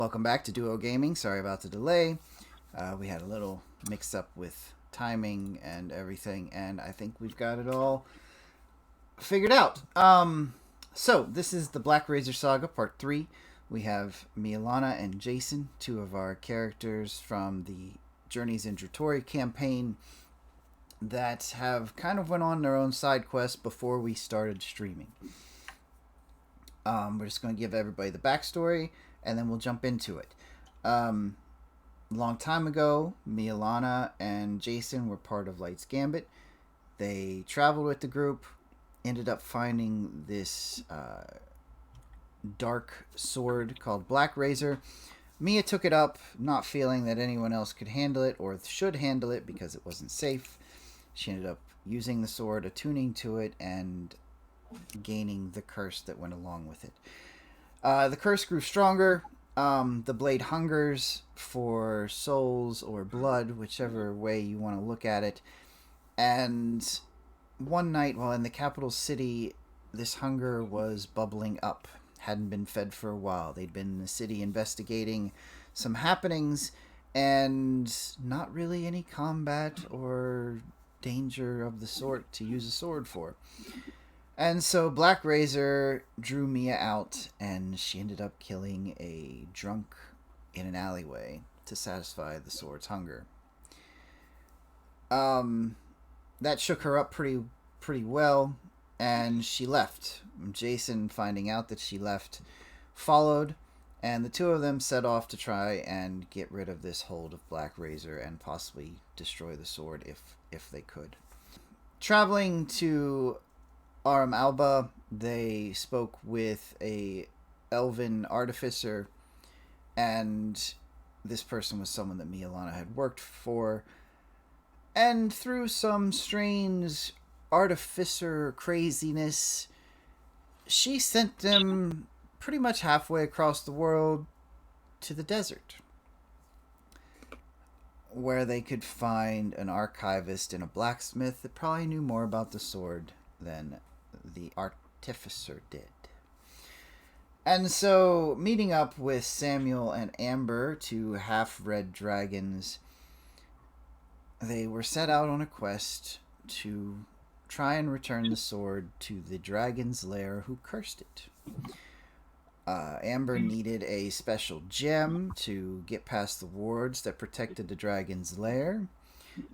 Welcome back to Duo Gaming. Sorry about the delay. We had a little mix up with timing and everything, and I think we've got it all figured out. So this is the Blackrazor Saga Part 3. We have Mialana and Jacen, two of our characters from the Journeys in Dratori campaign that have kind of went on their own side quest before we started streaming. We're just going to give everybody the backstory, and then we'll jump into it. A long time ago, Mialana and Jacen were part of Light's Gambit. They traveled with the group, ended up finding this dark sword called Blackrazor. Mia took it up, not feeling that anyone else could handle it or should handle it because it wasn't safe. She ended up using the sword, attuning to it, and gaining the curse that went along with it. The curse grew stronger. The blade hungers for souls or blood, whichever way you want to look at it. And one night while in the capital city, this hunger was bubbling up. Hadn't been fed for a while. They'd been in the city investigating some happenings and not really any combat or danger of the sort to use a sword for. And so Blackrazor drew Mia out, and she ended up killing a drunk in an alleyway to satisfy the sword's hunger. That shook her up pretty well, and she left. Jacen, finding out that she left, followed, and the two of them set off to try and get rid of this hold of Blackrazor and possibly destroy the sword if they could. Traveling to Aram Alba, they spoke with a elven artificer, and this person was someone that Mialana had worked for, and through some strange artificer craziness, she sent them pretty much halfway across the world to the desert, where they could find an archivist and a blacksmith that probably knew more about the sword than the artificer did. And so, meeting up with Samuel and Amber, two half-red dragons, they were set out on a quest to try and return the sword to the dragon's lair who cursed it. Amber needed a special gem to get past the wards that protected the dragon's lair,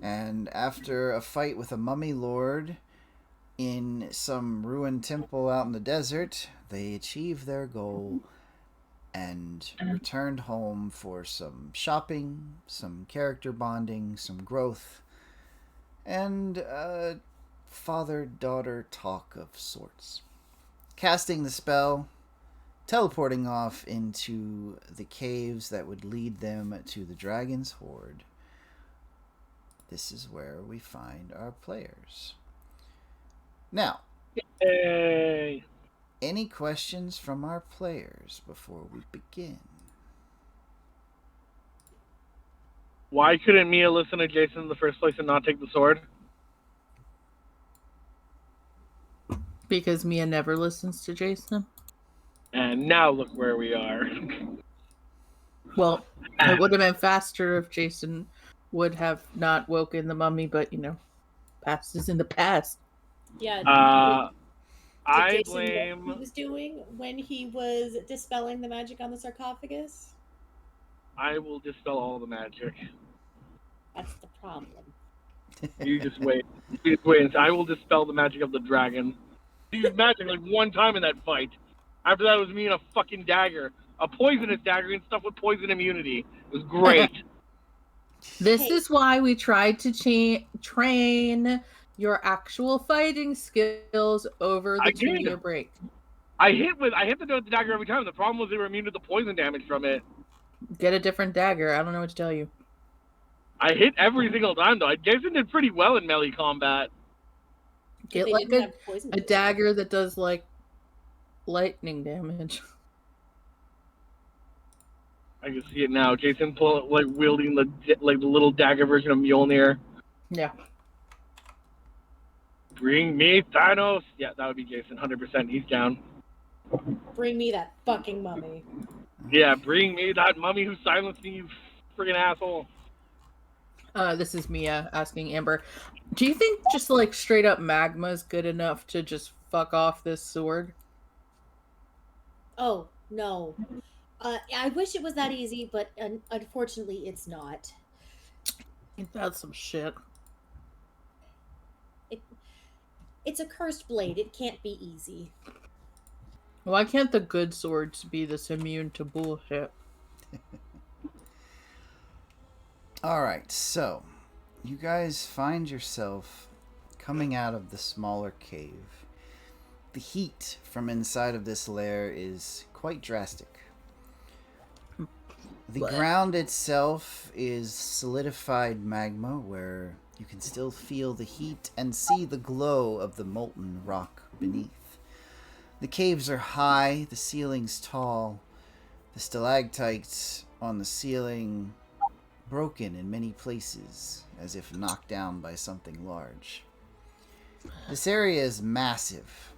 and after a fight with a mummy lord in some ruined temple out in the desert, they achieved their goal and returned home for some shopping, some character bonding, some growth, and father-daughter talk of sorts. Casting the spell, teleporting off into the caves that would lead them to the dragon's hoard. This is where we find our players. Now, Yay. Any questions from our players before we begin? Why couldn't Mia listen to Jacen in the first place and not take the sword? Because Mia never listens to Jacen. And now look where we are. Well, it would have been faster if Jacen would have not woken the mummy, but past is in the past. Yeah. I Jacen blame. know what he was doing when he was dispelling the magic on the sarcophagus. I will dispel all the magic. That's the problem. You just wait. You just wait. I will dispel the magic of the dragon. He used magic like one time in that fight. After that, it was me and a fucking dagger, a poisonous dagger and stuff with poison immunity. It was great. This is why we tried to train your actual fighting skills over the 2-year break. I hit the note with the dagger every time. The problem was they were immune to the poison damage from it. Get a different dagger. I don't know what to tell you. I hit every single time though. Jacen did pretty well in melee combat. Get like a dagger that does like lightning damage. I can see it now. Jacen wielding the little dagger version of Mjolnir. Yeah. Bring me Thanos. Yeah, that would be Jacen, 100%. He's down. Bring me that fucking mummy. Yeah, bring me that mummy who silenced me, you friggin' asshole. This is Mia asking Amber. Do you think just like straight up magma is good enough to just fuck off this sword? Oh, no. I wish it was that easy, but unfortunately, it's not. Ain't that some shit? It, it's a cursed blade. It can't be easy. Why can't the good swords be this immune to bullshit? Alright, so you guys find yourself coming out of the smaller cave. The heat from inside of this lair is quite drastic. The What? ground itself is solidified magma where you can still feel the heat and see the glow of the molten rock beneath. The caves are high, the ceiling's tall, the stalactites on the ceiling broken in many places, as if knocked down by something large. This area is massive.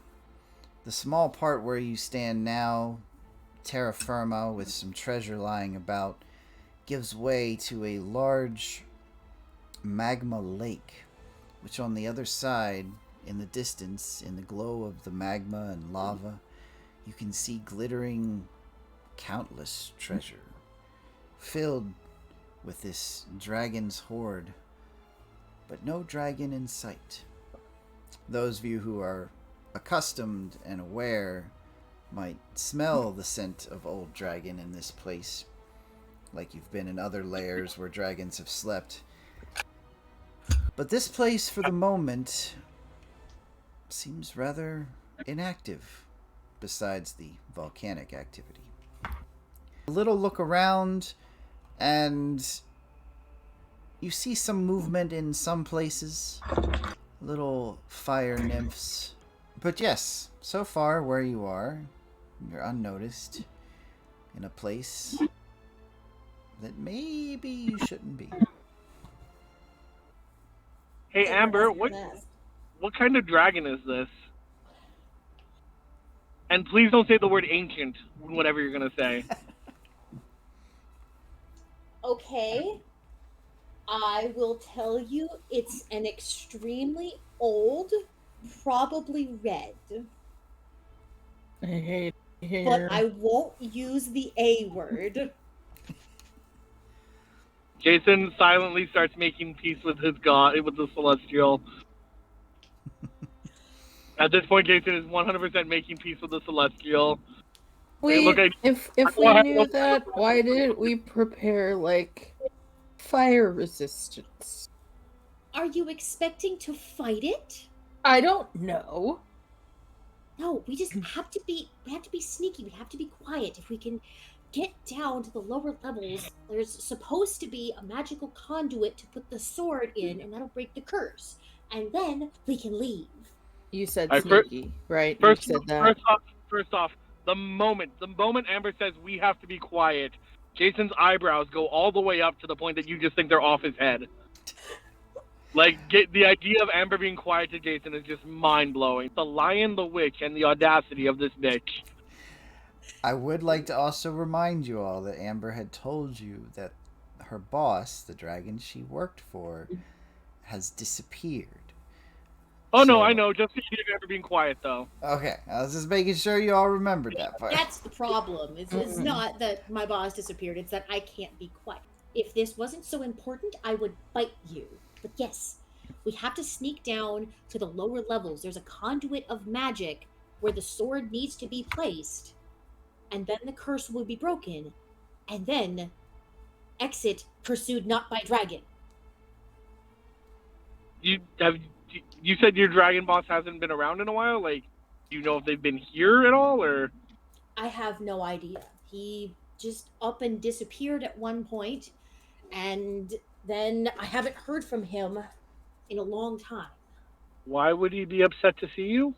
The small part where you stand now, terra firma with some treasure lying about, gives way to a large magma lake, which on the other side, in the distance, in the glow of the magma and lava, you can see glittering countless treasure, filled with this dragon's hoard, but no dragon in sight. Those of you who are accustomed and aware might smell the scent of old dragon in this place, like you've been in other lairs where dragons have slept. But this place, for the moment, seems rather inactive, besides the volcanic activity. A little look around, and you see some movement in some places. Little fire nymphs. But yes, so far where you are, you're unnoticed in a place that maybe you shouldn't be. Hey, It Amber, wasn't that. what kind of dragon is this? And please don't say the word ancient, whatever you're gonna say. Okay. I will tell you it's an extremely old, probably red. I hate it here. But I won't use the A word. Jacen silently starts making peace with his god, with the celestial. At this point, Jacen is 100% making peace with the celestial. Wait, look, if go we ahead. knew that, why didn't we prepare like fire resistance? Are you expecting to fight it? I don't know. No, we just have to be sneaky. We have to be quiet. If we can get down to the lower levels, there's supposed to be a magical conduit to put the sword in, and that'll break the curse. And then we can leave. You said I fir- sneaky, right? First, You said that. first off, the moment Amber says we have to be quiet, Jason's eyebrows go all the way up to the point that you just think they're off his head. Like, the idea of Amber being quiet to Jacen is just mind-blowing. The lion, the witch, and the audacity of this bitch. I would like to also remind you all that Amber had told you that her boss, the dragon she worked for, has disappeared. Oh, no, So- I know. Just the idea of Amber being quiet, though. Okay, I was just making sure you all remembered that part. That's the problem. It's not that my boss disappeared, it's that I can't be quiet. If this wasn't so important, I would bite you. But yes, we have to sneak down to the lower levels. There's a conduit of magic where the sword needs to be placed, and then the curse will be broken, and then exit pursued not by dragon. You said your dragon boss hasn't been around in a while? Like, do you know if they've been here at all, or? I have no idea. He just up and disappeared at one point, and then I haven't heard from him in a long time. Why would he be upset to see you?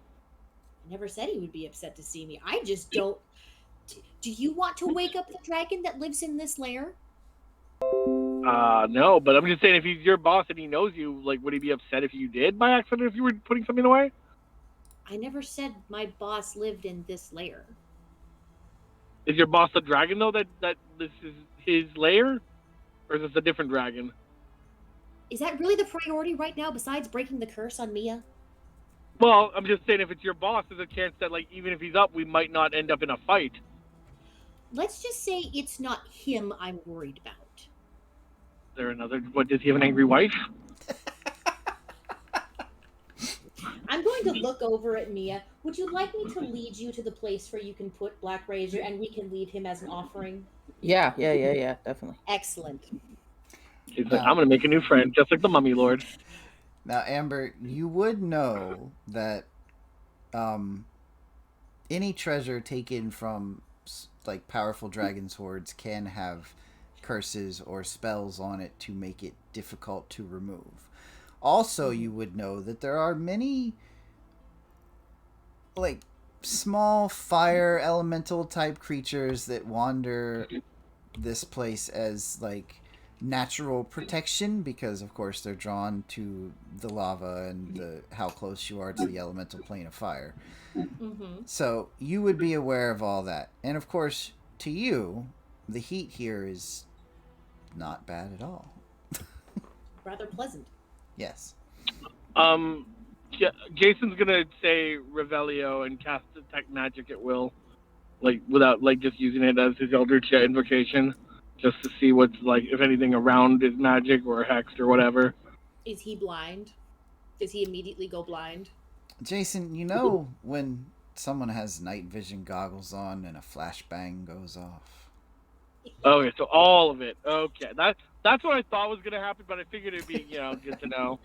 I never said he would be upset to see me. I just don't. Do you want to wake up the dragon that lives in this lair? No, but I'm just saying, if he's your boss and he knows you, like, would he be upset if you did by accident, if you were putting something away? I never said my boss lived in this lair. Is your boss a dragon though? That this is his lair, or is this a different dragon? Is that really the priority right now, besides breaking the curse on Mia? Well, I'm just saying, if it's your boss, there's a chance that like even if he's up, we might not end up in a fight. Let's just say it's not him I'm worried about. Is there another? What, does he have an angry wife? I'm going to look over at Mia. Would you like me to lead you to the place where you can put Blackrazor and we can leave him as an offering? Yeah, definitely. Excellent. He's like, I'm gonna make a new friend, just like the Mummy Lord. Now, Amber, you would know that any treasure taken from like powerful dragon swords can have curses or spells on it to make it difficult to remove. Also, you would know that there are many like small fire elemental type creatures that wander this place as like natural protection, because of course they're drawn to the lava and how close you are to the elemental plane of fire. Mm-hmm. So you would be aware of all that. And of course, to you, the heat here is not bad at all. Rather pleasant. Yes. Jason's gonna say Revelio and cast detect magic at will, like without like just using it as his Eldritch invocation, just to see what's like if anything around is magic or hexed or whatever. Is he blind? Does he immediately go blind? Jacen, you know when someone has night vision goggles on and a flashbang goes off? Okay, so all of it. Okay, that's what I thought was gonna happen, but I figured it'd be good to know.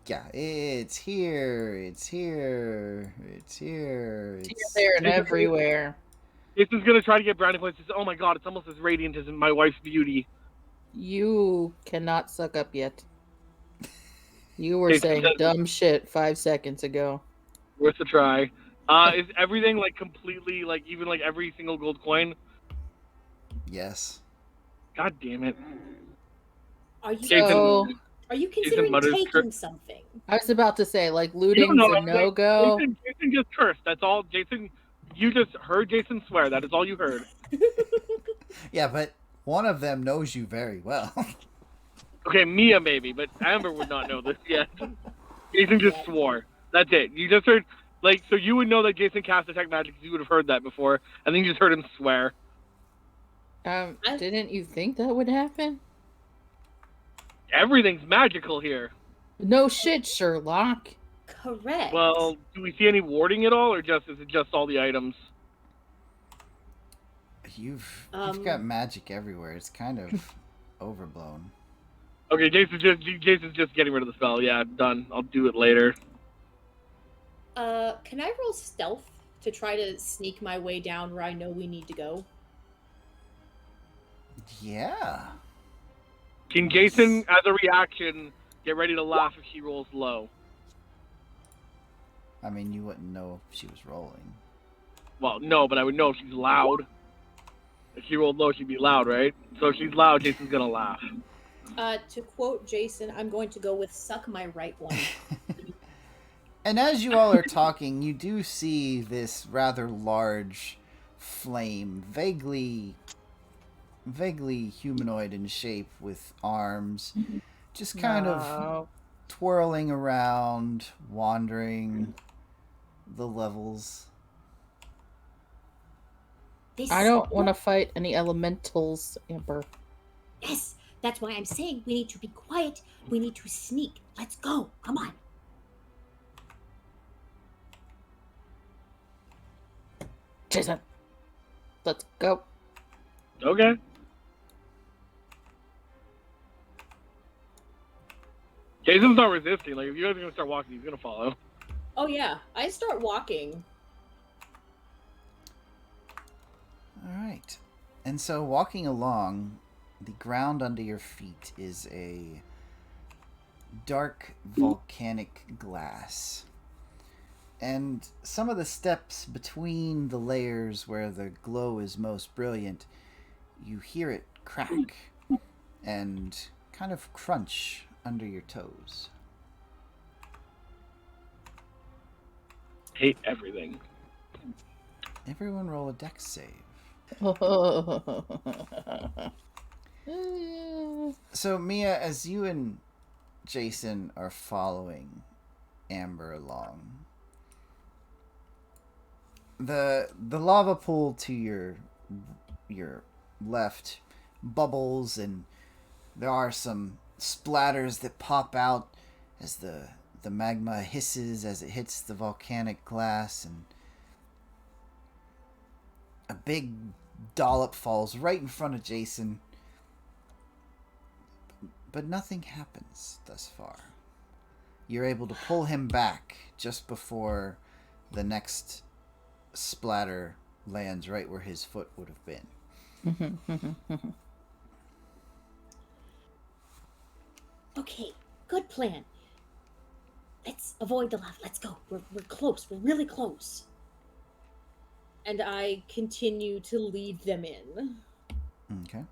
Yeah, it's here, it's here, it's here. It's here, there, and everywhere. Jason's gonna try to get brownie points. Oh my god, it's almost as radiant as my wife's beauty. You cannot suck up yet. You were saying dumb shit 5 seconds ago. Worth a try. Is everything like completely like even like every single gold coin? Yes. God damn it. Are you So, are you considering taking something? I was about to say, like, looting's a no-go. Jason just cursed. That's all. Jason, you just heard Jason swear. That is all you heard. Yeah, but one of them knows you very well. Okay, Mia maybe, but Amber would not know this yet. Jason just swore. That's it. You just heard, like, so you would know that Jason cast detect magic because you would have heard that before, and then you just heard him swear. Didn't you think that would happen? Everything's magical here. No shit, Sherlock. Correct. Well, do we see any warding at all, or is it just all the items? You've got magic everywhere. It's kind of overblown. Okay, Jason's just getting rid of the spell. Yeah, done. I'll do it later. Can I roll stealth to try to sneak my way down where I know we need to go? Yeah. Can Jason, as a reaction, get ready to laugh if she rolls low? I mean, you wouldn't know if she was rolling. Well, no, but I would know if she's loud. If she rolled low, she'd be loud, right? So if she's loud, Jason's gonna laugh. To quote Jason, I'm going to go with "suck my right one." And as you all are talking, you do see this rather large flame, vaguely humanoid in shape with arms, just kind of twirling around, wandering the levels. I don't want to fight any elementals, Amber. Yes, that's why I'm saying we need to be quiet. We need to sneak. Let's go. Come on. Jason, let's go. Okay. Jason's not resisting. Like, if you guys are gonna start walking, he's gonna follow. Oh yeah, I start walking. All right. And so walking along, the ground under your feet is a dark volcanic glass. And some of the steps between the layers where the glow is most brilliant, you hear it crack and kind of crunch under your toes. Hate everything. Everyone roll a dex save. So, Mia, as you and Jacen are following Amber along, the lava pool to your left bubbles, and there are some splatters that pop out as the magma hisses as it hits the volcanic glass, and a big dollop falls right in front of Jacen. But nothing happens thus far. You're able to pull him back just before the next splatter lands right where his foot would have been. Okay, good plan. Let's avoid the lava. Let's go. We're close. We're really close. And I continue to lead them in. Okay.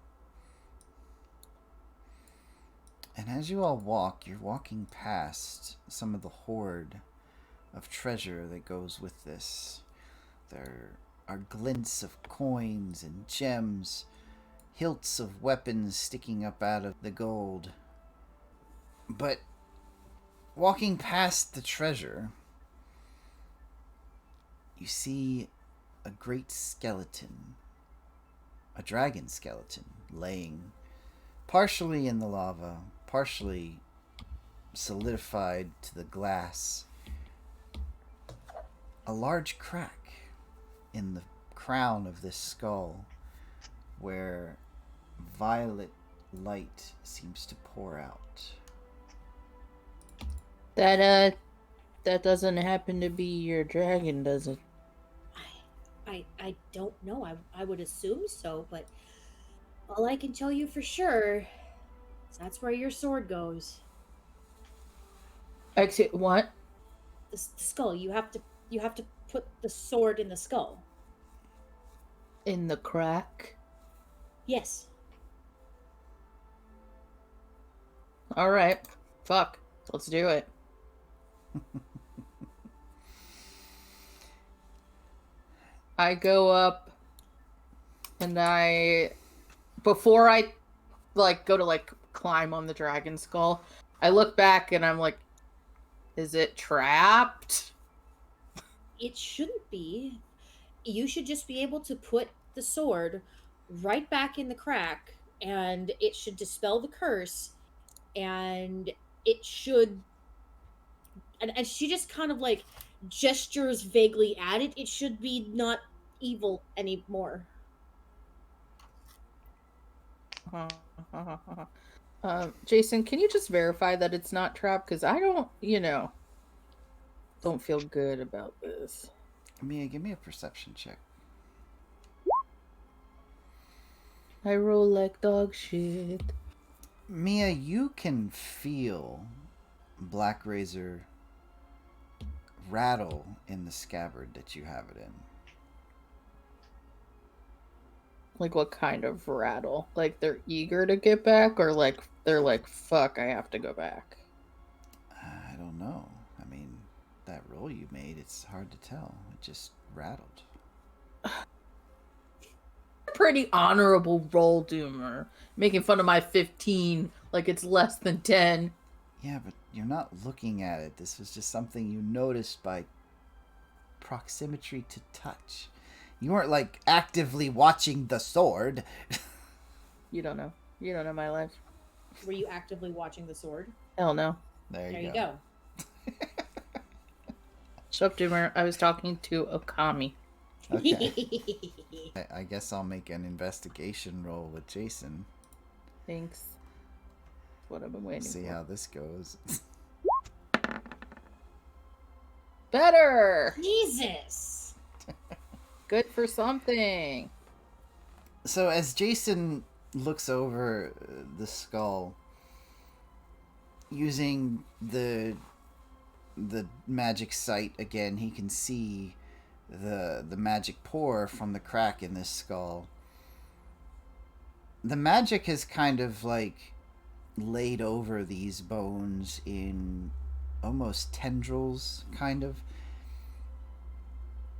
And as you all walk, you're walking past some of the hoard of treasure that goes with this. There are glints of coins and gems, hilts of weapons sticking up out of the gold. But walking past the treasure, you see a great skeleton, a dragon skeleton, laying partially in the lava, partially solidified to the glass. A large crack in the crown of this skull where violet light seems to pour out. That doesn't happen to be your dragon, does it? I don't know. I would assume so, but all I can tell you for sure is that's where your sword goes. Exit what? The skull. You have to put the sword in the skull. In the crack? Yes. Alright. Fuck. Let's do it. I go up and before I go to climb on the dragon skull, I look back and I'm like, is it trapped? It shouldn't be. You should just be able to put the sword right back in the crack and it should dispel the curse, and it should and she just kind of gestures vaguely at it. It should be not evil anymore. Jacen, can you just verify that it's not trapped? Because I don't feel good about this. Mia, give me a perception check. I roll like dog shit. Mia, you can feel Blackrazor rattle in the scabbard that you have it in. Like, what kind of rattle? Like, they're eager to get back, or they're like, fuck, I have to go back? I don't know. I mean, that roll you made, it's hard to tell. It just rattled. Pretty honorable roll, Doomer. Making fun of my 15 like it's less than 10. Yeah, but you're not looking at it. This was just something you noticed by proximity to touch. You weren't actively watching the sword. You don't know. You don't know my life. Were you actively watching the sword? Hell no. There you go. Shut up, Doomer. I was talking to Okami. Okay. I guess I'll make an investigation roll with Jacen. Thanks. That's what I've been waiting See for. how this goes. Better! Jesus! Good for something. So as Jacen looks over the skull, using the magic sight again, he can see the magic pour from the crack in this skull. The magic has kind of laid over these bones in almost tendrils, kind of.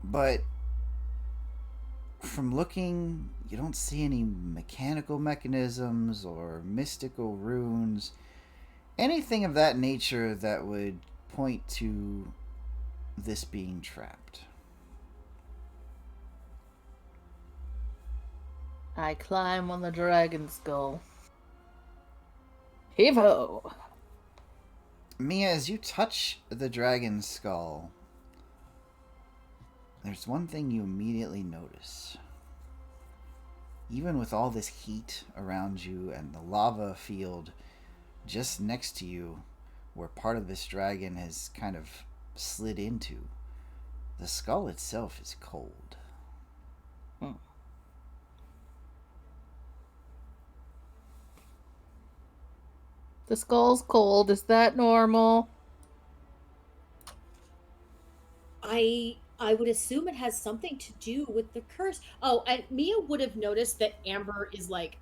But from looking, you don't see any mechanical mechanisms or mystical runes. Anything of that nature that would point to this being trapped. I climb on the dragon skull. Heave-ho! Mia, as you touch the dragon skull, there's one thing you immediately notice. Even with all this heat around you and the lava field just next to you, where part of this dragon has kind of slid into, the skull itself is cold. The skull's cold. Is that normal? I would assume it has something to do with the curse. Oh, and Mia would have noticed that Amber is like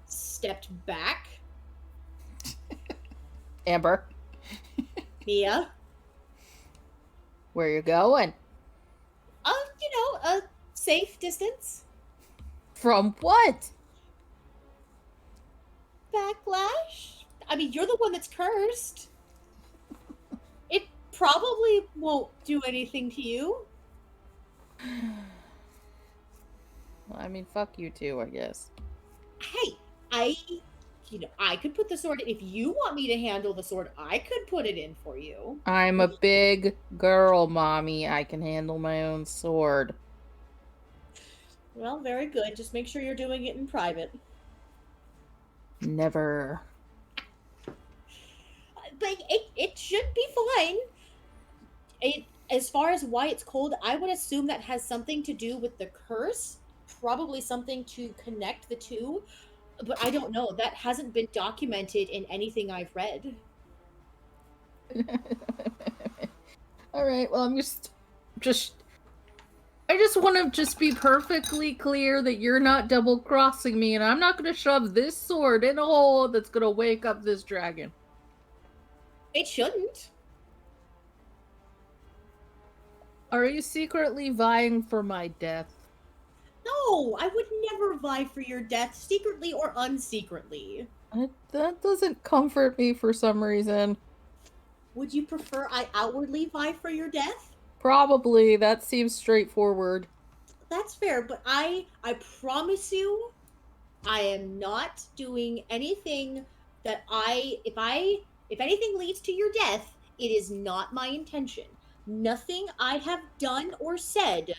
stepped back. Amber, Mia, where you going? a safe distance. From what? Backlash? I mean, you're the one that's cursed. It probably won't do anything to you. Well, I mean, fuck you too, I guess. Hey, I could put the sword in. If you want me to handle the sword, I could put it in for you. I'm a big girl, Mommy. I can handle my own sword. Well, very good. Just make sure you're doing it in private. Never. But it should be fine. As far as why it's cold, I would assume that has something to do with the curse. Probably something to connect the two. But I don't know. That hasn't been documented in anything I've read. All right. Well, I just want to just be perfectly clear that you're not double crossing me, and I'm not going to shove this sword in a hole that's going to wake up this dragon. It shouldn't. Are you secretly vying for my death? No, I would never vie for your death, secretly or unsecretly. That doesn't comfort me for some reason. Would you prefer I outwardly vie for your death? Probably. That seems straightforward. That's fair, but I promise you, I am not doing anything that if anything leads to your death, it is not my intention. Nothing I have done or said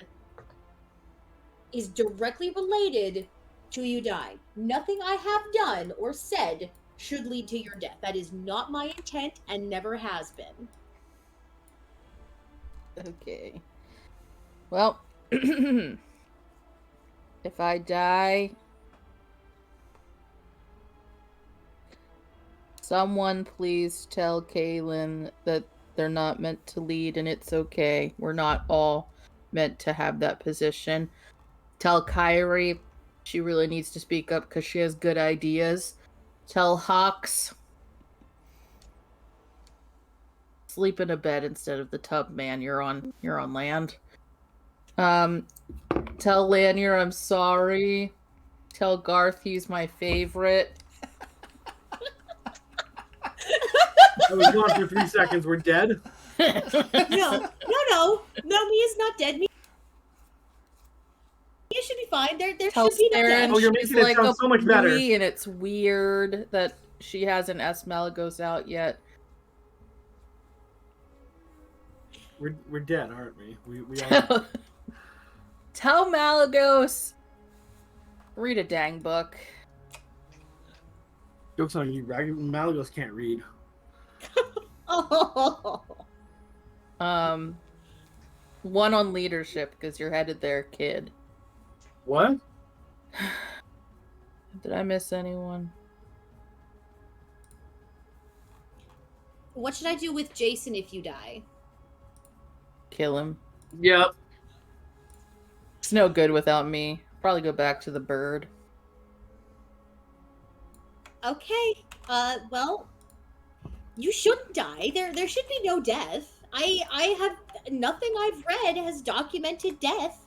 is directly related to you dying. Nothing I have done or said should lead to your death. That is not my intent and never has been. Okay. Well, if I die, someone please tell Kaylin that they're not meant to lead and it's okay. We're not all meant to have that position. Tell Kyrie she really needs to speak up because she has good ideas. Tell Hawks sleep in a bed instead of the tub, man. You're on land. Tell Lanier I'm sorry. Tell Garth he's my favorite. I was gone for 3 seconds. We're dead. No, Mia's not dead. Mia should be fine. There Tell should be no death. Oh, you're she's making it sound so much better. bully, and it's weird that she hasn't asked Malagos out yet. We're dead, aren't we? We are. Tell Malagos. Read a dang book. Joke's on you. Malagos can't read. Oh. One on leadership because you're headed there, kid. What? Did I miss anyone? What should I do with Jacen if you die? Kill him. Yep. It's no good without me. Probably go back to the bird. Okay. Well, you shouldn't die. There should be no death. I have nothing I've read has documented death.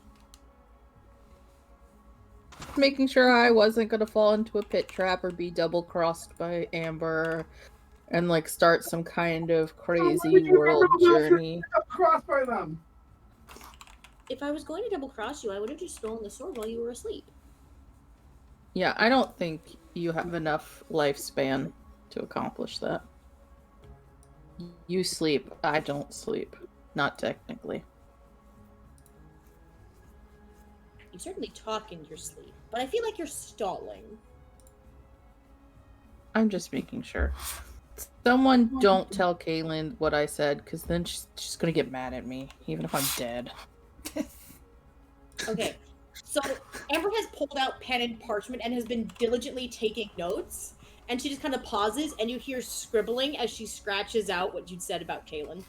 just making sure I wasn't gonna fall into a pit trap or be double crossed by Amber and like start some kind of crazy world journey. Crossed by them. If I was going to double cross you, I would have just stolen the sword while you were asleep. Yeah, I don't think you have enough lifespan to accomplish that. You sleep. I don't sleep. Not technically. You certainly talk in your sleep, but I feel like you're stalling. I'm just making sure. Someone don't tell Kaylin what I said, because then she's gonna get mad at me, even if I'm dead. Okay, so Amber has pulled out pen and parchment and has been diligently taking notes, and she just kind of pauses, and you hear scribbling as she scratches out what you'd said about Kaylin.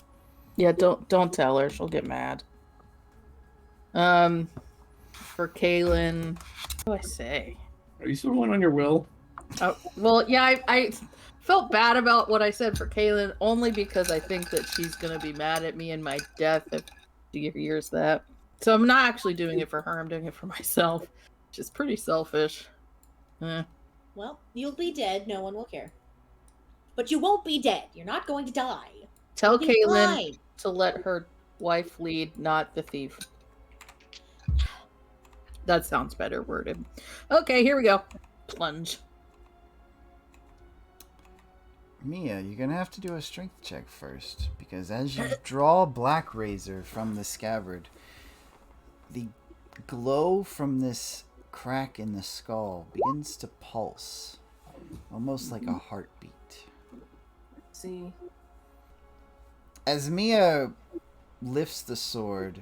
Yeah, don't tell her. She'll get mad. For Kaylin, what do I say? Are you still going on your will? Well, yeah, I felt bad about what I said for Kaylin only because I think that she's gonna be mad at me and my death if she hears that. So I'm not actually doing it for her. I'm doing it for myself, which is pretty selfish. Well, you'll be dead. No one will care. But you won't be dead. You're not going to die. Tell You'll be Kaylin fine. to let her wife lead, not the thief. That sounds better worded. Okay, here we go. Plunge. Mia, you're gonna have to do a strength check first, because as you draw Blackrazor from the scabbard, the glow from this crack in the skull begins to pulse, almost like a heartbeat. See. As Mia lifts the sword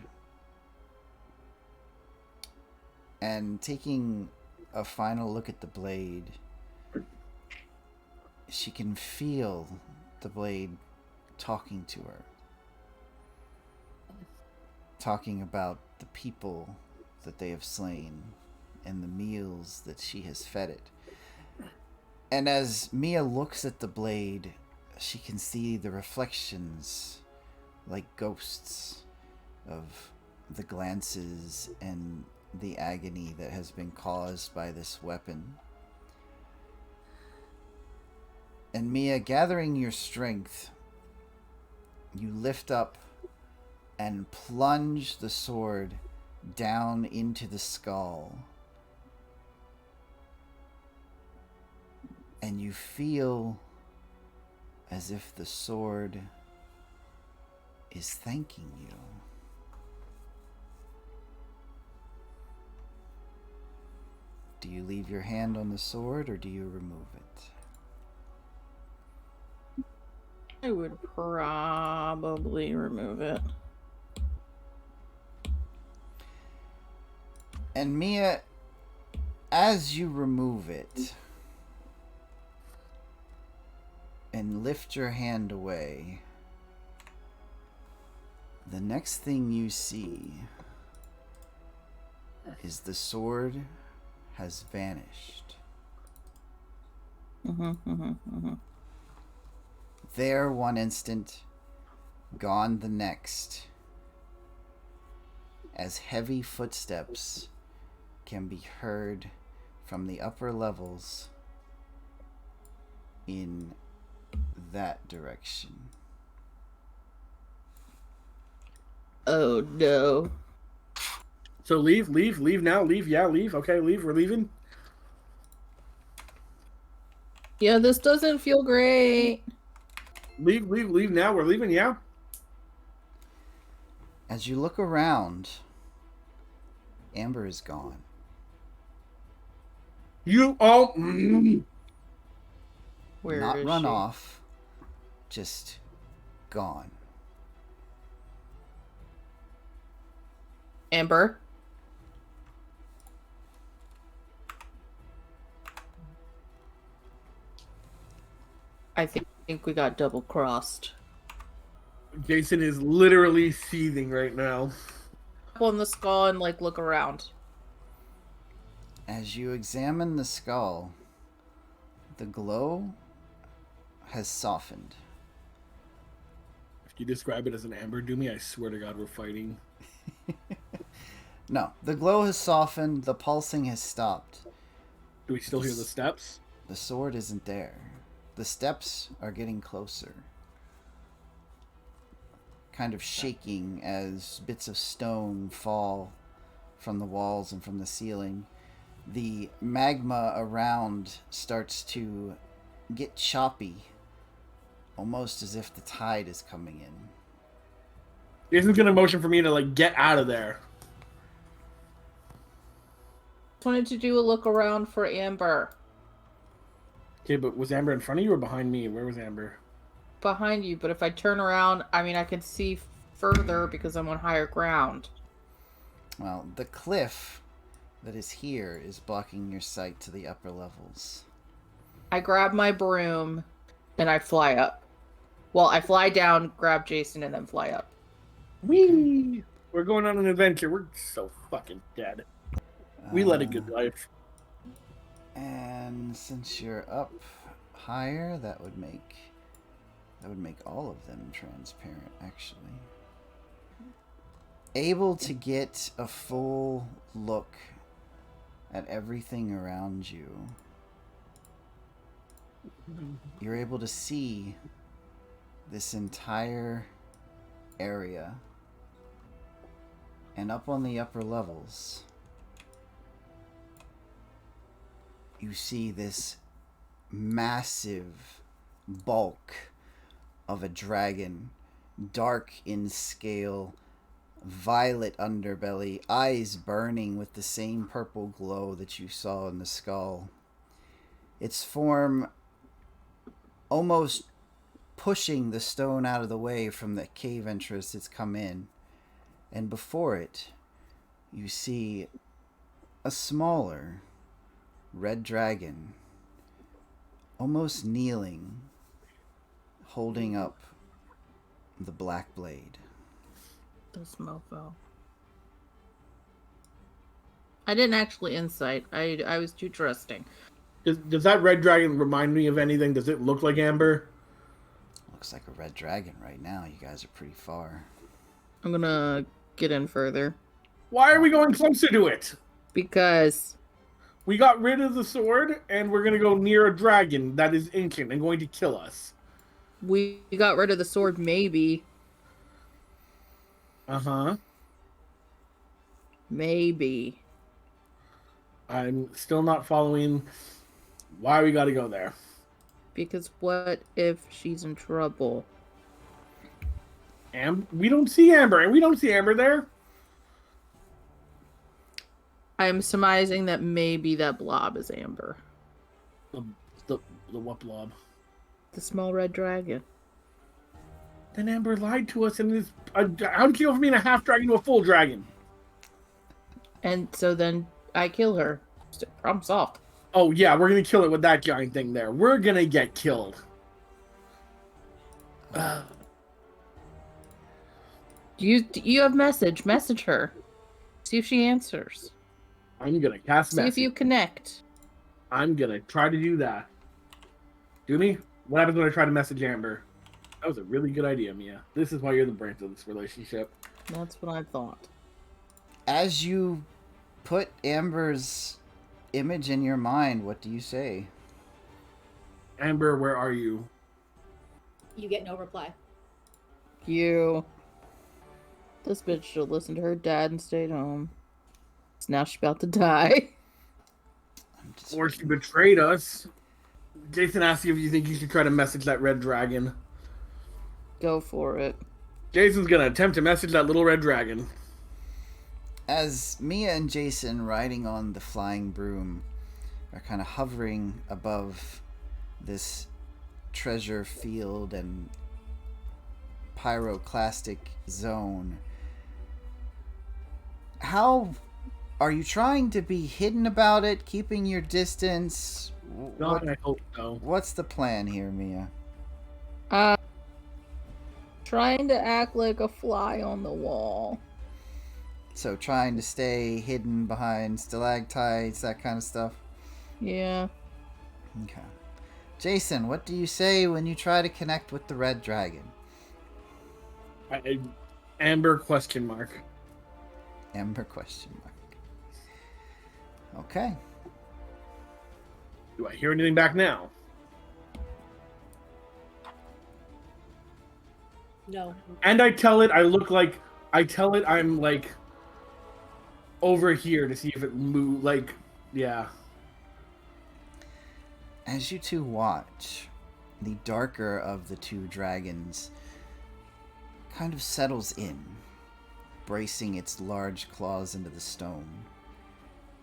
and taking a final look at the blade, she can feel the blade talking to her. Talking about the people that they have slain and the meals that she has fed it. And as Mia looks at the blade, she can see the reflections like ghosts of the glances and the agony that has been caused by this weapon. And Mia, gathering your strength, you lift up and plunge the sword down into the skull. And you feel as if the sword is thanking you. Do you leave your hand on the sword or do you remove it? I would probably remove it. And Mia, as you remove it and lift your hand away, the next thing you see is the sword has vanished. There one instant, gone the next, as heavy footsteps can be heard from the upper levels in that direction. Oh no. So leave now, leave, okay, leave, we're leaving. Yeah, this doesn't feel great. Leave now, we're leaving, yeah? As you look around, Amber is gone. You all... Where Not is run she? off, just gone. Amber? I think we got double crossed. Jacen is literally seething right now. Up on the skull and like look around. As you examine the skull, the glow has softened. If you describe it as an Amber Dumey, I swear to God we're fighting. No, the glow has softened. The pulsing has stopped. Do we still hear the steps? The sword isn't there. The steps are getting closer. Kind of shaking as bits of stone fall from the walls and from the ceiling. The magma around starts to get choppy, almost as if the tide is coming in. Jason's gonna motion for me to like get out of there. Just wanted to do a look around for Amber. Okay, but was Amber in front of you or behind me? Where was Amber? Behind you, but if I turn around, I mean, I can see further because I'm on higher ground. Well, the cliff that is here is blocking your sight to the upper levels. I grab my broom and I fly up. Well, I fly down, grab Jacen, and then fly up. Whee! We're going on an adventure. We're so fucking dead. We led a good life. And since you're up higher, that would make all of them transparent, actually. Able to get a full look at everything around you. You're able to see this entire area. And up on the upper levels, you see this massive bulk of a dragon, dark in scale, violet underbelly, eyes burning with the same purple glow that you saw in the skull. Its form almost pushing the stone out of the way from the cave entrance it's come in. And before it, you see a smaller red dragon, almost kneeling, holding up the black blade. This mofo. I didn't actually insight. I was too trusting. Does that red dragon remind me of anything? Does it look like Amber? Looks like a red dragon right now. You guys are pretty far. I'm gonna get in further. Why are we going closer to it? Because We got rid of the sword, and we're gonna go near a dragon that is ancient and going to kill us. we got rid of the sword, maybe. Uh-huh. Maybe. I'm still not following why we gotta go there. Because what if she's in trouble? We don't see Amber, and we don't see Amber there. I'm surmising that maybe that blob is Amber. The what blob? The small red dragon. Then Amber lied to us and is... how did she go from being a half dragon to a full dragon? And so then I kill her. Problem solved. Oh yeah, we're gonna kill it with that giant thing there. We're gonna get killed. You have message. Message her. See if she answers. I'm gonna cast See message. if you connect. I'm gonna try to do that. Dumey, what happens when I try to message Amber? That was a really good idea, Mia. This is why you're the brains of this relationship. That's what I thought. As you put Amber's image in your mind, what do you say? Amber, where are you? You get no reply. You. This bitch should listen to her dad and stayed home. So now she's about to die. Or she betrayed us. Jacen asked you if you think you should try to message that red dragon. Go for it. Jason's gonna attempt to message that little red dragon. As Mia and Jacen, riding on the flying broom, are kind of hovering above this treasure field and pyroclastic zone, how are you trying to be hidden about it, keeping your distance? God, I hope so. What's the plan here, Mia? Trying to act like a fly on the wall. So trying to stay hidden behind stalactites, that kind of stuff? Yeah. Okay. Jacen, what do you say when you try to connect with the red dragon? Amber question mark. Amber question mark. Okay. Do I hear anything back now? No. And I tell it I'm like over here to see if it move. Like, yeah. As you two watch, the darker of the two dragons kind of settles in, bracing its large claws into the stone.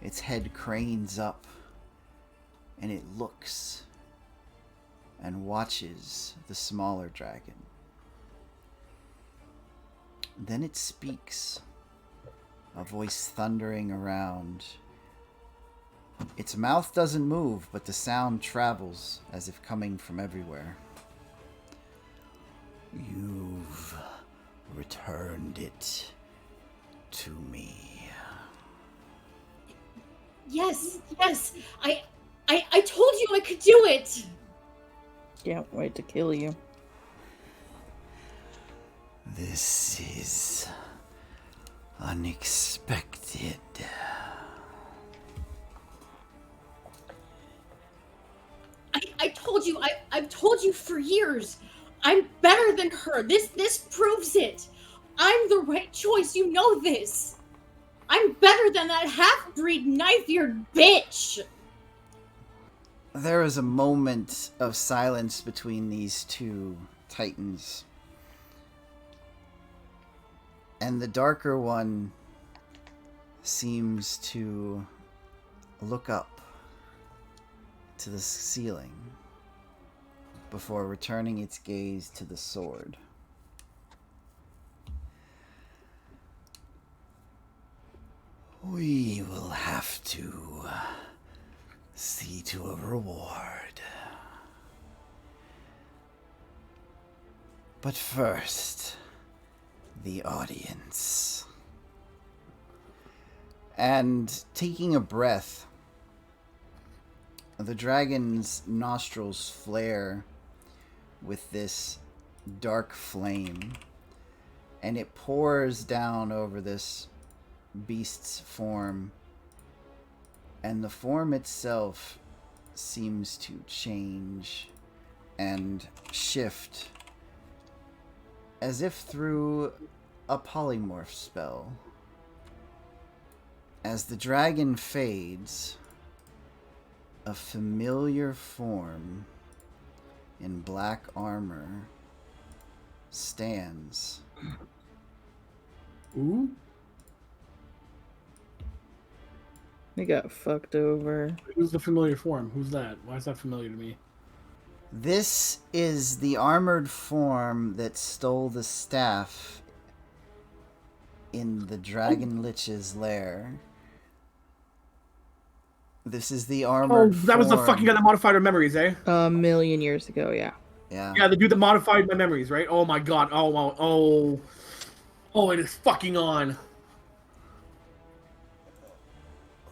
Its head cranes up, and it looks and watches the smaller dragon. Then it speaks, a voice thundering around. Its mouth doesn't move, but the sound travels as if coming from everywhere. You've returned it to me. Yes. I told you I could do it. Can't wait to kill you. This is unexpected. I told you. I've told you for years. I'm better than her. This proves it. I'm the right choice. You know this. I'm better than that half-breed knife-eared bitch. There is a moment of silence between these two titans. And the darker one seems to look up to the ceiling before returning its gaze to the sword. We will have to see to a reward. But first, the audience. And taking a breath, the dragon's nostrils flare with this dark flame, and it pours down over this beast's form, and the form itself seems to change and shift as if through a polymorph spell. As the dragon fades, a familiar form in black armor stands. Ooh. We got fucked over. Who's the familiar form? Who's that? Why is that familiar to me? This is the armored form that stole the staff in the Dragon Lich's lair. This is the armored that was the form. fucking guy that modified our memories, eh? A million years ago, yeah. Yeah. Yeah, the dude that modified my memories, right? Oh my god. Oh, it is fucking on.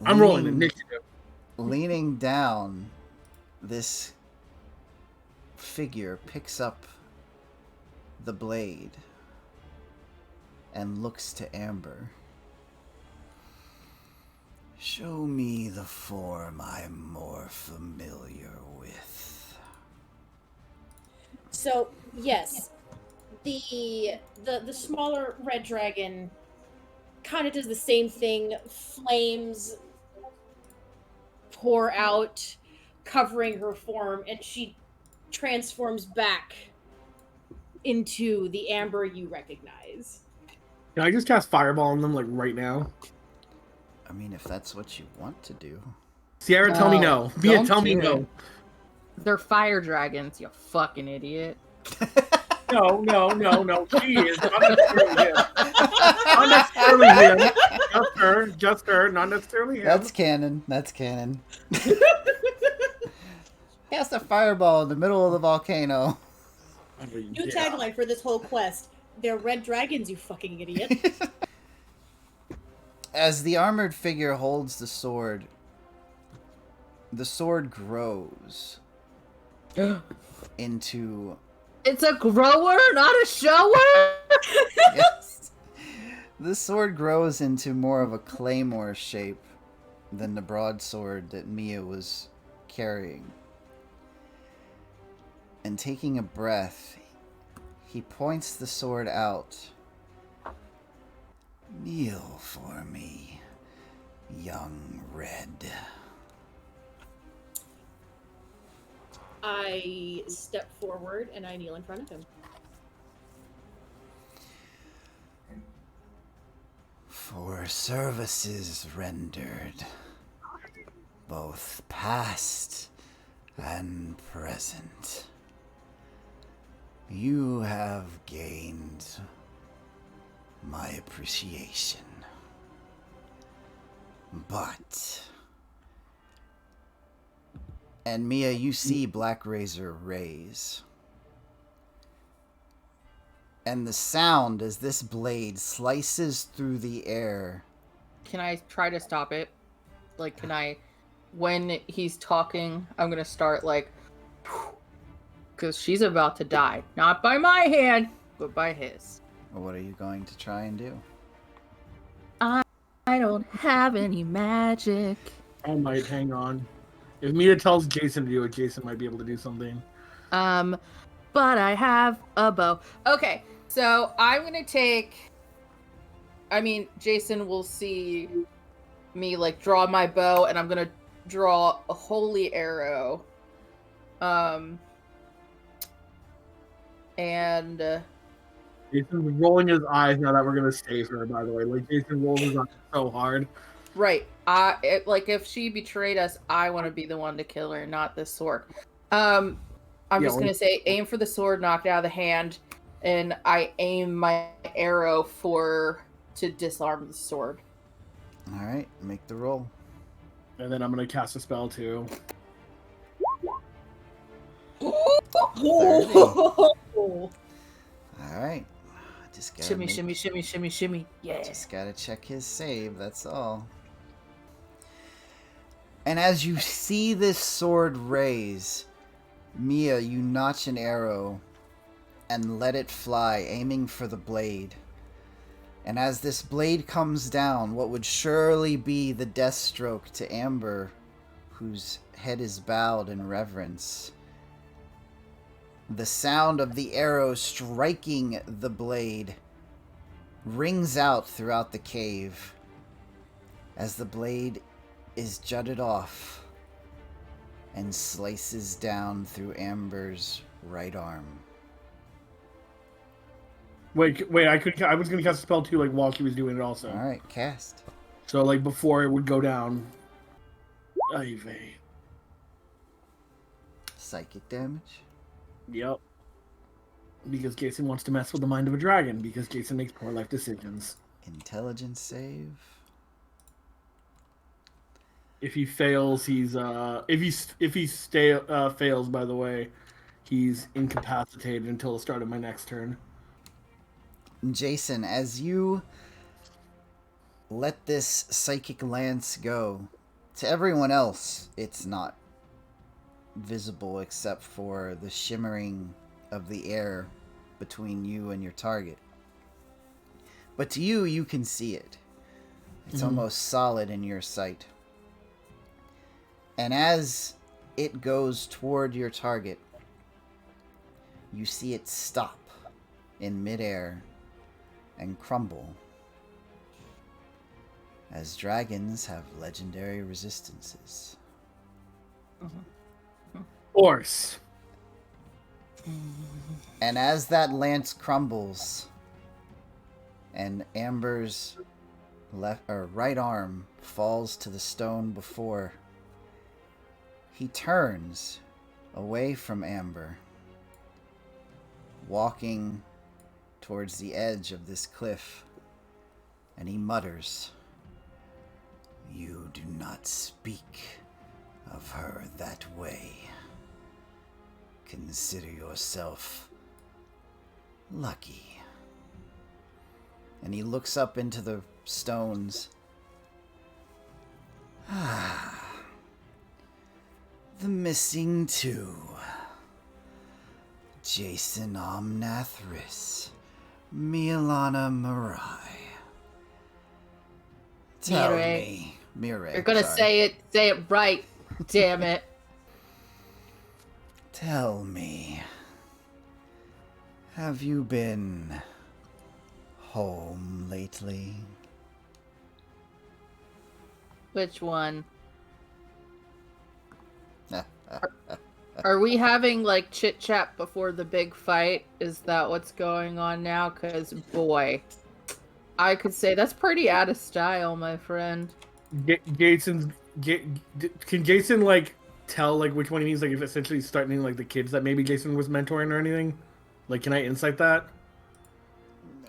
I'm rolling initiative. Leaning down, this figure picks up the blade and looks to Amber. Show me the form I'm more familiar with. So yes, the smaller red dragon kind of does the same thing. Flames pour out, covering her form, and she transforms back into the Amber you recognize. Can I just cast Fireball on them, like, right now? I mean, if that's what you want to do. Sierra, tell me no. Mia, don't tell me do no. it. They're fire dragons, you fucking idiot. No. She is. Not necessarily him. Not necessarily him. Just her. Not necessarily him. That's canon. Cast a fireball in the middle of the volcano. New tagline for this whole quest. They're red dragons, you fucking idiot. As the armored figure holds the sword grows into... It's a grower, not a shower? Yes. The sword grows into more of a claymore shape than the broadsword that Mia was carrying. And taking a breath, he points the sword out. Kneel for me, young Red. I step forward and I kneel in front of him. For services rendered, both past and present, you have gained my appreciation. But... And Mia, you see Blackrazor raise. And the sound as this blade slices through the air. Can I try to stop it? Like, can I... When he's talking, I'm gonna start, like... Because she's about to die. Not by my hand, but by his. What are you going to try and do? I don't have any magic. I might hang on. If Mia tells Jacen to do it, Jacen might be able to do something. But I have a bow. Okay, so I'm gonna take... I mean, Jacen will see me, like, draw my bow, and I'm gonna draw a holy arrow. And... Jason's rolling his eyes now that we're gonna save her, by the way. Like, Jacen rolls his eyes so hard. Right. Like, if she betrayed us, I want to be the one to kill her, not the sword. I'm just going to say, aim for the sword, knock it out of the hand, and I aim my arrow to disarm the sword. Alright, make the roll. And then I'm going to cast a spell, too. 30. Alright. Just gotta Shimmy. Yeah. Just gotta check his save, that's all. And as you see this sword raise, Mia, you notch an arrow and let it fly, aiming for the blade. And as this blade comes down, what would surely be the death stroke to Amber, whose head is bowed in reverence, the sound of the arrow striking the blade rings out throughout the cave as the blade is jutted off and slices down through Amber's right arm. Wait, I was gonna cast a spell too, like, while she was doing it also. Alright, cast. So, like, before it would go down. Ivy. Psychic damage? Yep. Because Jacen wants to mess with the mind of a dragon, because Jacen makes poor life decisions. Intelligence save. If he fails, he's fails, by the way, he's incapacitated until the start of my next turn. Jacen, as you let this psychic lance go, to everyone else, it's not visible except for the shimmering of the air between you and your target. But to you, you can see it. It's almost solid in your sight. And as it goes toward your target, you see it stop in midair and crumble, as dragons have legendary resistances. Horse. And as that lance crumbles and Amber's right arm falls to the stone before, he turns away from Amber, walking towards the edge of this cliff, and he mutters, "You do not speak of her that way. Consider yourself lucky." And he looks up into the stones. The missing two. Jacen Omnathris, Milana Marai. Tell me, Mire. You're gonna say it right. Damn it. Tell me, have you been home lately? Which one? Are we having like chit chat before the big fight? Is that what's going on now? Because boy, I could say that's pretty out of style, my friend. Can Jacen like tell like which one he means? Like if essentially starting like the kids that maybe Jacen was mentoring or anything? Like, can I insight that?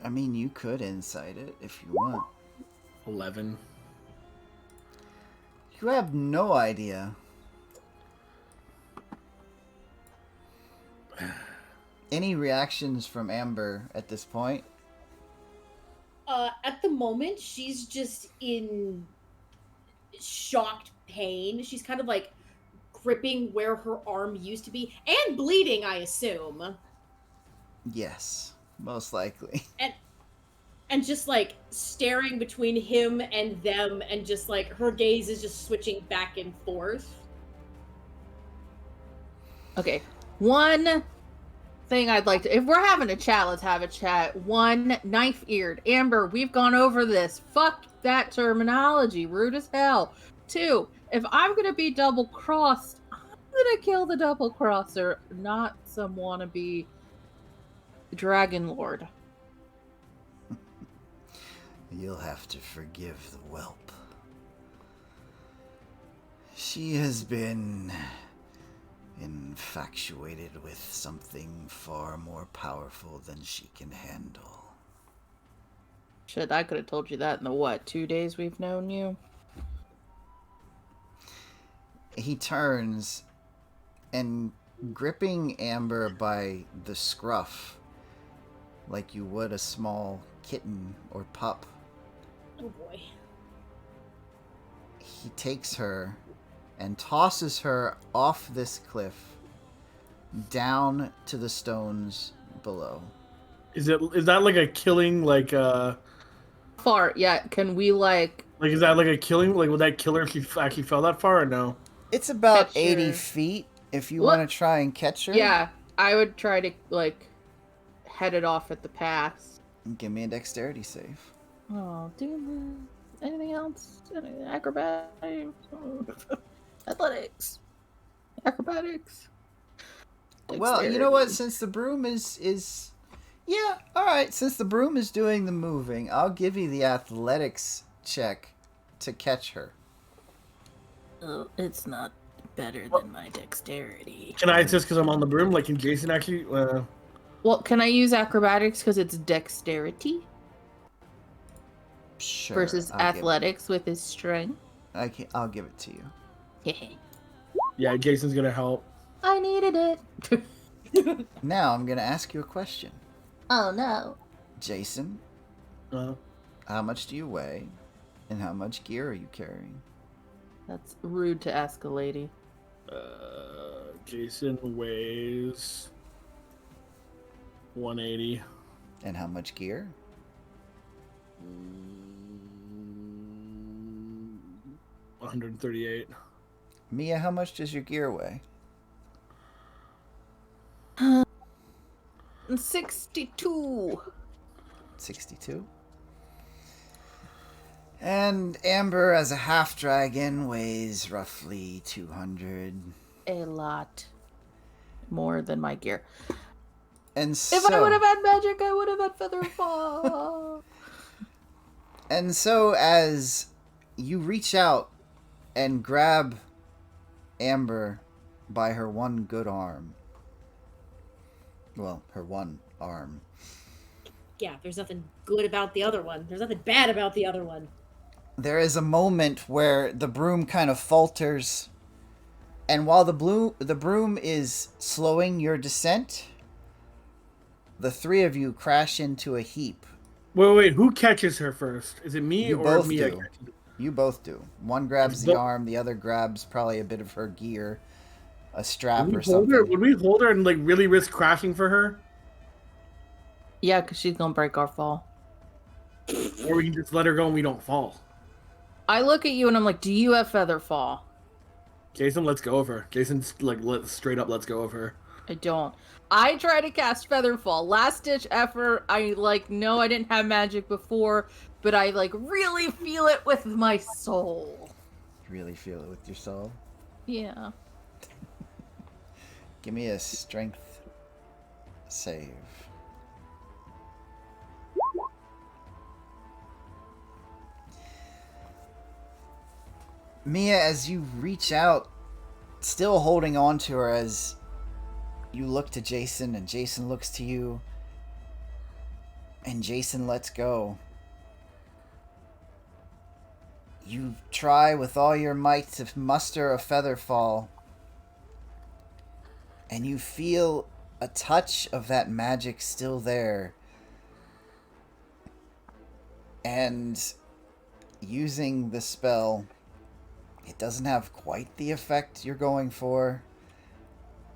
I mean, you could insight it if you want. 11. You have no idea. Any reactions from Amber at this point? At the moment, she's just in shocked pain. She's kind of like gripping where her arm used to be and bleeding, I assume. Yes, most likely. And just like staring between him and them, and just like her gaze is just switching back and forth. Okay, one thing I'd like to, if we're having a chat, let's have a chat. One, knife-eared. Amber, we've gone over this. Fuck that terminology. Rude as hell. Two, if I'm gonna be double-crossed, I'm gonna kill the double-crosser, not some wannabe dragon lord. You'll have to forgive the whelp. She has been infatuated with something far more powerful than she can handle. Shit, I could have told you that in the 2 days we've known you? He turns and, gripping Amber by the scruff, like you would a small kitten or pup, Oh boy. he takes her and tosses her off this cliff down to the stones below. Is that like a killing Far, yeah, can we like is that like a killing, like would that kill her if she actually fell that far or no? It's about Catch 80 her. feet if you What? want to try and catch her. Yeah, I would try to like head it off at the pass. Give me a dexterity save. Oh, anything else? Acrobatics, athletics, acrobatics. Well, you know what? Since the broom is yeah, all right. Since the broom is doing the moving, I'll give you the athletics check to catch her. Oh, it's not better than my dexterity. Can I assist because I'm on the broom? Like, can Jacen actually? Well, can I use acrobatics because it's dexterity Sure. versus athletics with his strength? I'll give it to you. Yeah, Jason's gonna help. I needed it. Now I'm gonna ask you a question. Oh no. Jacen, Uh, how much do you weigh, and how much gear are you carrying? That's rude to ask a lady. Jacen weighs 180. And how much gear? 138. Mia, how much does your gear weigh? 62. 62. And Amber, as a half dragon, weighs roughly 200. A lot more than my gear. And so, If I would have had magic, I would have had feather fall. and so as you reach out and grab Amber by her one good arm, well, her one arm, Yeah, there's nothing good about the other one. There's nothing bad about the other one. there is a moment where the broom kind of falters, and while the broom is slowing your descent, the three of you crash into a heap. Wait, who catches her first? Is it me You or both Mia? do. You both do. One grabs the arm, the other grabs probably a bit of her gear, a strap or something. Would we hold her and like really risk crashing for her? Yeah, because she's gonna break our fall. Or we can just let her go and we don't fall. I look at you and I'm like, do you have Featherfall? Jacen lets go of her. Jason's like straight up lets go of her. I don't. I try to cast Featherfall. Last ditch effort. I know I didn't have magic before, but I really feel it with my soul. Really feel it with your soul? Yeah. Give me a strength save. Mia, as you reach out, still holding on to her as you look to Jacen and Jacen looks to you and Jacen lets go. You try with all your might to muster a Featherfall, and you feel a touch of that magic still there. And using the spell, it doesn't have quite the effect you're going for,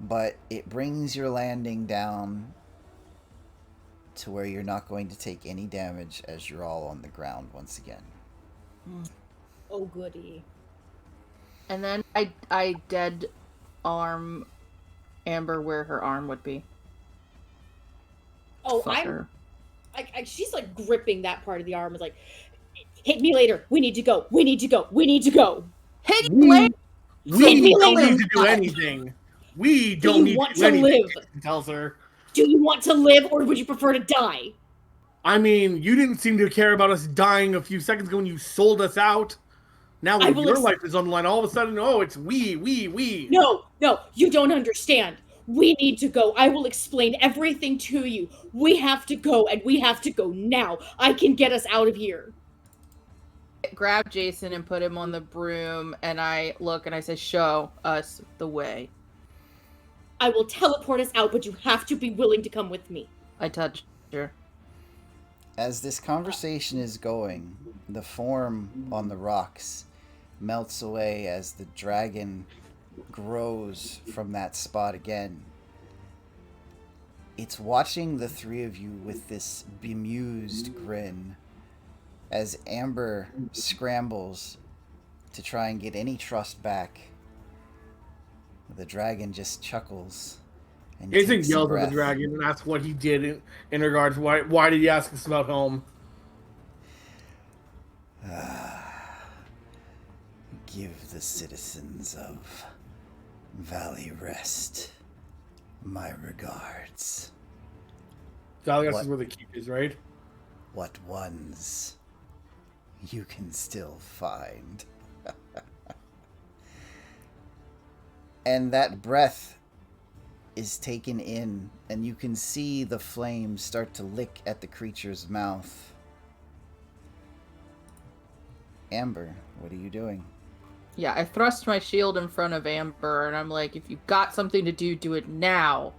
but it brings your landing down to where you're not going to take any damage as you're all on the ground once again. Oh, goody. And then I dead arm Amber where her arm would be. Oh, Fuck her. she's like gripping that part of the arm. Is like, hit me later. We need to go. We need to go. We need to go. Hit me later. We don't need to do anything. We don't need to do anything. Live? Tells her. Do you want to live, or would you prefer to die? I mean, you didn't seem to care about us dying a few seconds ago when you sold us out. Now when your life is on the line, all of a sudden, oh, it's we. No, you don't understand. We need to go. I will explain everything to you. We have to go, and we have to go now. I can get us out of here. Grab Jacen and put him on the broom, and I look and I say, show us the way. I will teleport us out, but you have to be willing to come with me. I touched her. As this conversation is going, the form on the rocks melts away as the dragon grows from that spot again. It's watching the three of you with this bemused grin as Amber scrambles to try and get any trust back. The dragon just chuckles and Jacen yells at the dragon and asks what he did in regards to why did he ask us about home? Give the citizens of Valley Rest my regards. Valley Rest is where the keep is, right? What ones you can still find. And that breath is taken in, and you can see the flames start to lick at the creature's mouth. Amber, what are you doing? Yeah, I thrust my shield in front of Amber, and I'm like, if you got something to do, do it now.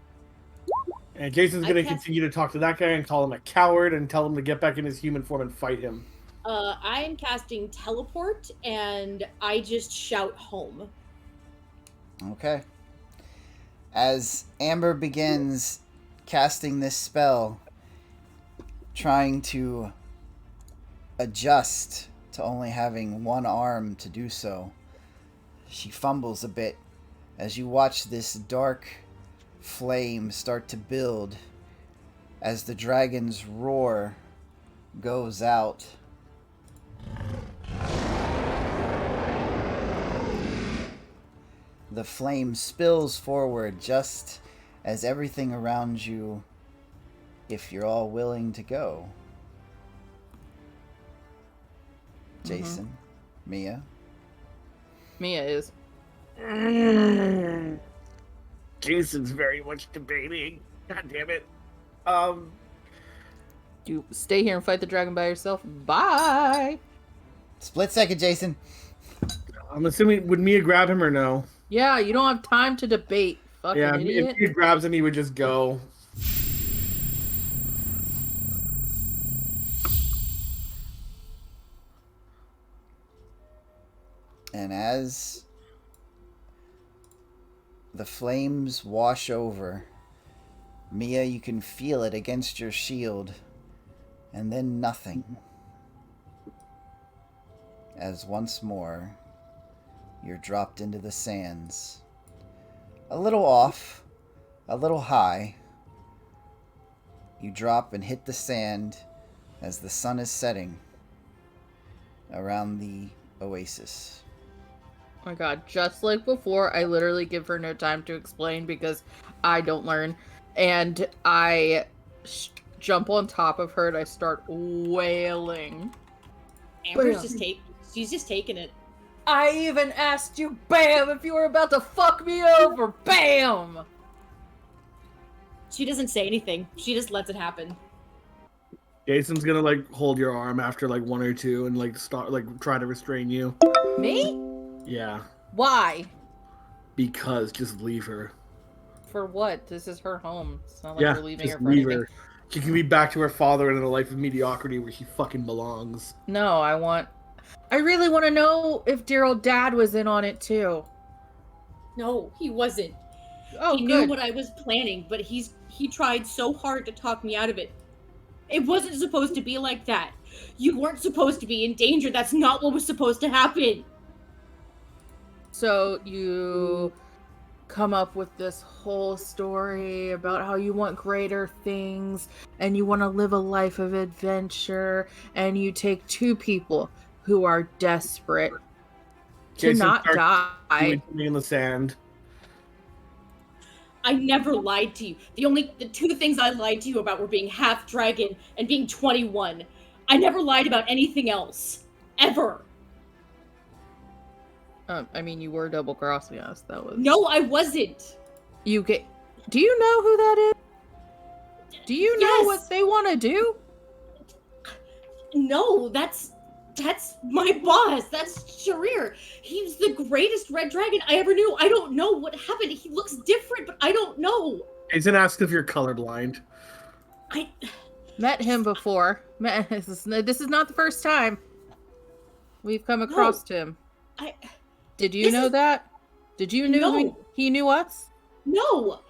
And Jason's going to continue to talk to that guy and call him a coward and tell him to get back in his human form and fight him. I am casting teleport, and I just shout home. Okay. As Amber begins casting this spell, trying to adjust to only having one arm to do so, she fumbles a bit as you watch this dark flame start to build as the dragon's roar goes out. The flame spills forward just as everything around you, if you're all willing to go. Jacen, Mia. Mia is. Jason's very much debating. God damn it. You stay here and fight the dragon by yourself? Bye! Split second, Jacen. I'm assuming, would Mia grab him or no? Yeah, you don't have time to debate. Fucking idiot. If he grabs him, he would just go. And as the flames wash over, Mia, you can feel it against your shield, and then nothing. as once more you're dropped into the sands. A little off, a little high. You drop and hit the sand as the sun is setting around the oasis. Oh my god, just like before, I literally give her no time to explain because I don't learn. And I jump on top of her and I start wailing. Amber's she's just taking it. I even asked you, bam, if you were about to fuck me over, bam! She doesn't say anything. She just lets it happen. Jason's gonna like hold your arm after like one or two and like start like try to restrain you. Me? Yeah. Why? Because just leave her. For what? This is her home. It's not like Yeah, we're leaving just her for leave anything. her. She can be back to her father and in a life of mediocrity where she fucking belongs. No, I really want to know if dear old dad was in on it too. No, he wasn't. Oh, he good. knew what I was planning, but he tried so hard to talk me out of it. It wasn't supposed to be like that. You weren't supposed to be in danger. That's not what was supposed to happen. So you come up with this whole story about how you want greater things and you want to live a life of adventure, and you take two people who are desperate to Jason not starts die. doing something in the sand. I never lied to you. The two things I lied to you about were being half dragon and being 21. I never lied about anything else. Ever. I mean, you were double crossing us. That was No, I wasn't. Do you know who that is? Do you know Yes. what they want to do? No, that's my boss. That's Sharir. He's the greatest red dragon I ever knew. I don't know what happened. He looks different, but I don't know. Jason asks if you're colorblind. I Met him before. This is not the first time we've come across him. Did you know that? Did you know No. he knew us? No.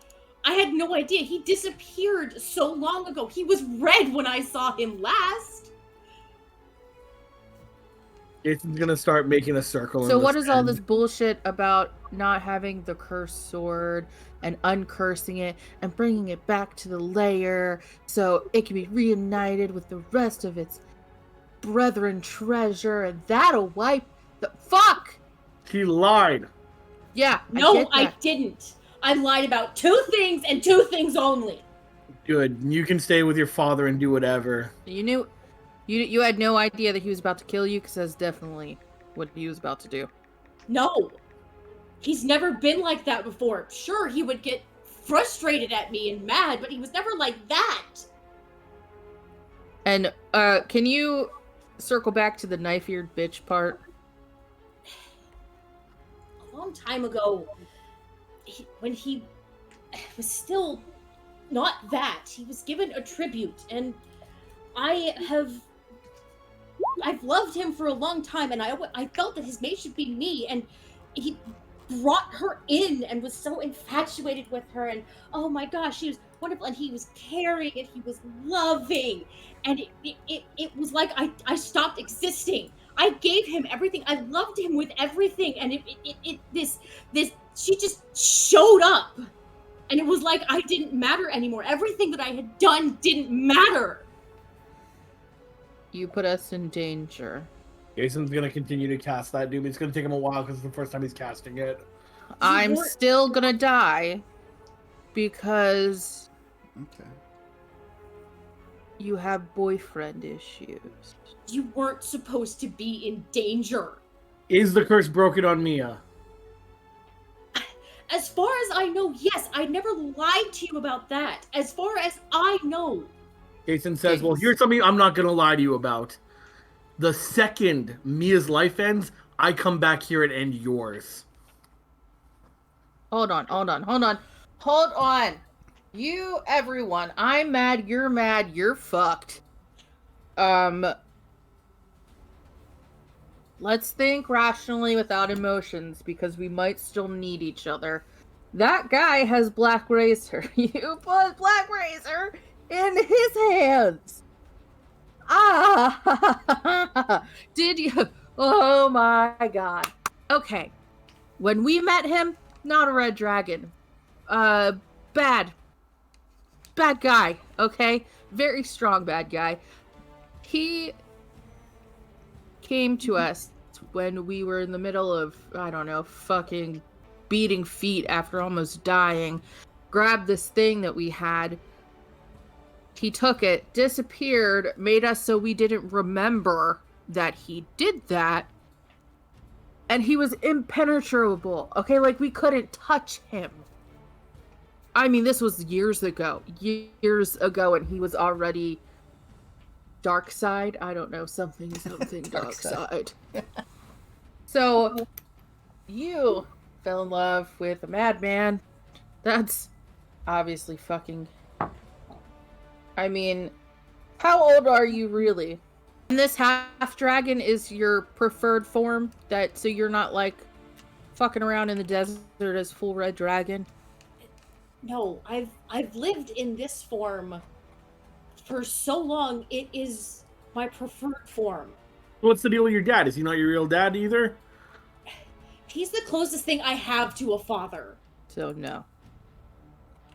I had no idea. He disappeared so long ago. He was red when I saw him last. Jason's gonna start making a circle. So in what the is all sand. this bullshit about not having the cursed sword and uncursing it and bringing it back to the lair so it can be reunited with the rest of its brethren treasure, and that'll wipe the fuck? He lied. Yeah, No, I didn't. I lied about two things and two things only. Good. You can stay with your father and do whatever. You knew, you had no idea that he was about to kill you, because that's definitely what he was about to do. No. He's never been like that before. Sure, he would get frustrated at me and mad, but he was never like that. And can you circle back to the knife-eared bitch part? A long time ago, when he was still not that, he was given a tribute, and I've loved him for a long time, and I felt that his mate should be me, and he brought her in and was so infatuated with her, and oh my gosh, she was wonderful, and he was caring, and he was loving, and it was like I stopped existing. I gave him everything. I loved him with everything, and she just showed up, and it was like I didn't matter anymore. Everything that I had done didn't matter. You put us in danger. Jason's gonna continue to cast that Doom. It's gonna take him a while because it's the first time he's casting it. I'm still gonna die because Okay. you have boyfriend issues. You weren't supposed to be in danger. Is the curse broken on Mia? As far as I know, yes. I never lied to you about that. As far as I know. Jason says, well, here's something I'm not gonna lie to you about. The second Mia's life ends, I come back here and end yours. Hold on. You, everyone, I'm mad, you're fucked. Let's think rationally without emotions, because we might still need each other. That guy has Blackrazor. You put Blackrazor in his hands. Ah! Oh my god. Okay. When we met him, not a red dragon. Bad. Bad guy, okay? Very strong bad guy. He came to us when we were in the middle of, I don't know, fucking beating feet after almost dying. Grabbed this thing that we had. He took it, disappeared, made us so we didn't remember that he did that. And he was impenetrable, okay? Like, we couldn't touch him. I mean, this was years ago, and he was already dark side. I don't know, something dark side. So, you fell in love with a madman. That's obviously fucking... I mean, how old are you really? And this half dragon is your preferred form, so you're not like fucking around in the desert as full red dragon? No, I've lived in this form for so long. It is my preferred form. What's the deal with your dad? Is he not your real dad either? He's the closest thing I have to a father. So no.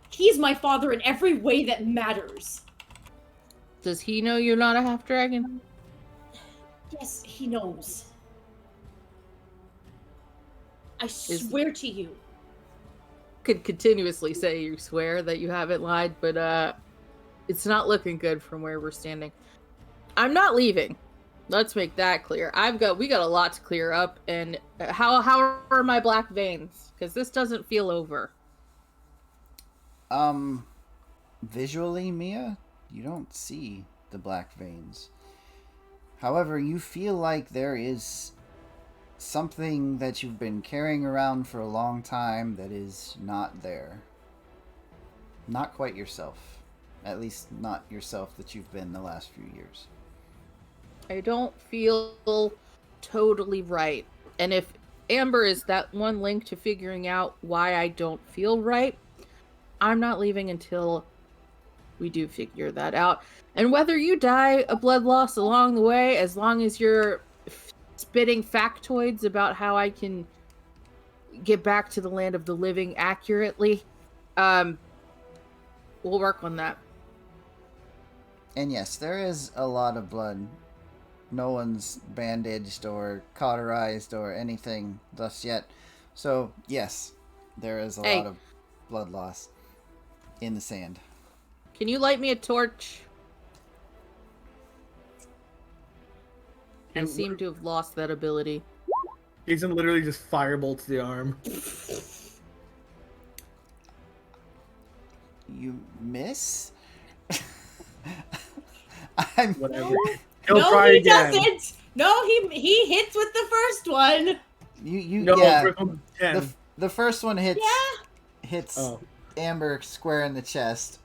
He's my father in every way that matters. Does he know you're not a half dragon? Yes, he knows. I swear to you. Could continuously say you swear that you haven't lied, but it's not looking good from where we're standing. I'm not leaving. Let's make that clear. We got a lot to clear up, and how are my black veins? Because this doesn't feel over. Visually, Mia, you don't see the black veins. However, you feel like there is something that you've been carrying around for a long time that is not there. Not quite yourself. At least not yourself that you've been the last few years. I don't feel totally right. And if Amber is that one link to figuring out why I don't feel right, I'm not leaving until we do figure that out. And whether you die a blood loss along the way, as long as you're spitting factoids about how I can get back to the land of the living accurately, we'll work on that. And yes, there is a lot of blood. No one's bandaged or cauterized or anything thus yet. So, yes, there is a lot of blood loss in the sand. Can you light me a torch? I seem to have lost that ability. Jacen literally just firebolts the arm. You miss? Whatever. No, He'll no try he again. doesn't. No, he hits with the first one. No, yeah. first one's 10. The first one hits Oh. Amber square in the chest.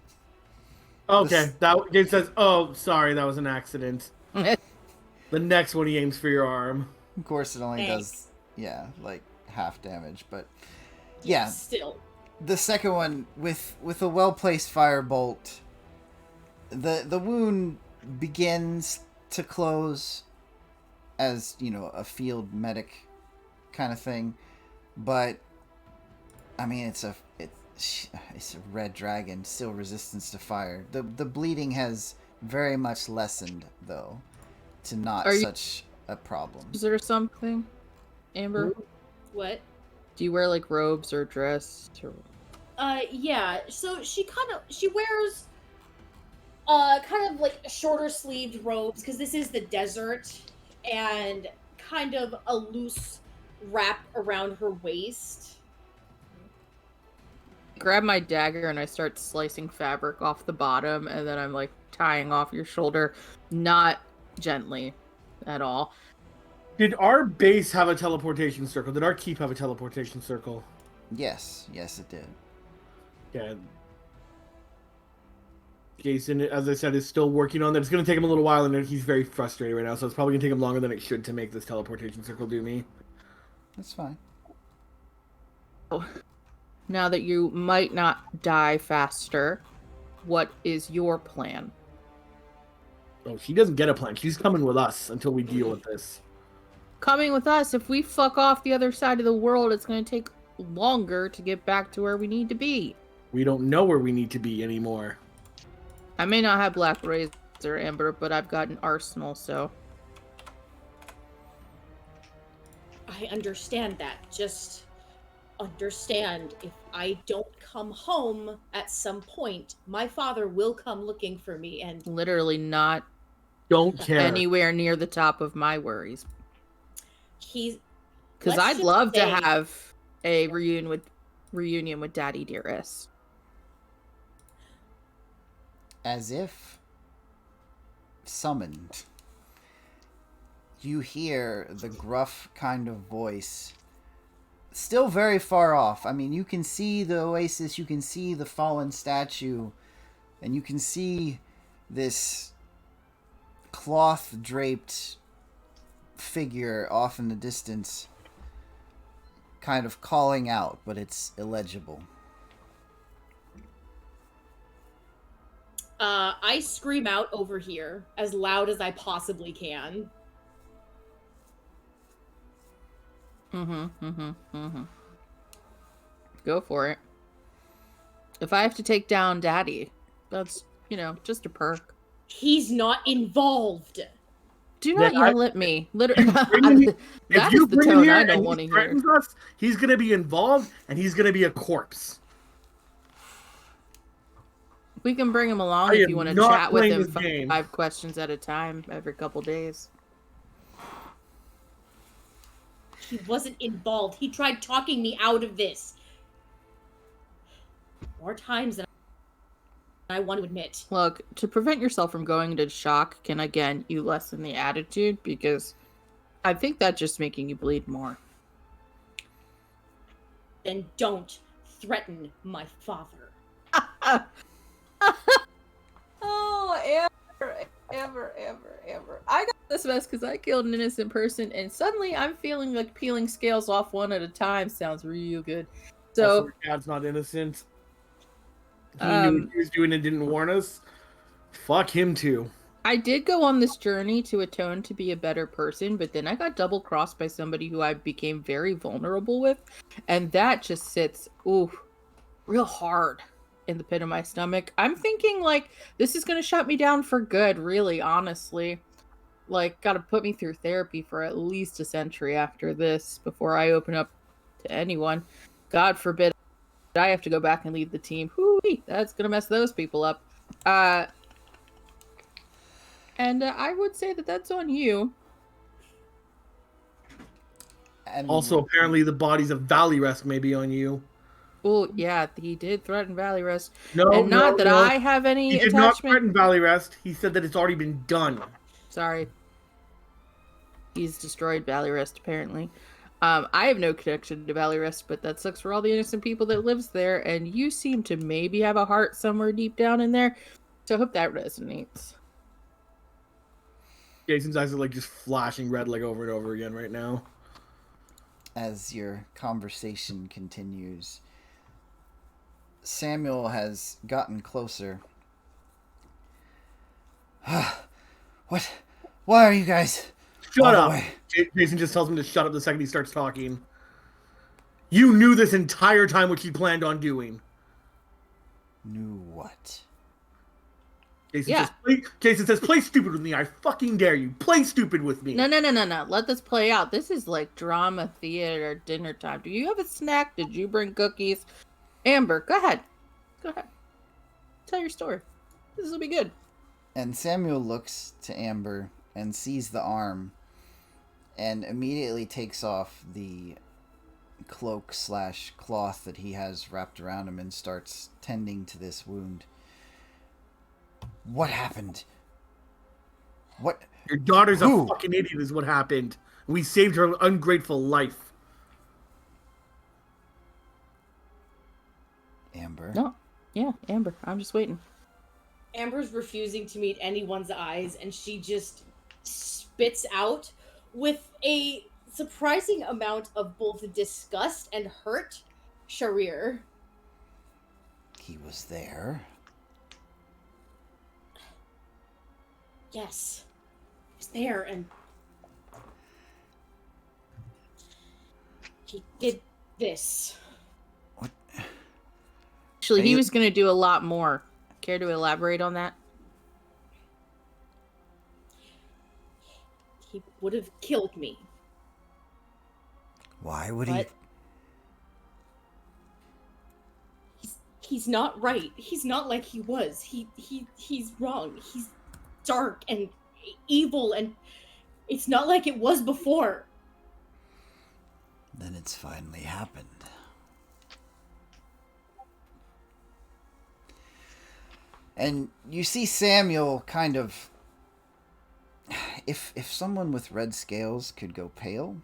Okay, Jake says, "Oh, sorry, that was an accident." The next one, he aims for your arm. Of course, it only Thanks. does, like half damage, but yeah. Still. The second one with a well-placed firebolt, the wound begins to close as, a field medic kind of thing, but I mean it's a red dragon, still resistance to fire. The bleeding has very much lessened though, to not such a problem. Is there something, Amber? What? Do you wear like robes or dress? Or... Yeah. So she wears kind of like shorter sleeved robes because this is the desert, and kind of a loose wrap around her waist. Grab my dagger and I start slicing fabric off the bottom, and then I'm like tying off your shoulder, not gently at all. Did our base have a teleportation circle? Did our keep have a teleportation circle? Yes, it did. Yeah. Jacen, as I said, is still working on that. It's going to take him a little while, and he's very frustrated right now, so it's probably going to take him longer than it should to make this teleportation circle do me. That's fine. Now that you might not die faster, what is your plan? Oh, she doesn't get a plan. She's coming with us until we deal with this. coming with us. If we fuck off the other side of the world, it's going to take longer to get back to where we need to be. We don't know where we need to be anymore. I may not have Blackrazor, Amber, but I've got an arsenal, so... I understand that. Just understand, if I don't come home at some point, my father will come looking for me, and Literally not Don't care. anywhere near the top of my worries. he's... Because Let's I'd just love to say- have a reunion with Daddy Dearest. As if summoned, you hear the gruff kind of voice, still very far off. I mean, you can see the oasis, you can see the fallen statue, and you can see this cloth-draped figure off in the distance, kind of calling out, but it's illegible. I scream out over here as loud as I possibly can. Go for it. If I have to take down Daddy, that's, just a perk. He's not involved. Do not Yeah, yell at me. Literally, If that you is the bring him tone here I and don't he want to hear. threatens us, he's gonna be involved, and he's gonna be a corpse. We can bring him along I if am you want to not chat with playing him this game. 5 questions at a time every couple days. He wasn't involved. He tried talking me out of this. More times than I want to admit. Look, to prevent yourself from going into shock, can again you lessen the attitude, because I think that's just making you bleed more. Then don't threaten my father. Oh, ever. I got this mess because I killed an innocent person, and suddenly I'm feeling like peeling scales off one at a time. Sounds real good. So, Also, Dad's not innocent. He knew what he was doing and didn't warn us. Fuck him too. I did go on this journey to atone to be a better person, but then I got double crossed by somebody who I became very vulnerable with, and that just sits, real hard in the pit of my stomach. I'm thinking, like, this is going to shut me down for good, really, honestly. Like, gotta put me through therapy for at least a century after this before I open up to anyone. God forbid I have to go back and lead the team. Hoo-wee, that's gonna mess those people up. And I would say that that's on you. And Also, apparently, the bodies of Valley Rest may be on you. Well, yeah, he did threaten Valley Rest. No, and not that no. I have any He did not attachment. threaten Valley Rest. He said that it's already been done. Sorry. He's destroyed Valley Rest, apparently. I have no connection to Valley Rest, but that sucks for all the innocent people that lives there, and you seem to maybe have a heart somewhere deep down in there, so I hope that resonates. Jason's eyes are like just flashing red like over and over again right now. as your conversation continues, Samuel has gotten closer. What? Why are you guys? Shut all the up! way? Jason just tells him to shut up the second he starts talking. You knew this entire time what she planned on doing. Knew what? Jason says, play stupid with me. I fucking dare you. Play stupid with me. No. Let this play out. This is like drama theater dinner time. Do you have a snack? Did you bring cookies? Amber, go ahead. Tell your story. This will be good. And Samuel looks to Amber and sees the arm and immediately takes off the cloak/cloth that he has wrapped around him and starts tending to this wound. What happened? What? Your daughter's Who? a fucking idiot is what happened. We saved her ungrateful life. Amber? No. Yeah, Amber. I'm just waiting. Amber's refusing to meet anyone's eyes, and she just spits out with a surprising amount of both disgust and hurt. Sharir. He was there. Yes. He's there, and He did this. What? Actually, Are he you- was going to do a lot more. Care to elaborate on that? He would have killed me. Why would he? But he's not right. He's not like he was. He's wrong. He's dark and evil, and it's not like it was before. Then it's finally happened. And you see Samuel kind of... If someone with red scales could go pale,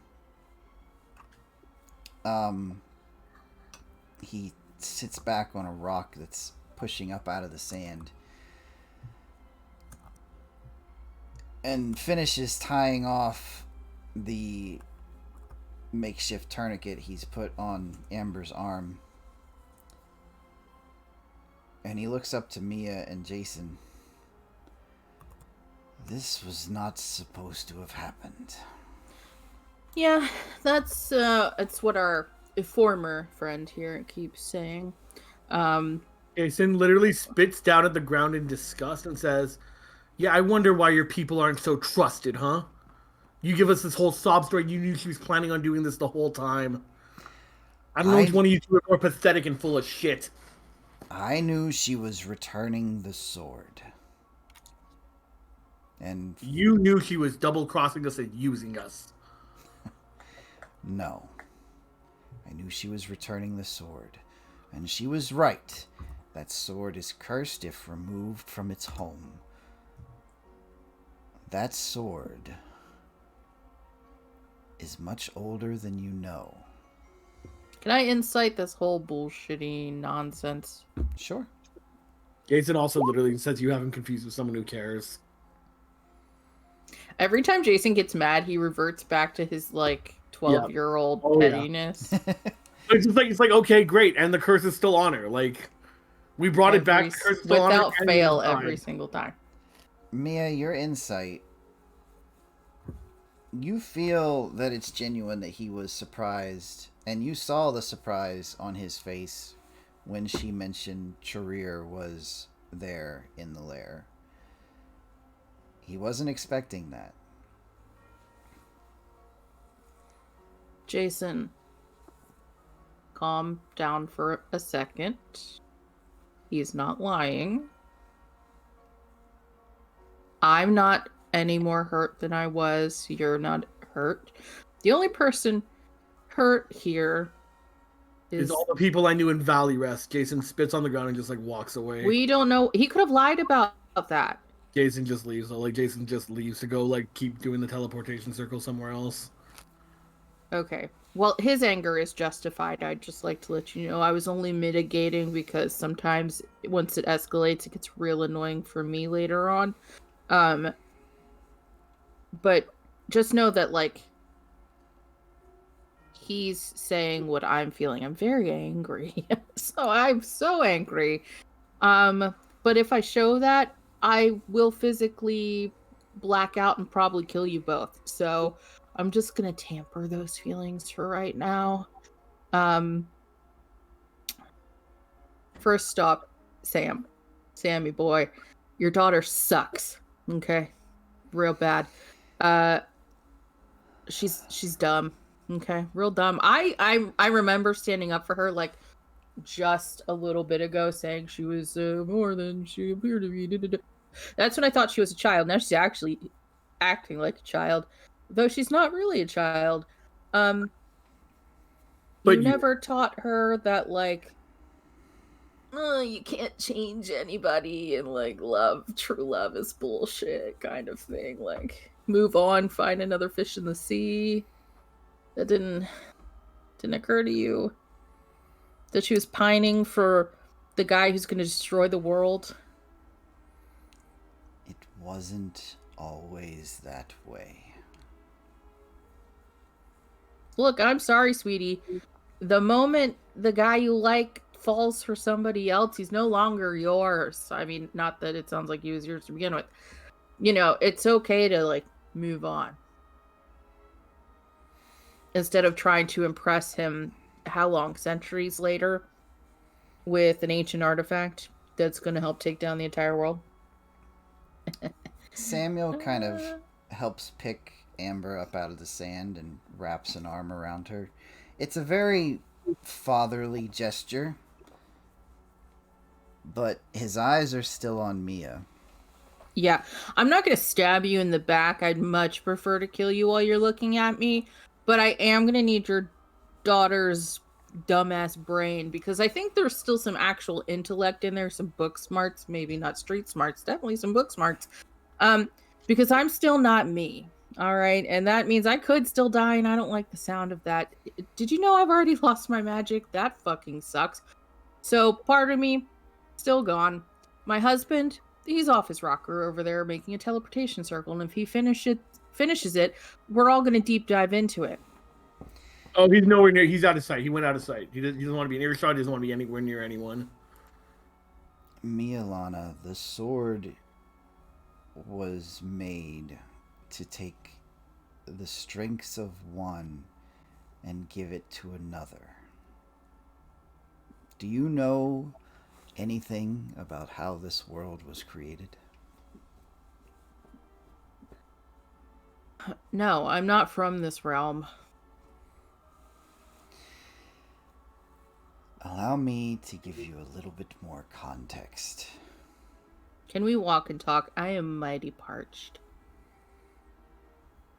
he sits back on a rock that's pushing up out of the sand and finishes tying off the makeshift tourniquet he's put on Amber's arm. And he looks up to Mia and Jacen. This was not supposed to have happened. Yeah, that's what our former friend here keeps saying. Jacen literally spits down at the ground in disgust and says, "Yeah, I wonder why your people aren't so trusted, huh? You give us this whole sob story. You knew she was planning on doing this the whole time. I don't know which one of you two are more pathetic and full of shit." I knew she was returning the sword. And You knew she was double-crossing us and using us. no. I knew she was returning the sword. And she was right. That sword is cursed if removed from its home. That sword is much older than you know. Can I insight this whole bullshitty nonsense? Sure. Jacen also literally says you have him confused with someone who cares. Every time Jacen gets mad, he reverts back to his, 12-year-old Oh, yeah. pettiness. It's like, okay, great, and the curse is still on her. Like, we brought it back, the curse is still on her. Without and fail, it's fine. every single time. Mia, your insight. You feel that it's genuine that he was surprised, and you saw the surprise on his face when she mentioned Charir was there in the lair. He wasn't expecting that. Jacen, calm down for a second. He's not lying. I'm not any more hurt than I was. You're not hurt. The only person hurt here Is all the people I knew in Valley Rest. Jacen spits on the ground and just walks away. We don't know. He could have lied about that. Jacen just leaves. So Jacen just leaves to go keep doing the teleportation circle somewhere else. Okay. Well, his anger is justified. I'd just like to let you know I was only mitigating because sometimes once it escalates, it gets real annoying for me later on. But just know that he's saying what I'm feeling. I'm very angry. I'm so angry. But if I show that, I will physically black out and probably kill you both. So I'm just gonna tamper those feelings for right now. First stop, Sammy boy, your daughter sucks. Okay, real bad. She's dumb. Okay, real dumb. I remember standing up for her just a little bit ago, saying she was more than she appeared to be. That's when I thought she was a child. Now she's actually acting like a child, though she's not really a child. But you never taught her that you can't change anybody, and true love is bullshit kind of thing. Move on, find another fish in the sea. That didn't occur to you that she was pining for the guy who's going to destroy the world. It wasn't always that way. Look, I'm sorry, sweetie. The moment the guy you like falls for somebody else, he's no longer yours. I mean, not that it sounds like he was yours to begin with. It's okay to move on. instead of trying to impress him, how long, centuries later, with an ancient artifact that's going to help take down the entire world. Samuel kind of helps pick Amber up out of the sand and wraps an arm around her. It's a very fatherly gesture, but his eyes are still on Mia. Yeah, I'm not going to stab you in the back. I'd much prefer to kill you while you're looking at me, but I am going to need your daughter's dumbass brain, because I think there's still some actual intellect in there, some book smarts, maybe not street smarts, definitely some book smarts. Because I'm still not me. All right, and that means I could still die, and I don't like the sound of that. Did you know I've already lost my magic? That fucking sucks. So part of me still gone. My husband, he's off his rocker over there making a teleportation circle, and if he finishes it, we're all going to deep dive into it. Oh, he's nowhere near. He's out of sight. He went out of sight. He doesn't want to be in earshot. He doesn't want to be anywhere near anyone. Mialana, the sword was made to take the strengths of one and give it to another. Do you know anything about how this world was created? No, I'm not from this realm. Allow me to give you a little bit more context. Can we walk and talk? I am mighty parched.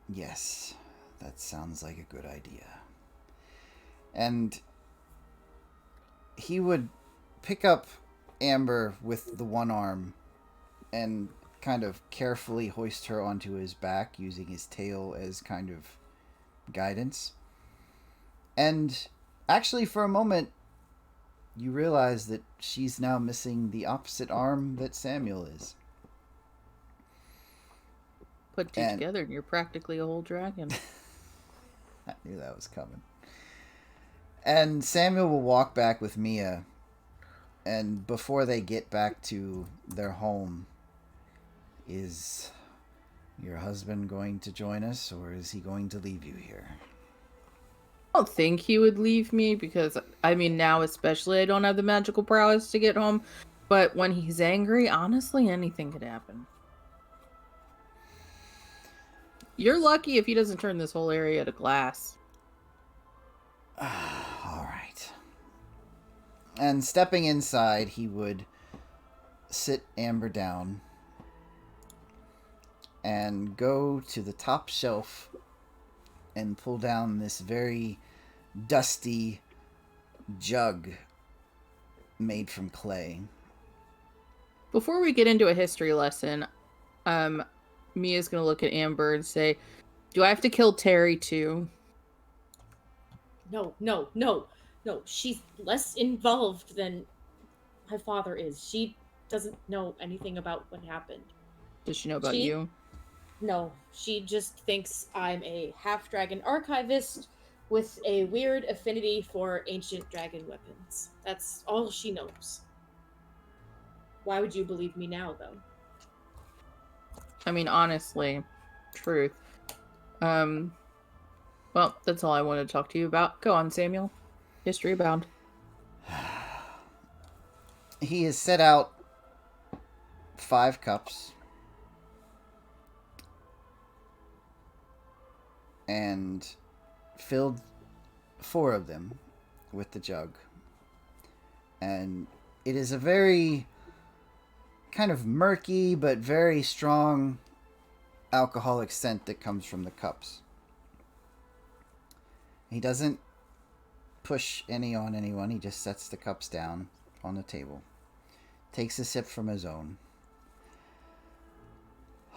Yes, that sounds like a good idea. And he would pick up Amber with the one arm and kind of carefully hoist her onto his back, using his tail as kind of guidance. And actually, for a moment, you realize that she's now missing the opposite arm that Samuel is. Put two together and you're practically a whole dragon. I knew that was coming. And Samuel will walk back with Mia, and before they get back to their home, is your husband going to join us, or is he going to leave you here? I don't think he would leave me, because, I mean, now especially I don't have the magical prowess to get home, but when he's angry, honestly, anything could happen. You're lucky if he doesn't turn this whole area to glass. All right. And stepping inside, he would sit Amber down and go to the top shelf and pull down this very dusty jug made from clay. Before we get into a history lesson, Mia's gonna look at Amber and say, "Do I have to kill Terry too?" No. She's less involved than my father is. She doesn't know anything about what happened. Does she know about you? No, she just thinks I'm a half-dragon archivist with a weird affinity for ancient dragon weapons. That's all she knows. Why would you believe me now, though? I mean, honestly, truth. Well, that's all I wanted to talk to you about. Go on, Samuel. History abound. He has set out 5 cups and filled 4 of them with the jug. And it is a very kind of murky but very strong alcoholic scent that comes from the cups. He doesn't push any on anyone. He just sets the cups down on the table. Takes a sip from his own.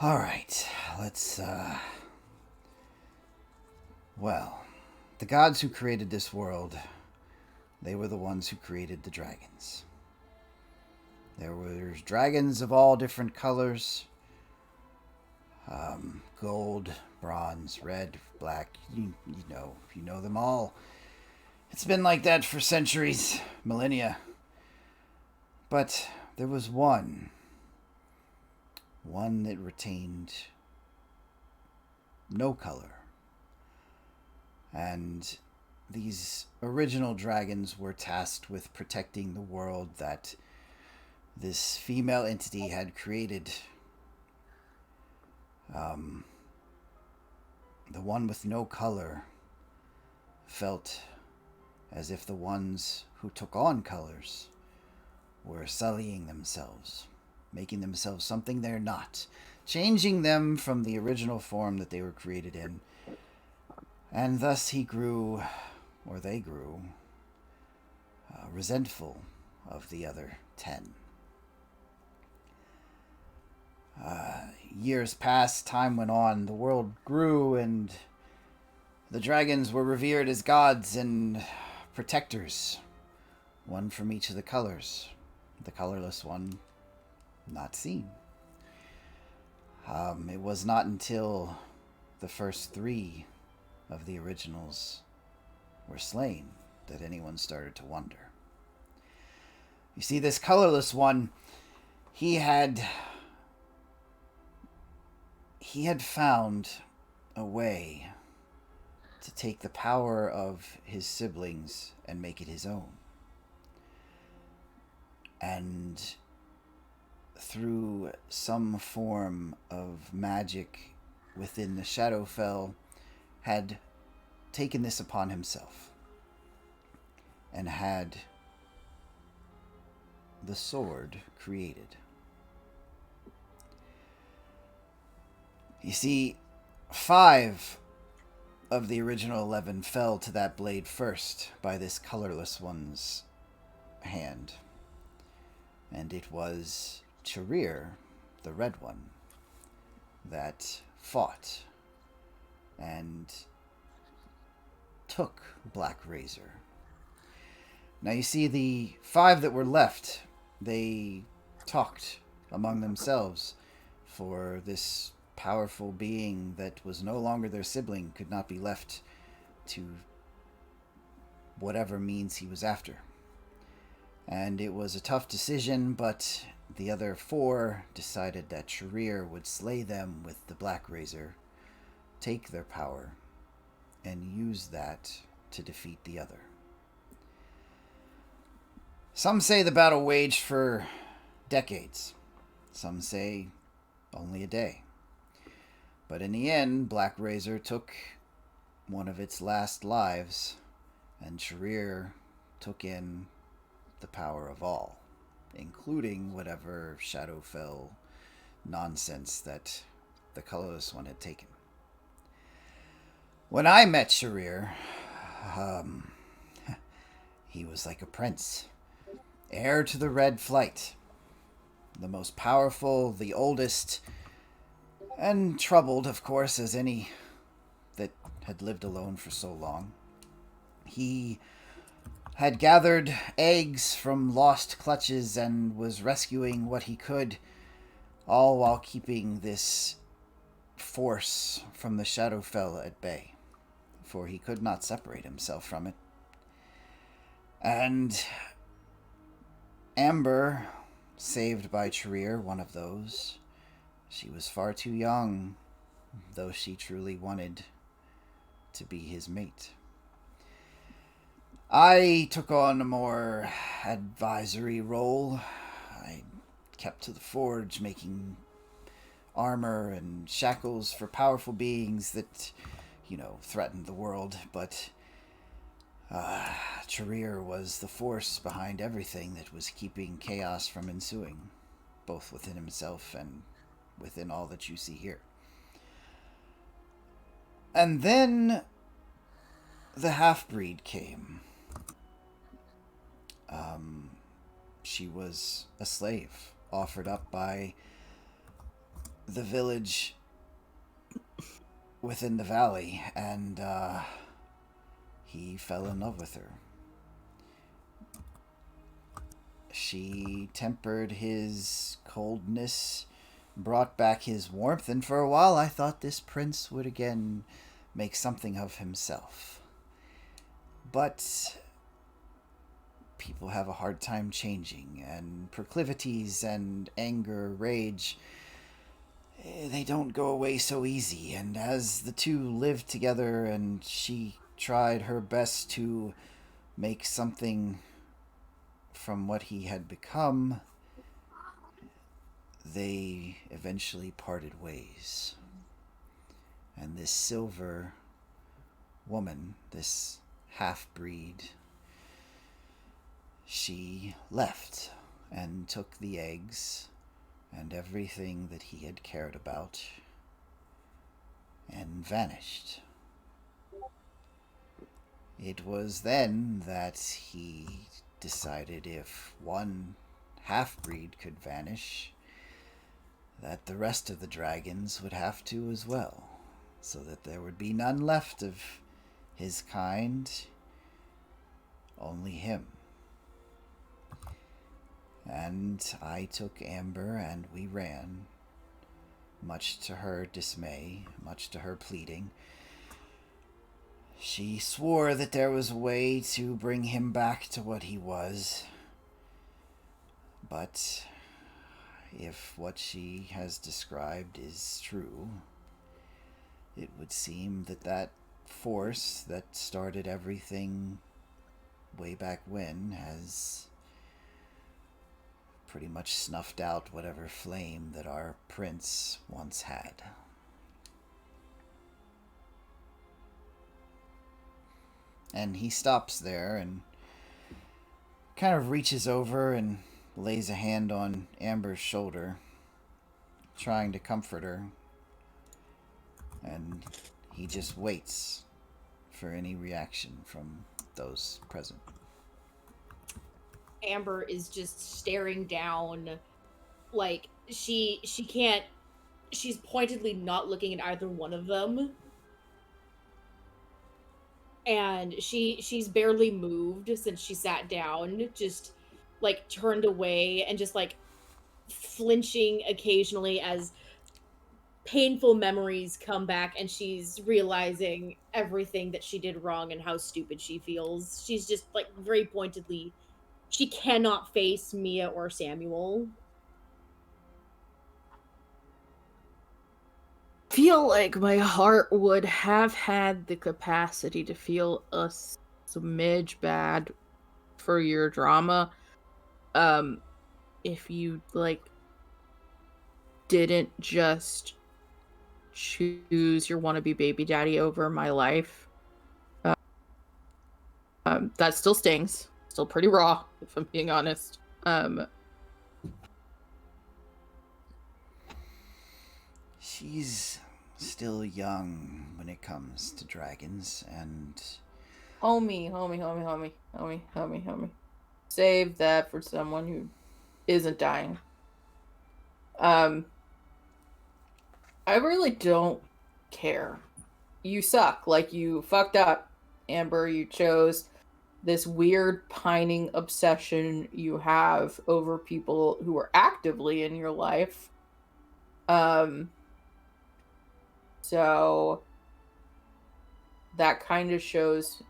Alright, let's, well, the gods who created this world, they were the ones who created the dragons. There were dragons of all different colors. Gold, bronze, red, black, you know them all. It's been like that for centuries, millennia. But there was one that retained no color. And these original dragons were tasked with protecting the world that this female entity had created. The one with no color felt as if the ones who took on colors were sullying themselves, making themselves something they're not, changing them from the original form that they were created in. And thus they grew, resentful of the other 10. Years passed, time went on, the world grew, and the dragons were revered as gods and protectors, one from each of the colors. The colorless one not seen. It was not until the first 3 of the originals were slain that anyone started to wonder. You see, this colorless one, he had found a way to take the power of his siblings and make it his own. And through some form of magic within the Shadowfell, had taken this upon himself and had the sword created. You see, 5 of the original 11 fell to that blade first by this colorless one's hand. And it was Charir, the red one, that fought and took Blackrazor. Now you see, the 5 that were left, they talked among themselves, for this powerful being that was no longer their sibling could not be left to whatever means he was after. And it was a tough decision, but the other 4 decided that Charir would slay them with the Blackrazor, take their power, and use that to defeat the other. Some say the battle waged for decades. Some say only a day. But in the end, Blackrazor took one of its last lives, and Charir took in the power of all, including whatever Shadowfell nonsense that the colorless one had taken. When I met Charir, he was like a prince, heir to the Red Flight, the most powerful, the oldest, and troubled, of course, as any that had lived alone for so long. He had gathered eggs from lost clutches and was rescuing what he could, all while keeping this force from the Shadowfell at bay, for he could not separate himself from it. And Amber, saved by Charir, one of those, she was far too young, though she truly wanted to be his mate. I took on a more advisory role. I kept to the forge, making armor and shackles for powerful beings that, threatened the world. But Charir was the force behind everything that was keeping chaos from ensuing, both within himself and within all that you see here. And then the half-breed came. She was a slave offered up by the village within the valley, and he fell in love with her. She tempered his coldness, brought back his warmth, and for a while I thought this prince would again make something of himself. But people have a hard time changing, and proclivities and anger, rage, they don't go away so easy. And as the two lived together and she tried her best to make something from what he had become, they eventually parted ways. And this silver woman, this half-breed, she left and took the eggs and everything that he had cared about and vanished. It was then that he decided if one half-breed could vanish, that the rest of the dragons would have to as well, so that there would be none left of his kind, only him. And I took Amber and we ran, much to her dismay, much to her pleading. She swore that there was a way to bring him back to what he was, but if what she has described is true, it would seem that that force that started everything way back when has pretty much snuffed out whatever flame that our prince once had. And he stops there and kind of reaches over and lays a hand on Amber's shoulder, trying to comfort her. And he just waits for any reaction from those present. Amber is just staring down, like she can't. She's pointedly not looking at either one of them. And she's barely moved since she sat down, just like turned away and just like flinching occasionally as painful memories come back and she's realizing everything that she did wrong and how stupid she feels. She's just like very pointedly, she cannot face Mia or Samuel. Feel like my heart would have had the capacity to feel a smidge bad for your drama if you like didn't just choose your wannabe baby daddy over my life. That still stings, still pretty raw if I'm being honest. She's still young when it comes to dragons, and... Homie. Save that for someone who isn't dying. I really don't care. You suck. Like, you fucked up, Amber. You chose this weird pining obsession you have over people who are actively in your life. So that kind of shows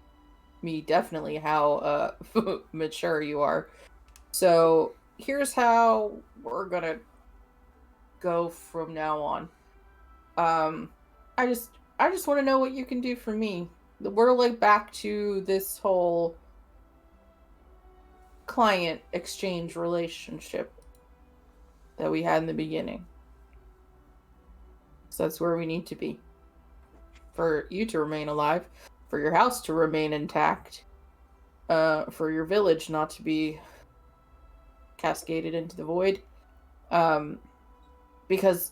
me definitely how mature you are. So here's how we're gonna go from now on. I just want to know what you can do for me. We're like back to this whole client exchange relationship that we had in the beginning. So that's where we need to be. For you to remain alive, for your house to remain intact, for your village not to be cascaded into the void. Because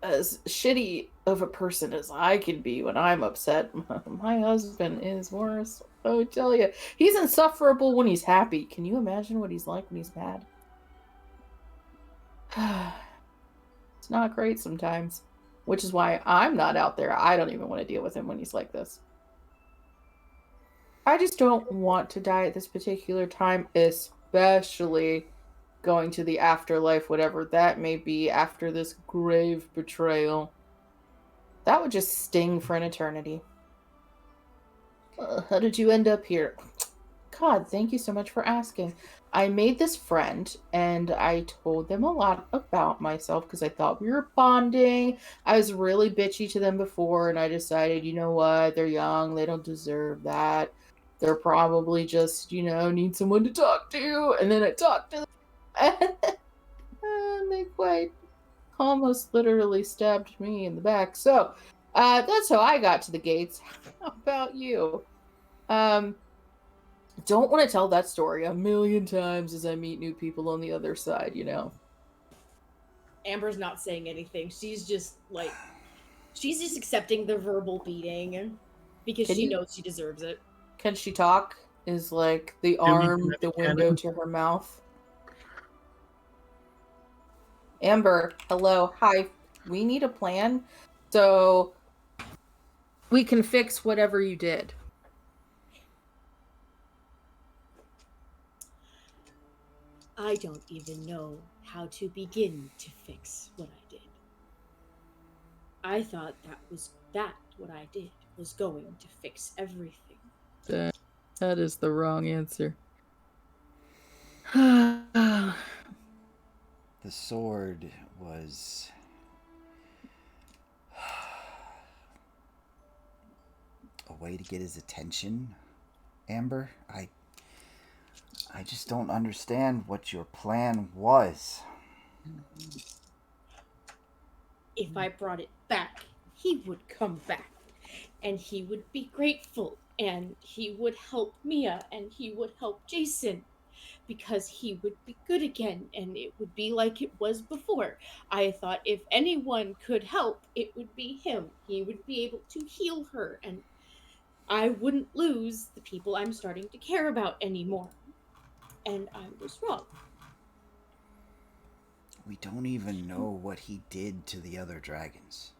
as shitty of a person as I can be when I'm upset, my husband is worse. I would tell you. He's insufferable when he's happy. Can you imagine what he's like when he's mad? It's not great sometimes. Which is why I'm not out there. I don't even want to deal with him when he's like this. I just don't want to die at this particular time, especially going to the afterlife, whatever that may be, after this grave betrayal. That would just sting for an eternity. How did you end up here? God, thank you so much for asking. I made this friend and I told them a lot about myself because I thought we were bonding. I was really bitchy to them before and I decided, you know what? They're young. They don't deserve that. They're probably just, need someone to talk to. And then I talked to them and they quite almost literally stabbed me in the back. So that's how I got to the gates. How about you? Don't want to tell that story a million times as I meet new people on the other side, Amber's not saying anything. She's just accepting the verbal beating because Can she you knows she deserves it. can she talk? Is like the Can we arm connect the cannon? window to her mouth? Amber, hello. Hi. We need a plan so we can fix whatever you did. I don't even know how to begin to fix what I did. I thought what I did was going to fix everything. That is the wrong answer. The sword was a way to get his attention, Amber. I just don't understand what your plan was. If I brought it back, he would come back. And he would be grateful. And he would help Mia. And he would help Jacen. Because he would be good again. And it would be like it was before. I thought if anyone could help, it would be him. He would be able to heal her. And I wouldn't lose the people I'm starting to care about anymore. And I was wrong. We don't even know what he did to the other dragons.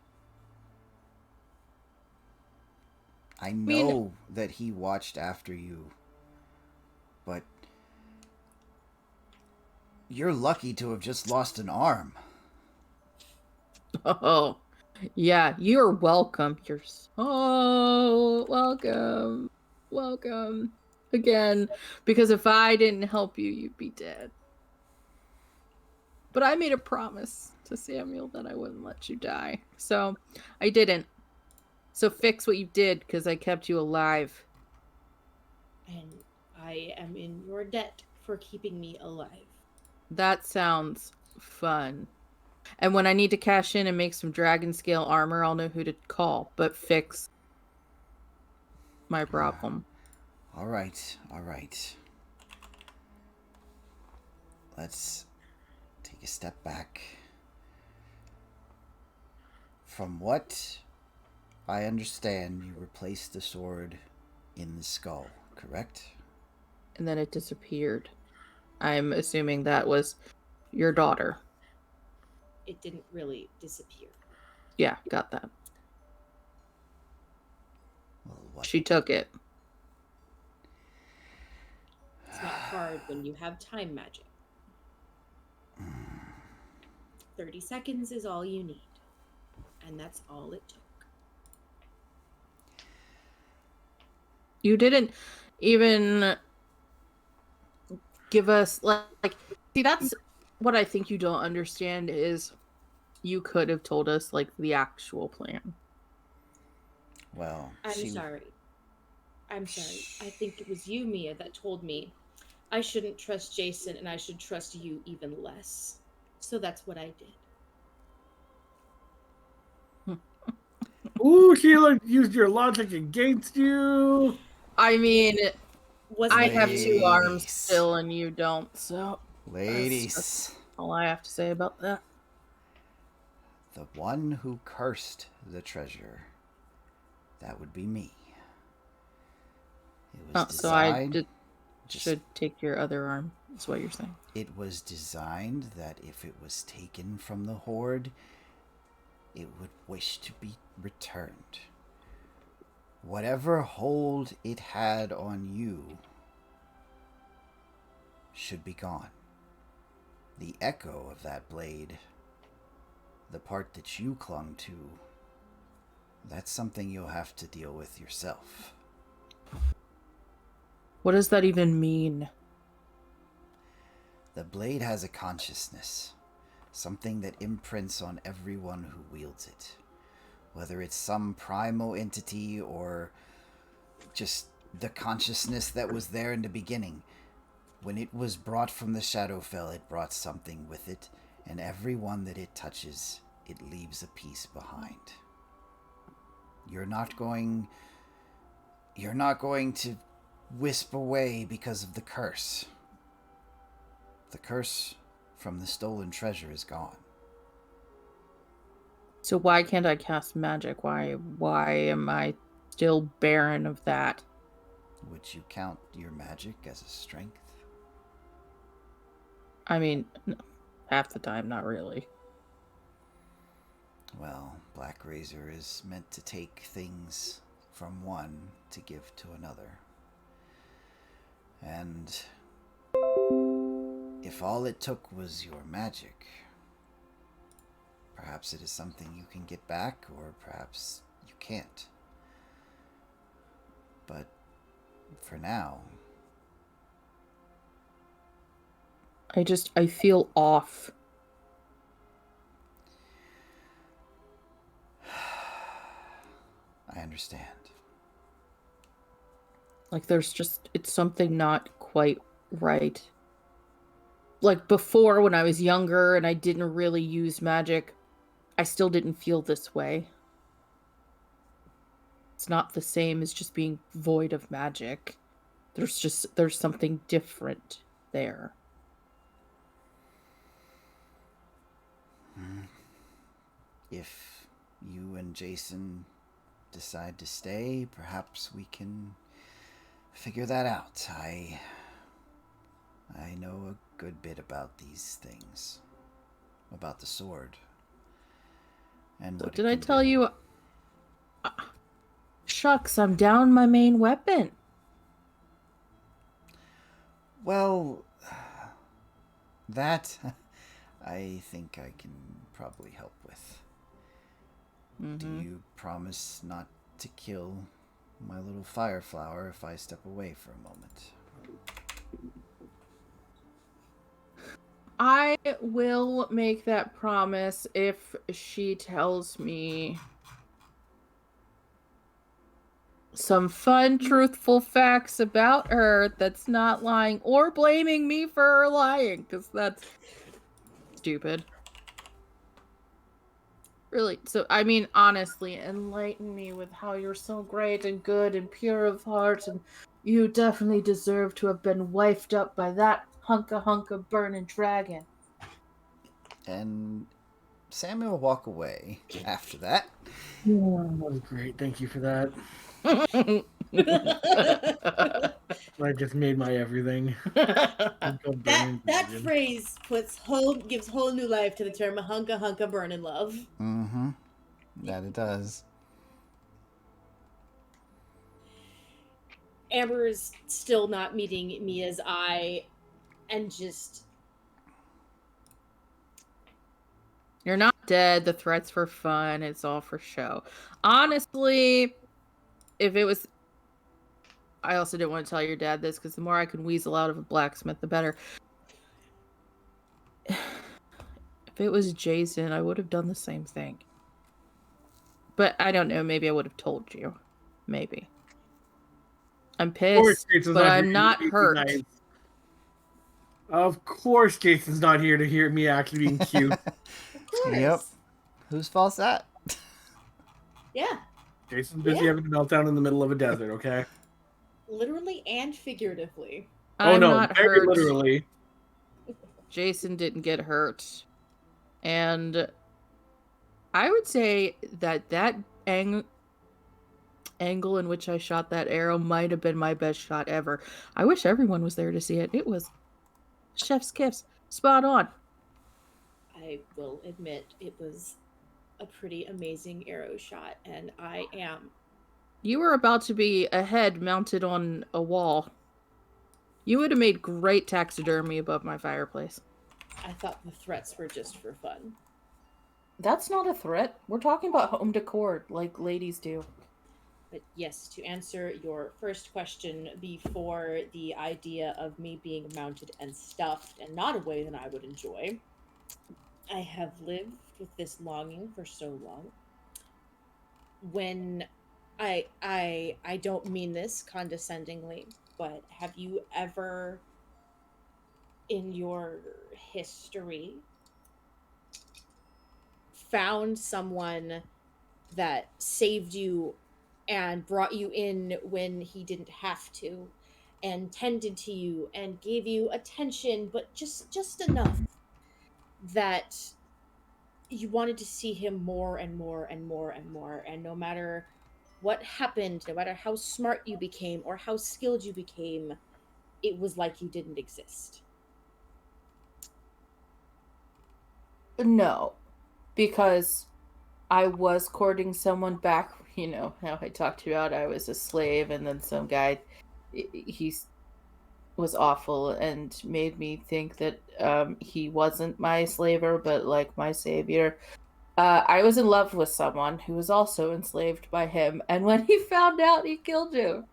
I know that he watched after you, but you're lucky to have just lost an arm. Oh, yeah, you're welcome. You're so welcome. Welcome again. Because if I didn't help you, you'd be dead. But I made a promise to Samuel that I wouldn't let you die. So I didn't. So fix what you did because I kept you alive. And I am in your debt for keeping me alive. That sounds fun. And when I need to cash in and make some dragon scale armor, I'll know who to call. But fix my problem. All right. Let's take a step back. From what I understand, you replaced the sword in the skull, correct? And then it disappeared. I'm assuming that was your daughter. It didn't really disappear. Yeah, got that. Well, what? She took it. It's not hard when you have time magic. 30 seconds is all you need. And that's all it took. You didn't even give us like see, that's what I think you don't understand is you could have told us like the actual plan. Well, I'm sorry. I think it was you, Mia, that told me I shouldn't trust Jacen and I should trust you even less. So that's what I did. Ooh, Sheila used your logic against you. I mean, I have Ladies. 2 arms still and you don't, so Ladies. that's all I have to say about that. The one who cursed the treasure, that would be me. It was So I designed... should take your other arm, is what you're saying. It was designed that if it was taken from the Horde, it would wish to be returned. Whatever hold it had on you should be gone. The echo of that blade, the part that you clung to, that's something you'll have to deal with yourself. What does that even mean? The blade has a consciousness, something that imprints on everyone who wields it. Whether it's some primal entity or just the consciousness that was there in the beginning. When it was brought from the Shadowfell, it brought something with it, and everyone that it touches, it leaves a piece behind. You're not going to wisp away because of the curse. The curse from the stolen treasure is gone. So why can't I cast magic? Why am I still barren of that? Would you count your magic as a strength? I mean, half the time, not really. Well, Blackrazor is meant to take things from one to give to another. And if all it took was your magic, perhaps it is something you can get back, or perhaps you can't. But for now, I feel off. I understand. Like it's something not quite right. Like before, when I was younger and I didn't really use magic, I still didn't feel this way. It's not the same as just being void of magic. There's something different there. If you and Jacen decide to stay, perhaps we can figure that out. I know a good bit about these things. About the sword. And So what did I can tell do. you? Shucks, I'm down my main weapon. Well, that I think I can probably help with. Do you promise not to kill my little fire flower if I step away for a moment? I will make that promise if she tells me some fun, truthful facts about her that's not lying or blaming me for her lying, because that's stupid. Really, so, I mean, honestly, enlighten me with how you're so great and good and pure of heart, and you definitely deserve to have been wifed up by that hunka burning dragon. And Samuel will walk away after that. Oh, that was great. Thank you for that. I just made my everything. that phrase gives whole new life to the term hunka burnin' love. Mm-hmm. That it does. Amber is still not meeting Mia's eye, and just... You're not dead. The threats for fun. It's all for show. Honestly, if it was... I also didn't want to tell your dad this, because the more I can weasel out of a blacksmith, the better. If it was Jacen, I would have done the same thing. But I don't know. Maybe I would have told you. Maybe. I'm pissed, but I'm not hurt. Nice. Of course, Jason's not here to hear me actually being cute. Of course. Yep. Whose fault's that? Yeah. Jason's busy having a meltdown in the middle of a desert, okay? Literally and figuratively. I'm not very hurt. literally. Jacen didn't get hurt. And I would say that angle in which I shot that arrow might have been my best shot ever. I wish everyone was there to see it. It was chef's kiss. Spot on. I will admit it was a pretty amazing arrow shot, and I am... You were about to be a head mounted on a wall. You would have made great taxidermy above my fireplace. I thought the threats were just for fun. That's not a threat. We're talking about home decor, like ladies do. But yes, to answer your first question, before the idea of me being mounted and stuffed, and not a way that I would enjoy, I have lived with this longing for so long. When I don't mean this condescendingly, but have you ever in your history found someone that saved you and brought you in when he didn't have to and tended to you and gave you attention but just enough that you wanted to see him more and more and more and more, and no matter what happened, no matter how smart you became or how skilled you became, it was like you didn't exist? No, because I was courting someone back, how I talked about I was a slave, and then some guy, he was awful and made me think that he wasn't my slaver, but like my savior. I was in love with someone who was also enslaved by him, and when he found out, he killed you.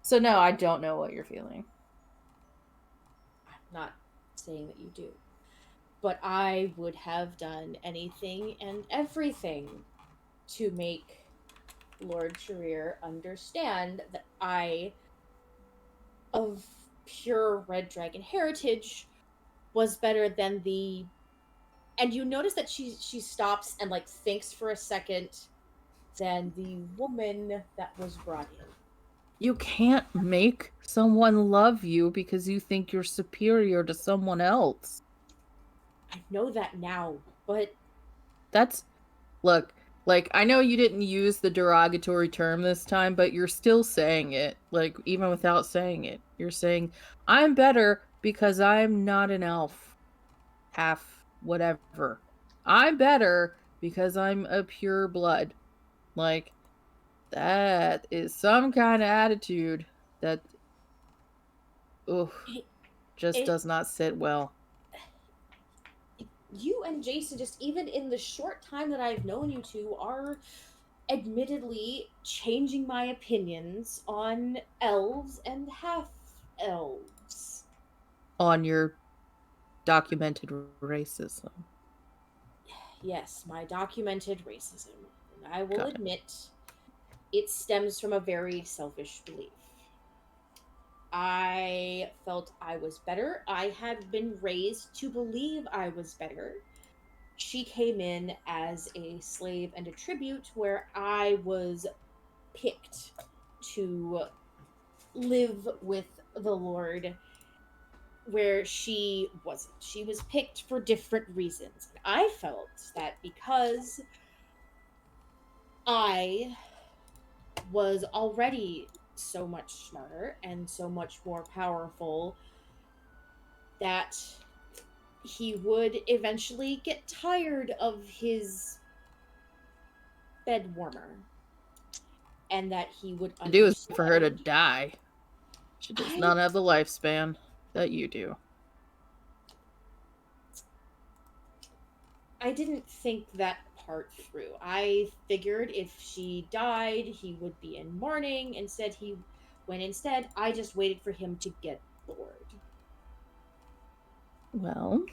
So no, I don't know what you're feeling. I'm not saying that you do, but I would have done anything and everything to make Lord Sharir understand that I, of pure red dragon heritage, was better than the. And you notice that she stops and like thinks for a second, than the woman that was brought in. You can't make someone love you because you think you're superior to someone else. I know that now, but Look, like, I know you didn't use the derogatory term this time, but you're still saying it. Like, even without saying it, you're saying, I'm better because I'm not an elf. Half whatever. I'm better because I'm a pure blood. Like, that is some kind of attitude that, just it does not sit well. you and Jacen, just even in the short time that I've known you two, are admittedly changing my opinions on elves and half elves. On your documented racism. Yes, my documented racism. And I will Got it. admit, it stems from a very selfish belief. I felt I was better. I had been raised to believe I was better. She came in as a slave and a tribute, where I was picked to live with the Lord, where she wasn't. She was picked for different reasons. And I felt that because I was already so much smarter and so much more powerful, that he would eventually get tired of his bed warmer, and that he would To do is understand. for her to die. She does not have the lifespan that you do. I didn't think that part through. I figured if she died, he would be in mourning. Instead, I just waited for him to get bored. Well,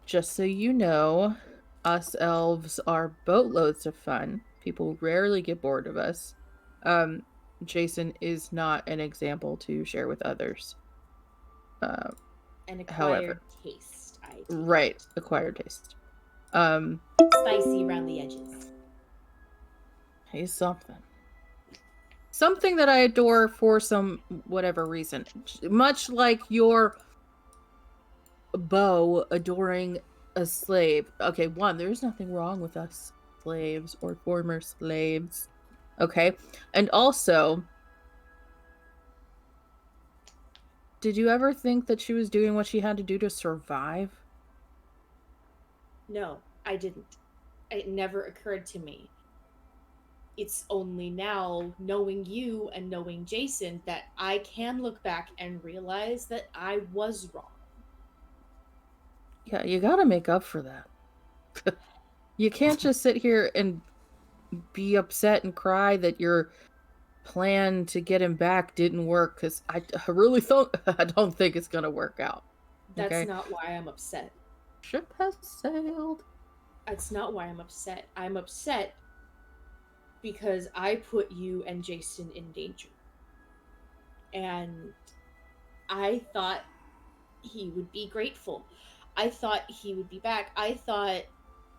just so you know, us elves are boatloads of fun. People rarely get bored of us. Jacen is not an example to share with others. An acquired However, taste. right, acquired taste. Spicy around the edges. He's something. Something that I adore for some whatever reason. Much like your beau adoring a slave. Okay, one, there's nothing wrong with us slaves or former slaves. Okay? And also, did you ever think that she was doing what she had to do to survive? No, I didn't. It never occurred to me. It's only now, knowing you and knowing Jacen, that I can look back and realize that I was wrong. Yeah, you gotta make up for that. You can't just sit here and be upset and cry that your plan to get him back didn't work, because I really I don't think it's gonna work out. That's Okay? not why I'm upset. Ship has sailed. That's not why I'm upset. I'm upset because I put you and Jacen in danger. And I thought he would be grateful. I thought he would be back. I thought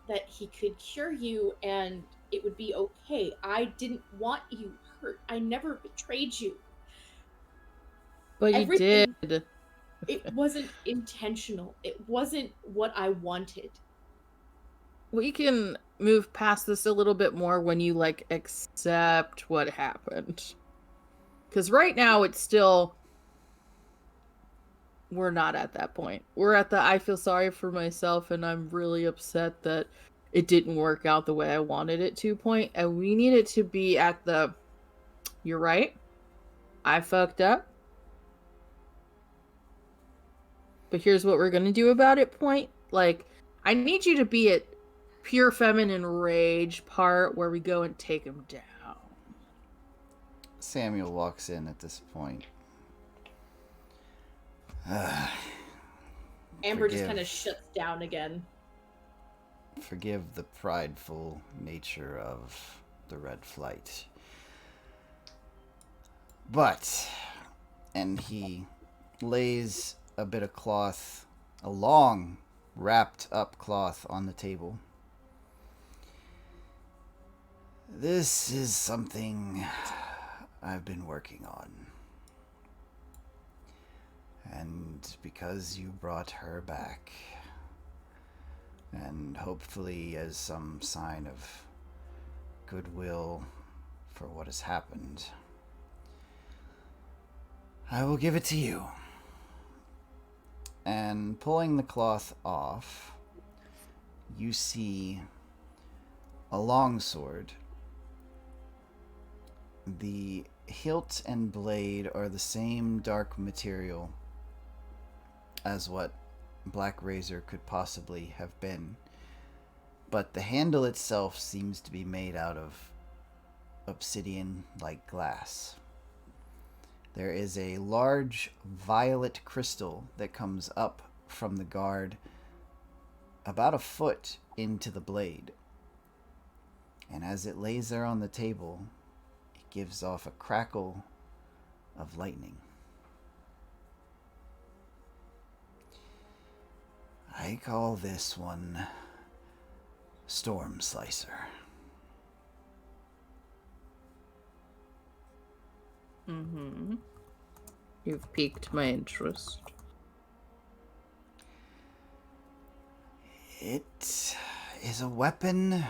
that he could cure you and it would be okay. I didn't want you hurt. I never betrayed you. But you Everything- did. It wasn't intentional. It wasn't what I wanted. We can move past this a little bit more when you, like, accept what happened. Because right now it's still... We're not at that point. We're at the I feel sorry for myself and I'm really upset that it didn't work out the way I wanted it to point. And we need it to be at the... You're right. I fucked up. But here's what we're going to do about it point. Like, I need you to be at pure feminine rage part where we go and take him down. Samuel walks in at this point. Amber just Forgive. kind of shuts down again. Forgive the prideful nature of the Red Flight. But, and he lays a bit of cloth, a long wrapped up cloth on the table. This is something I've been working on. And because you brought her back, and hopefully as some sign of goodwill for what has happened, I will give it to you. And pulling the cloth off, you see a longsword. The hilt and blade are the same dark material as what Blackrazor could possibly have been, but the handle itself seems to be made out of obsidian-like glass. There is a large violet crystal that comes up from the guard about a foot into the blade, and as it lays there on the table, it gives off a crackle of lightning. I call this one Storm Slicer. Mm-hmm. You've piqued my interest. It is a weapon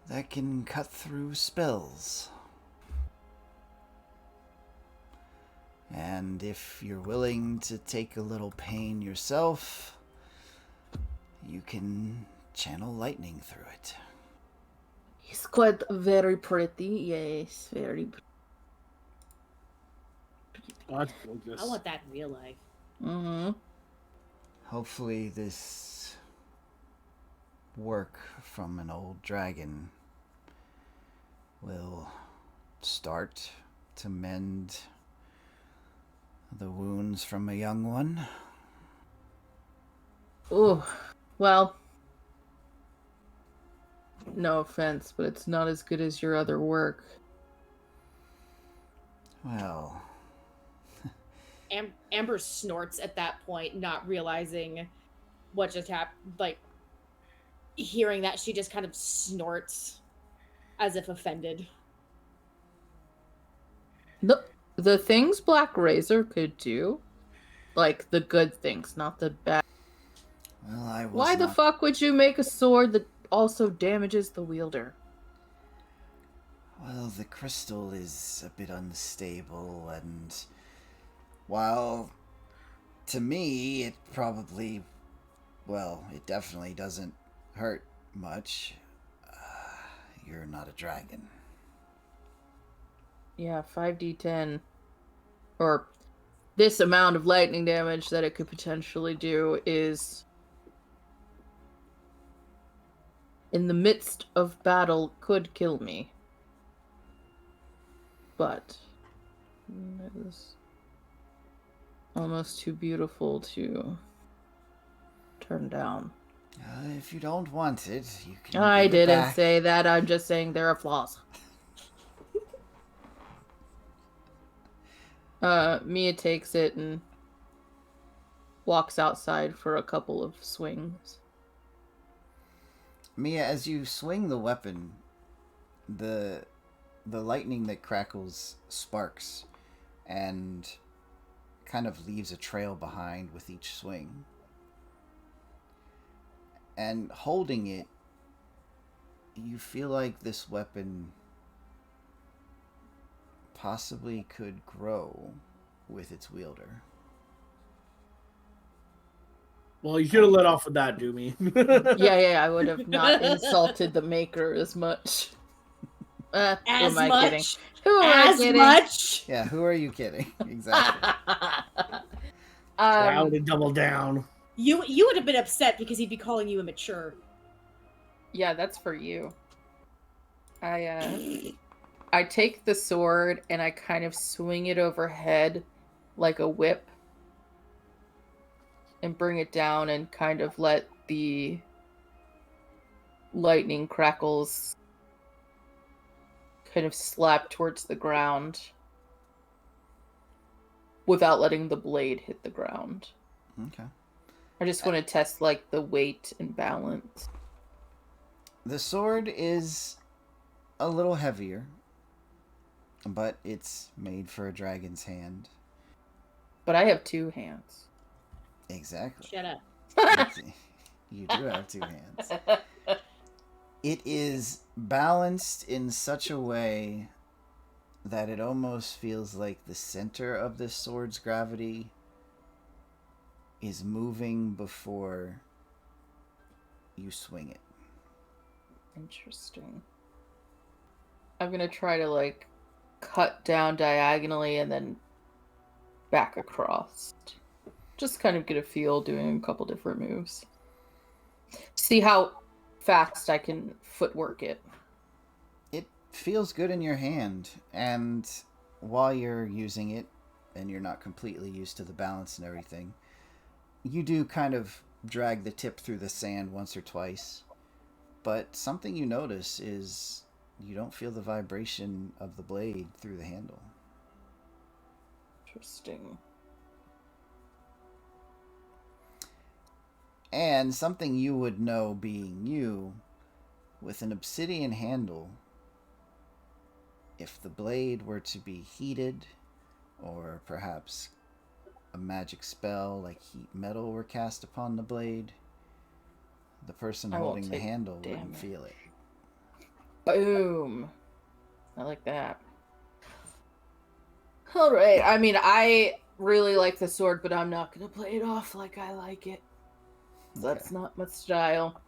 that can cut through spells. And if you're willing to take a little pain yourself, you can channel lightning through it. He's quite very pretty, yes, very pretty. Oh, that's gorgeous. I want that in real life. Mm-hmm. Hopefully this work from an old dragon will start to mend the wounds from a young one. Oh, well, no offense, but it's not as good as your other work. Well, Amber snorts at that point, not realizing what just happened. Like, hearing that, she just kind of snorts as if offended. The things Blackrazor could do, like the good things, not the bad. well, I was Why the not- fuck would you make a sword that also damages the wielder? Well, the crystal is a bit unstable, and while to me it probably, well, it definitely doesn't hurt much, you're not a dragon. Yeah, 5d10. Or this amount of lightning damage that it could potentially do is in the midst of battle could kill me. But it is almost too beautiful to turn down. If you don't want it, you can. I give it didn't back. say that. I'm just saying there are flaws. Mia takes it and walks outside for a couple of swings. Mia, as you swing the weapon, the lightning that crackles sparks and kind of leaves a trail behind with each swing. And holding it, you feel like this weapon possibly could grow with its wielder. Well, you should have let off with that, Dumey. Yeah, I would have not insulted the maker as much. Who As am I kidding? much. Who am I As kidding? much. Yeah, who are you kidding? Exactly. I would have doubled down. You would have been upset because he'd be calling you immature. Yeah, that's for you. I take the sword and I kind of swing it overhead like a whip and bring it down and kind of let the lightning crackles kind of slap towards the ground without letting the blade hit the ground. Okay. I just want to test like the weight and balance. The sword is a little heavier, but it's made for a dragon's hand. But I have 2 hands. Exactly. Shut up. You do have 2 hands. It is balanced in such a way that it almost feels like the center of this sword's gravity is moving before you swing it. Interesting. I'm gonna try to like cut down diagonally and then back across. Just kind of get a feel doing a couple different moves. See how fast I can footwork it. It feels good in your hand, and while you're using it and you're not completely used to the balance and everything, you do kind of drag the tip through the sand once or twice. But something you notice is you don't feel the vibration of the blade through the handle. Interesting. And something you would know being you, with an obsidian handle, if the blade were to be heated, or perhaps a magic spell like heat metal were cast upon the blade, the person I won't holding the take handle wouldn't damage. feel it. Boom. I like that. Alright, I mean, I really like the sword, but I'm not gonna play it off like I like it. That's not my style.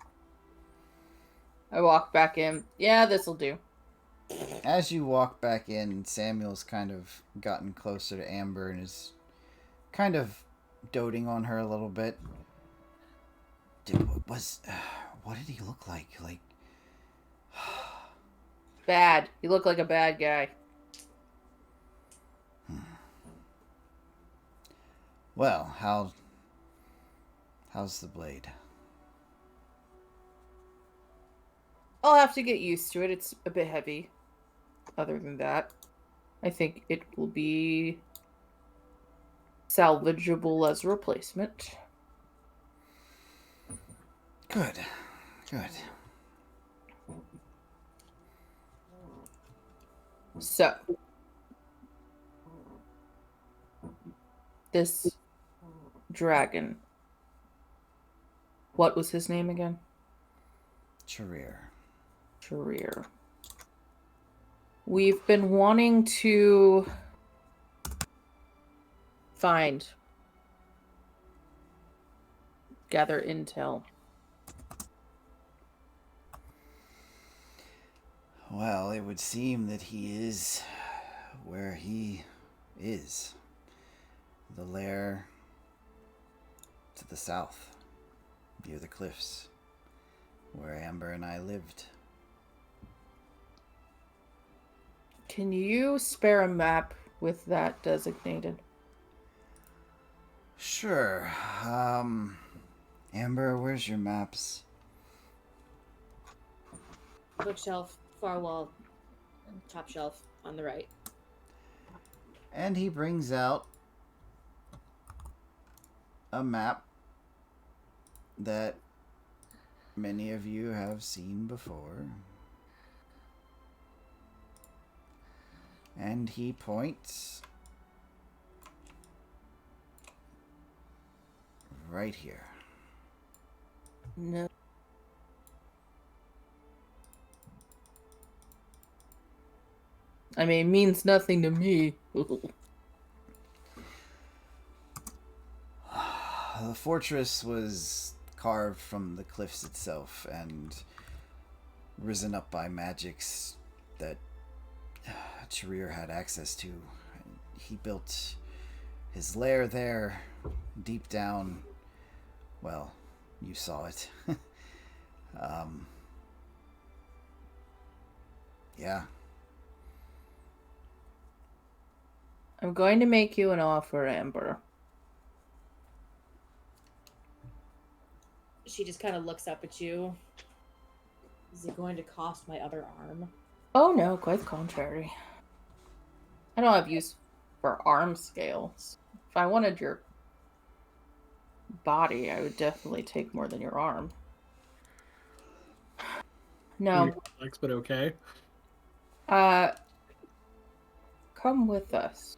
I walk back in. Yeah, this'll do. As you walk back in, Samuel's kind of gotten closer to Amber and is kind of doting on her a little bit. What did he look like? Like, Bad. You look like a bad guy. well, how's the blade? I'll have to get used to it. It's a bit heavy. Other than that, I think it will be salvageable as a replacement. Good. So, this dragon, what was his name again? Sharir. We've been wanting to gather intel. Well, it would seem that he is where he is. The lair to the south, near the cliffs. where Amber and I lived. Can you spare a map with that designated? Sure. Amber, where's your maps? Bookshelf, far wall, top shelf on the right. And he brings out a map that many of you have seen before. And he points right here. No. I mean, it means nothing to me. The fortress was carved from the cliffs itself and risen up by magics that Charir had access to. He built his lair there, deep down. Well, you saw it. Yeah. I'm going to make you an offer, Amber. She just kind of looks up at you. Is it going to cost my other arm? Oh no, quite the contrary. I don't have use for arm scales. If I wanted your body, I would definitely take more than your arm. No. But okay. Come with us.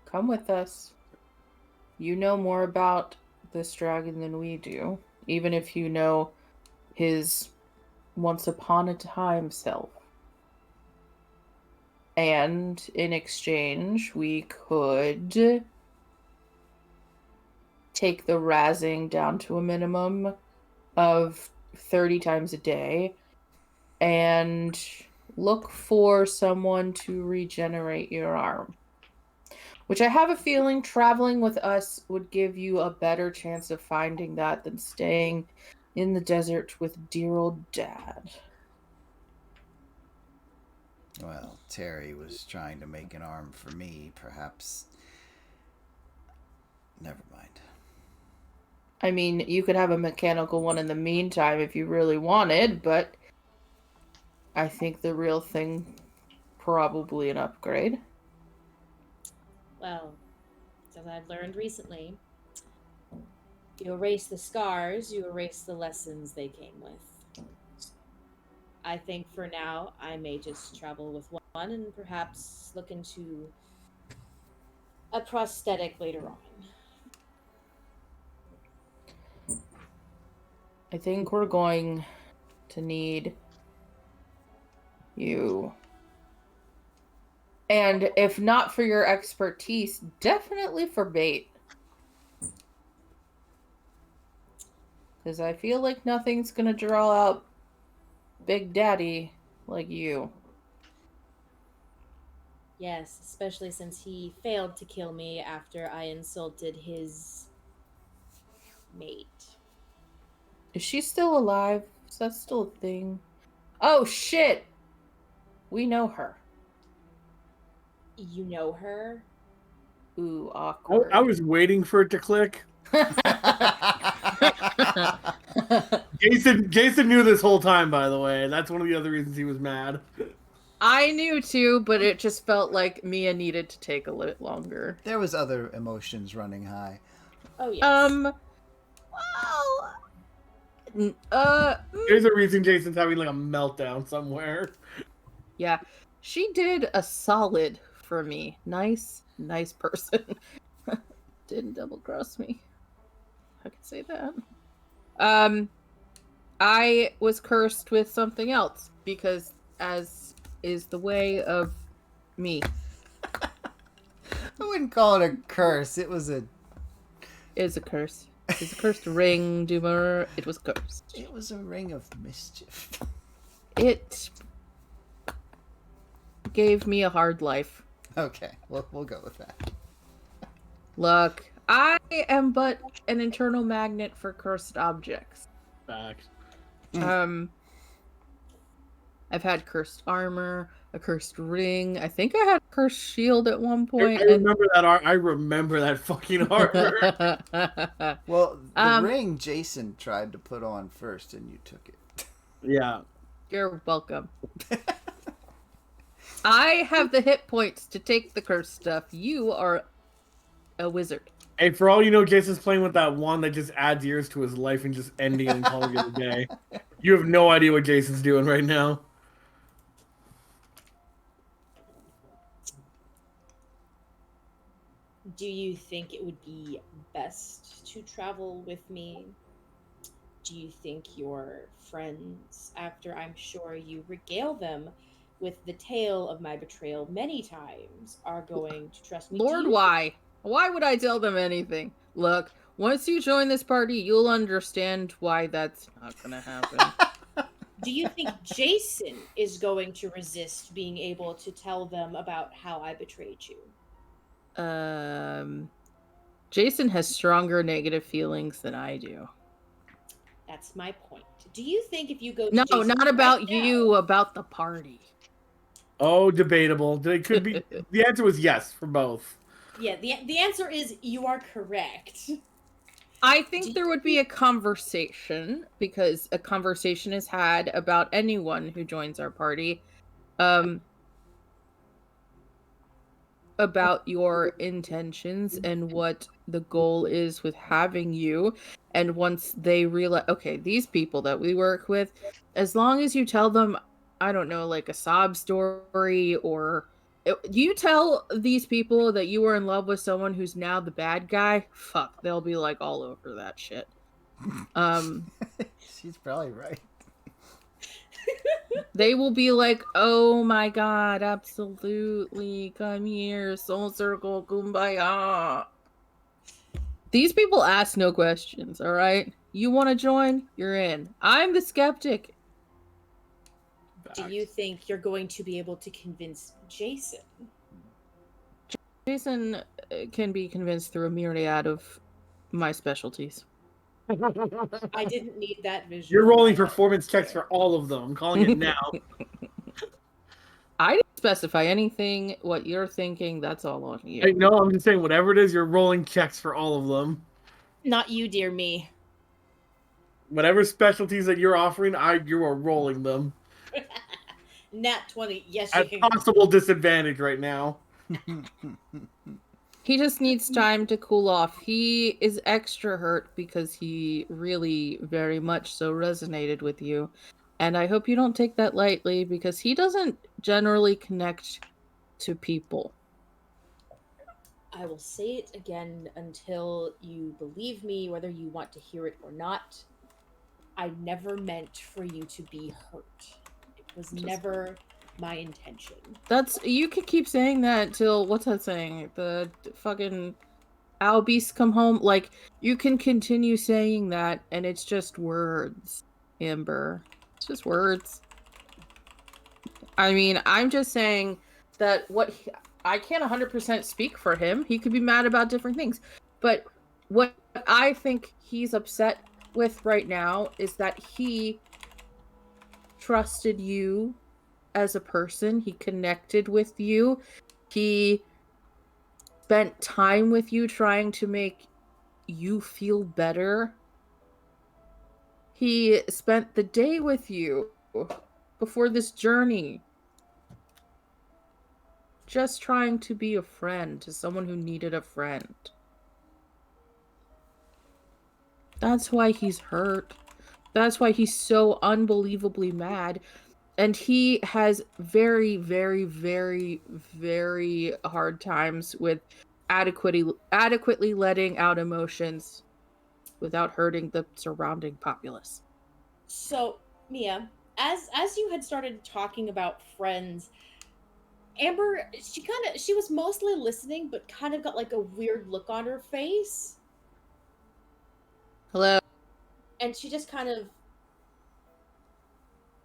Come with us. You know more about this dragon than we do, even if you know his once upon a time self. And in exchange, we could take the razzing down to a minimum of 30 times a day and look for someone to regenerate your arm. Which I have a feeling traveling with us would give you a better chance of finding that than staying in the desert with dear old Dad. Well, Terry was trying to make an arm for me, perhaps. Never mind. I mean, you could have a mechanical one in the meantime if you really wanted, but I think the real thing, probably an upgrade. Well, as I've learned recently, you erase the scars, you erase the lessons they came with. I think for now, I may just travel with one and perhaps look into a prosthetic later on. I think we're going to need you. And if not for your expertise, definitely for bait. Because I feel like nothing's going to draw out Big Daddy like you. Yes, especially since he failed to kill me after I insulted his mate. Is she still alive? Is that still a thing? Oh, shit! We know her. You know her? Ooh, awkward. I was waiting for it to click. Jacen knew this whole time, by the way. That's one of the other reasons he was mad. I knew too, but it just felt like Mia needed to take a little longer. There was other emotions running high. Oh, yes. There's a reason Jason's having like a meltdown somewhere. Yeah, she did a solid for me. Nice person. Didn't double cross me. I could say that. I was cursed with something else because, as is the way of me. I wouldn't call it a curse. It was a... It's a curse. It's a cursed ring, Doomer. It was cursed. It was a ring of mischief. It gave me a hard life. Okay, we'll go with that. Look, I am but an internal magnet for cursed objects. Facts. I've had cursed armor, a cursed ring. I think I had a cursed shield at one point. I remember that art. I remember that fucking armor. Well, the Um, ring Jacen tried to put on first, and you took it. Yeah. You're welcome. I have the hit points to take the cursed stuff. You are a wizard. Hey, for all you know, Jason's playing with that wand that just adds years to his life and just ending it and calling it a day. You have no idea what Jason's doing right now. Do you think it would be best to travel with me? Do you think your friends, after I'm sure you regale them with the tale of my betrayal many times, are going to trust me? Lord, why? Why would I tell them anything? Look, once you join this party, you'll understand why that's not gonna happen. Do you think Jacen is going to resist being able to tell them about how I betrayed you? Jacen has stronger negative feelings than I do. That's my point. Do you think if you go to No, Jacen not right about now- you, about the party. Oh, debatable. It could be. The answer was yes for both. Yeah, the answer is you are correct. I think there would be a conversation, because a conversation is had about anyone who joins our party, about your intentions and what the goal is with having you. And once they realize, okay, these people that we work with, as long as you tell them, I don't know, like a sob story, or you tell these people that you were in love with someone who's now the bad guy, fuck, they'll be like all over that shit. She's probably right. They will be like, oh my god, absolutely, come here, soul circle, kumbaya. These people ask no questions, all right? You want to join? You're in. I'm the skeptic. Do you think you're going to be able to convince Jacen? Jacen can be convinced through a myriad of my specialties. I didn't need that visual. You're rolling performance checks for all of them. I'm calling it now. I didn't specify anything. What you're thinking, that's all on you. Hey, no, I'm just saying, whatever it is, you're rolling checks for all of them. Not you, dear me. Whatever specialties that you're offering, you are rolling them. Nat 20. Yes, you At can. possible disadvantage right now. He just needs time to cool off. He is extra hurt because he really very much so resonated with you. And I hope you don't take that lightly, because he doesn't generally connect to people. I will say it again until you believe me, whether you want to hear it or not. I never meant for you to be hurt. It was never my intention. You could keep saying that till, what's that saying? The fucking owl beasts come home. Like, you can continue saying that, and it's just words, Amber. It's just words. I mean, I'm just saying that I can't 100% speak for him. He could be mad about different things. But what I think he's upset with right now is that he trusted you as a person. He connected with you. He spent time with you trying to make you feel better. He spent the day with you before this journey, just trying to be a friend to someone who needed a friend. That's why he's hurt. That's why he's so unbelievably mad. And he has very, very, very, very hard times with adequately letting out emotions without hurting the surrounding populace. So, Mia, as you had started talking about friends, Amber, she was mostly listening, but kind of got like a weird look on her face. Hello? And she just kind of...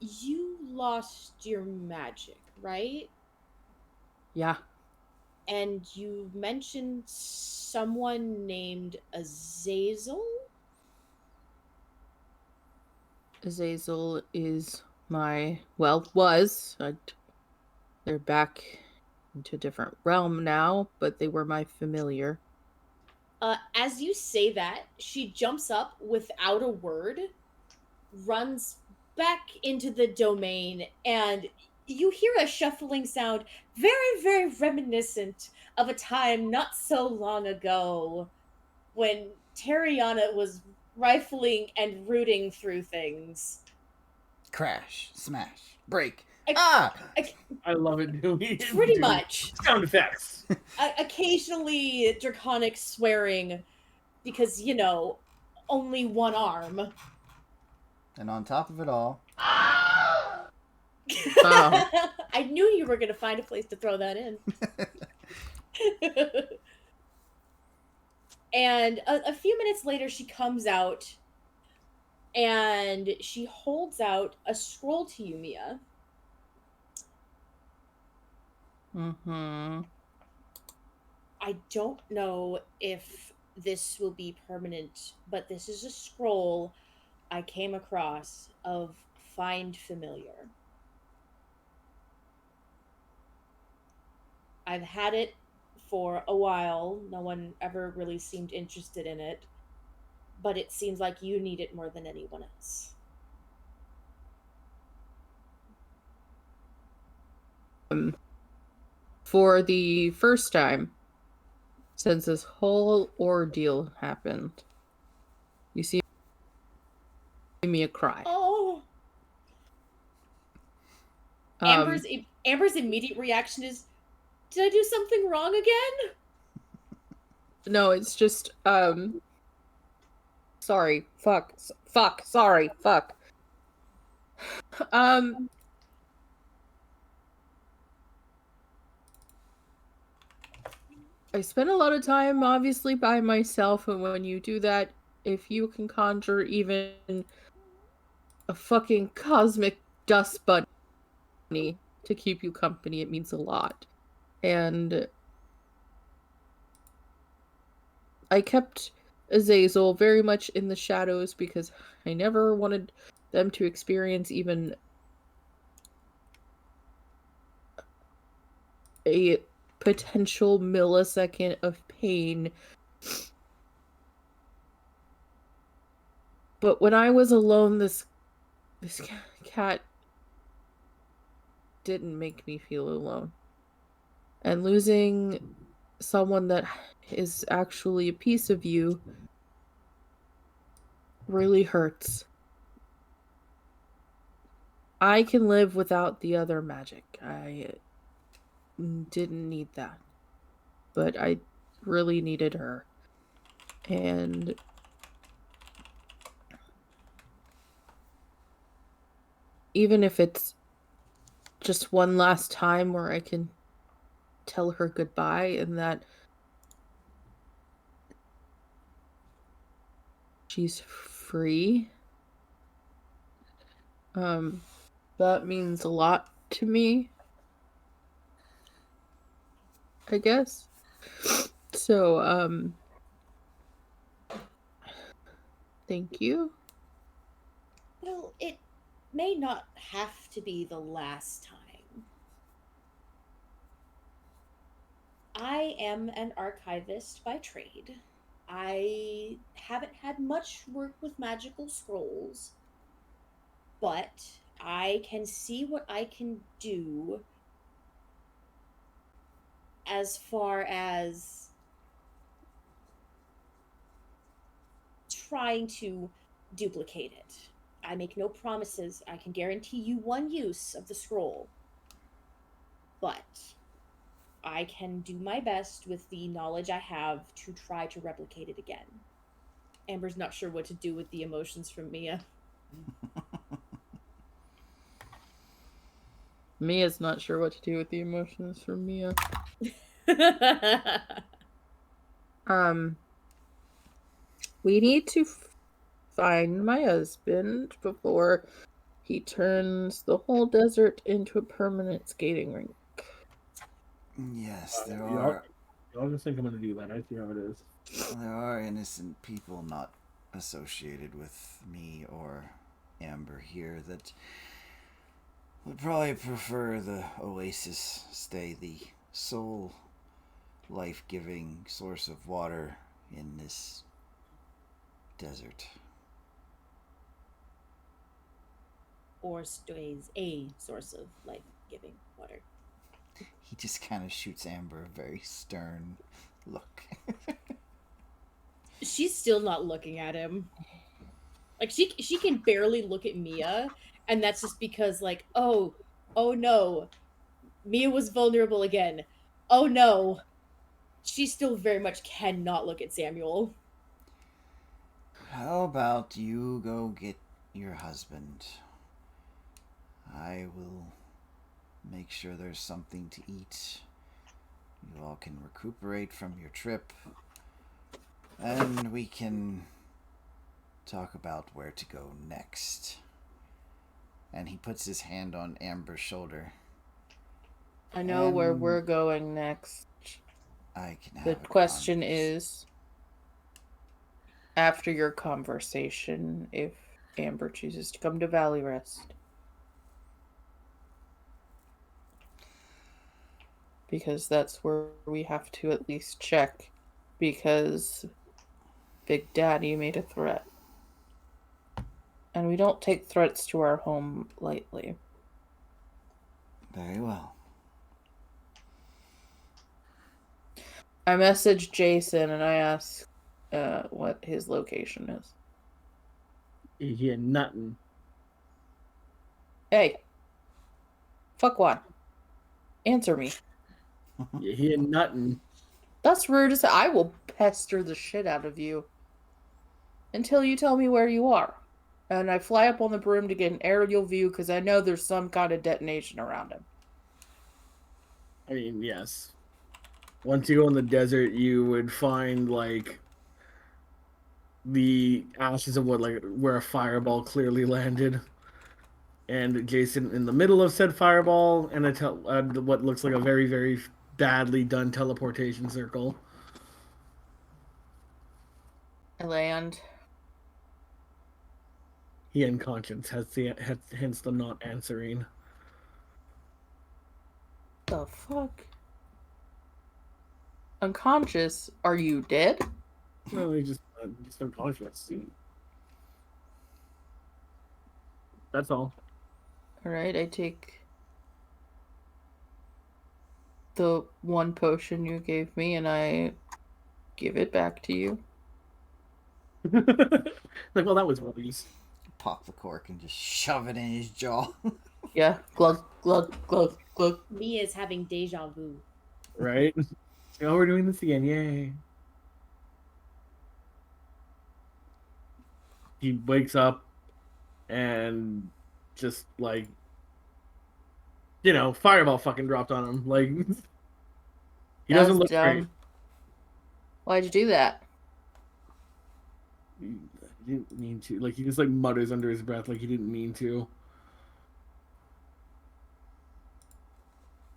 You lost your magic, right? Yeah. And you mentioned someone named Azazel? Azazel is was. They're back into a different realm now, but they were my familiar. As you say that, she jumps up without a word, runs back into the domain, and you hear a shuffling sound very, very reminiscent of a time not so long ago when Terriana was rifling and rooting through things. Crash, smash, break. I, I love it, Dumey. Pretty Dude. much. Sound effects. Occasionally draconic swearing because, only one arm. And on top of it all, Wow. I knew you were going to find a place to throw that in. And a few minutes later, she comes out and she holds out a scroll to you, Mia. Mm-hmm. I don't know if this will be permanent, but this is a scroll I came across of Find Familiar. I've had it for a while. No one ever really seemed interested in it, but it seems like you need it more than anyone else. For the first time since this whole ordeal happened, you see me cry. Oh. Amber's immediate reaction is, did I do something wrong again? No, it's just sorry, sorry, fuck. I spend a lot of time obviously by myself, and when you do that, if you can conjure even a fucking cosmic dust bunny to keep you company, it means a lot. And I kept Azazel very much in the shadows because I never wanted them to experience even a potential millisecond of pain. But when I was alone, this cat didn't make me feel alone. And losing someone that is actually a piece of you really hurts. I can live without the other magic. I didn't need that. But I really needed her. And even if it's just one last time where I can tell her goodbye and that she's free, that means a lot to me, I guess. So, thank you. Well, it may not have to be the last time. I am an archivist by trade. I haven't had much work with magical scrolls, but I can see what I can do as far as trying to duplicate it. I make no promises. I can guarantee you one use of the scroll. But I can do my best with the knowledge I have to try to replicate it again. Amber's not sure what to do with the emotions from Mia. Mia's not sure what to do with the emotions from Mia. We need to find my husband before he turns the whole desert into a permanent skating rink. Yes, Y'all just think I'm gonna do that. I see how it is. there are innocent people not associated with me or Amber here that would probably prefer the oasis stay, the sole life-giving source of water in this desert. Or stays a source of life-giving water. He just kind of shoots Amber a very stern look. She's still not looking at him. Like she can barely look at Mia, and that's just because oh no, Mia was vulnerable again. Oh no. She still very much cannot look at Samuel. How about you go get your husband? I will make sure there's something to eat. You all can recuperate from your trip. And we can talk about where to go next. And he puts his hand on Amber's shoulder. I know where we're going next. I can have The question is, after your conversation, if Amber chooses to come to Valley Rest. Because that's where we have to at least check. Because Big Daddy made a threat. And we don't take threats to our home lightly. Very well. I messaged Jacen and I asked what his location is. You hear nothing. Hey. Fuck what? Answer me. You hear nothing. That's rude as I will pester the shit out of you until you tell me where you are. And I fly up on the broom to get an aerial view because I know there's some kind of detonation around him. I mean, yes. Once you go in the desert, you would find the ashes of where a fireball clearly landed, and Jacen in the middle of said fireball, and what looks like a very, very badly done teleportation circle. I land. He unconscious, hence the not answering. The fuck? Unconscious? Are you dead? No, he's just unconscious. That's all. Alright, I take the one potion you gave me and I give it back to you. Well, that was rubbish. Pop the cork and just shove it in his jaw. Yeah, glug, glug, glug, glug. Mia's having deja vu. Right? Oh, we're doing this again. Yay. He wakes up and just fireball fucking dropped on him. He That doesn't was look great. dumb. Why'd you do that? He didn't mean to. He just mutters under his breath he didn't mean to.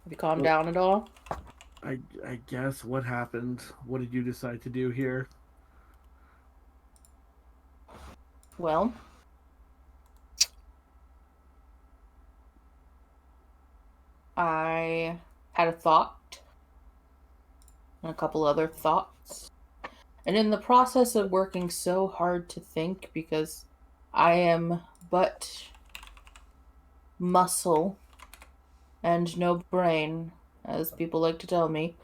Have you calmed down at all? I guess what happened? What did you decide to do here? Well, I had a thought and a couple other thoughts. And in the process of working so hard to think, because I am but muscle and no brain, as people like to tell me,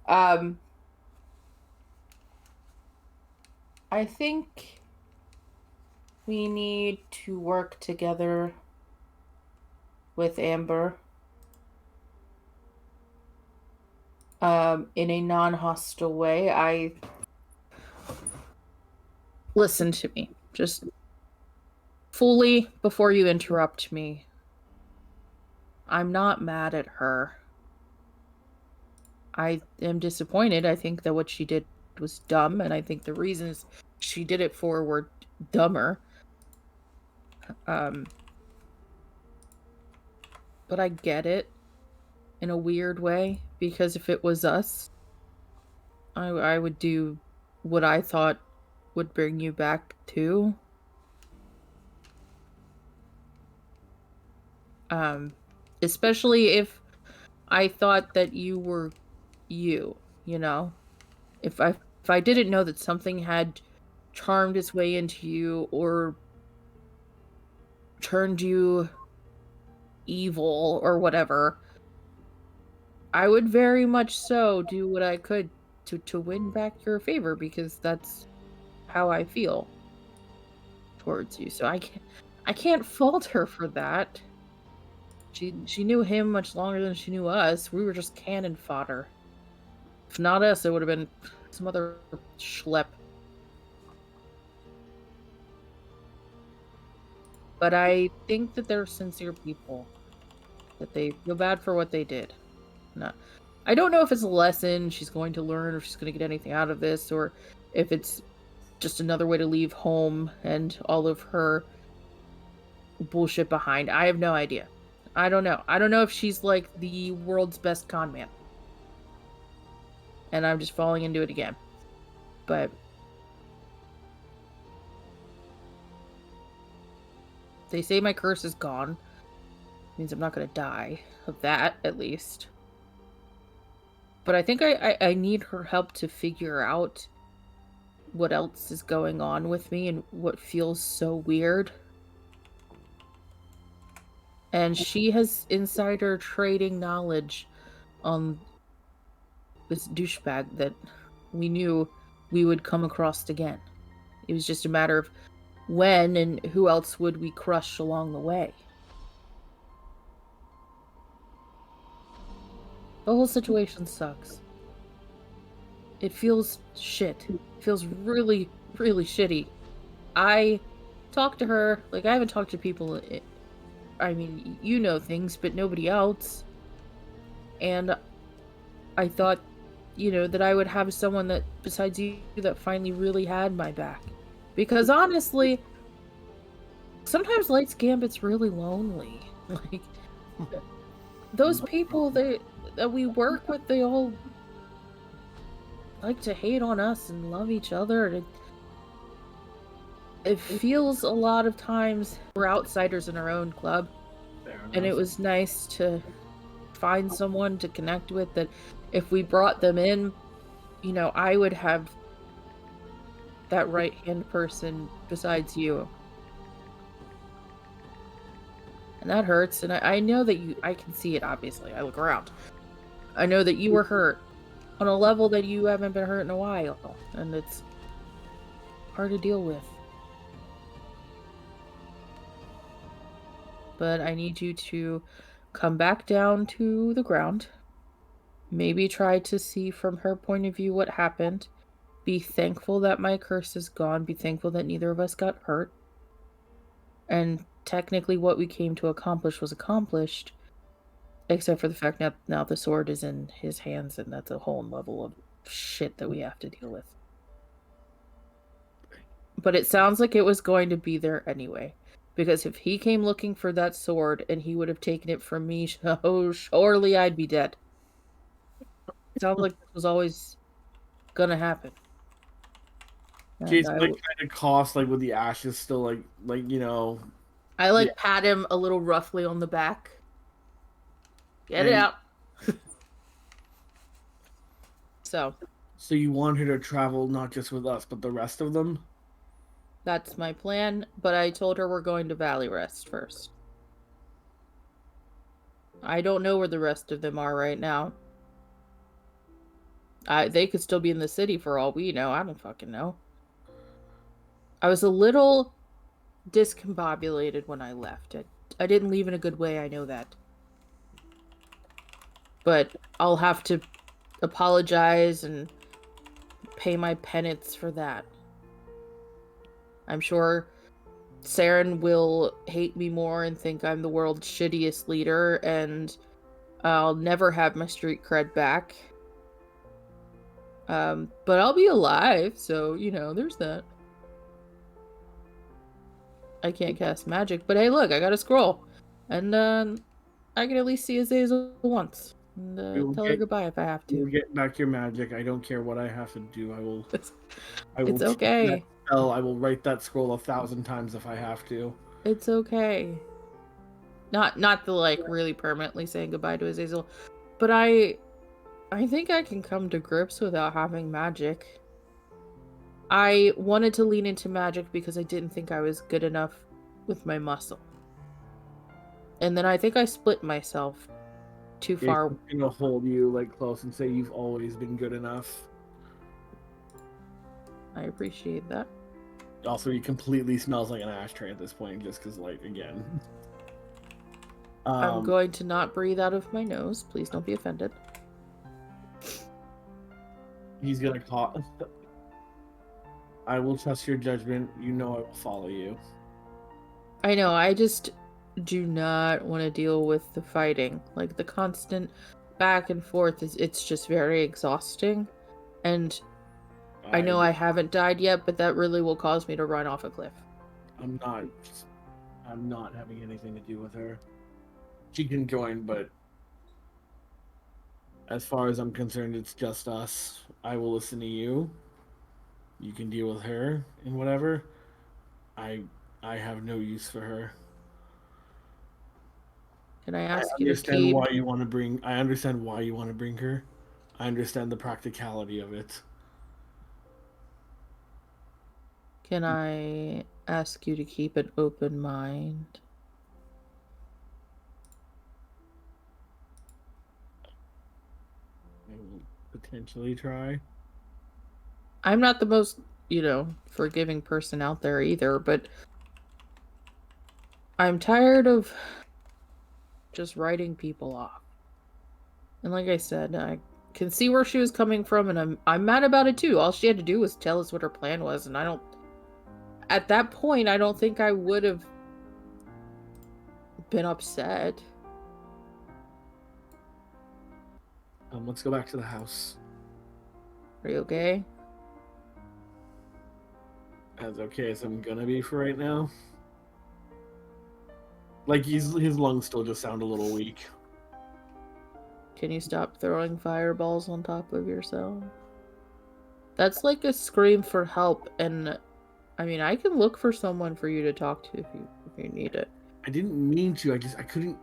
I think we need to work together with Amber in a non-hostile way. Listen to me. Just fully, before you interrupt me. I'm not mad at her. I am disappointed. I think that what she did was dumb, and I think the reasons she did it for were dumber. But I get it in a weird way because if it was us, I would do what I thought would bring you back too. Especially if I thought that you were you, you know? If I didn't know that something had charmed its way into you or turned you evil or whatever, I would very much so do what I could to win back your favor, because that's how I feel towards you. So I can't fault her for that. She knew him much longer than she knew us. We were just cannon fodder. If not us, it would have been some other schlep. But I think that they're sincere people. That they feel bad for what they did. No. I don't know if it's a lesson she's going to learn, or if she's going to get anything out of this, or if it's just another way to leave home and all of her bullshit behind. I have no idea. I don't know. I don't know if she's like the world's best con man. And I'm just falling into it again. But they say my curse is gone. Means I'm not going to die of that, at least. But I think I need her help to figure out what else is going on with me and what feels so weird. And she has insider trading knowledge on this douchebag that we knew we would come across again. It was just a matter of when and who else would we crush along the way. The whole situation sucks. It feels shit. It feels really, really shitty. I talked to her, like I haven't talked to people, I mean, you know things, but nobody else. And I thought, you know, that I would have someone that, besides you, that finally really had my back. Because honestly, sometimes Light's Gambit's really lonely. Like, those people that we work with, they all like to hate on us and love each other. It feels a lot of times we're outsiders in our own club. And it was nice to find someone to connect with that if we brought them in, you know, I would have that right-hand person besides you. And that hurts. And I know that I can see it, obviously. I look around. I know that you were hurt on a level that you haven't been hurt in a while. And it's hard to deal with. But I need you to come back down to the ground. Maybe try to see from her point of view what happened. Be thankful that my curse is gone. Be thankful that neither of us got hurt. And technically what we came to accomplish was accomplished. Except for the fact that now the sword is in his hands, and that's a whole level of shit that we have to deal with. But it sounds like it was going to be there anyway. Because if he came looking for that sword and he would have taken it from me, so surely I'd be dead. It sounds like this was always gonna happen. Jacen kind of coughs, like with the ashes still, like you know. I pat him a little roughly on the back. Get it out. So you want her to travel not just with us, but the rest of them? That's my plan, but I told her we're going to Valley Rest first. I don't know where the rest of them are right now. They could still be in the city for all we know. I don't fucking know. I was a little discombobulated when I left. I didn't leave in a good way, I know that. But I'll have to apologize and pay my penance for that. I'm sure Saren will hate me more and think I'm the world's shittiest leader, and I'll never have my street cred back. But I'll be alive, so, you know, there's that. I can't cast magic, but hey, look, I got a scroll. And, I can at least see Azazel once. And will tell her get- goodbye if I have You to. get back your magic. I don't care what I have to do. I will. I will It's keep okay. that spell. I will write that scroll 1,000 times if I have to. It's okay. Not the like really permanently saying goodbye to Azazel, but I think I can come to grips without having magic. I wanted to lean into magic because I didn't think I was good enough with my muscle. And then I think I split myself too far. I'm gonna hold you like close and say you've always been good enough. I appreciate that. Also, he completely smells like an ashtray at this point, just because, like, again. I'm going to not breathe out of my nose. Please don't be offended. He's gonna call. I will trust your judgment. You know I will follow you. I know, I just do not want to deal with the fighting. Like, the constant back and forth, it's just very exhausting. And I know I haven't died yet, but that really will cause me to run off a cliff. I'm not having anything to do with her. She can join, but as far as I'm concerned, it's just us. I will listen to you. You can deal with her and whatever. I have no use for her. Can I ask I you to understand keep... why you want to bring. I understand why you want to bring her. I understand the practicality of it. Can I ask you to keep an open mind? I will potentially try. I'm not the most, forgiving person out there either, but I'm tired of just writing people off. And like I said, I can see where she was coming from, and I'm mad about it too. All she had to do was tell us what her plan was, and at that point, I don't think I would have been upset. Let's go back to the house. Are you okay? As okay as I'm gonna be for right now. Like his lungs still just sound a little weak. Can you stop throwing fireballs on top of yourself? That's like a scream for help, and I mean, I can look for someone for you to talk to if you need it. I didn't mean to. I couldn't.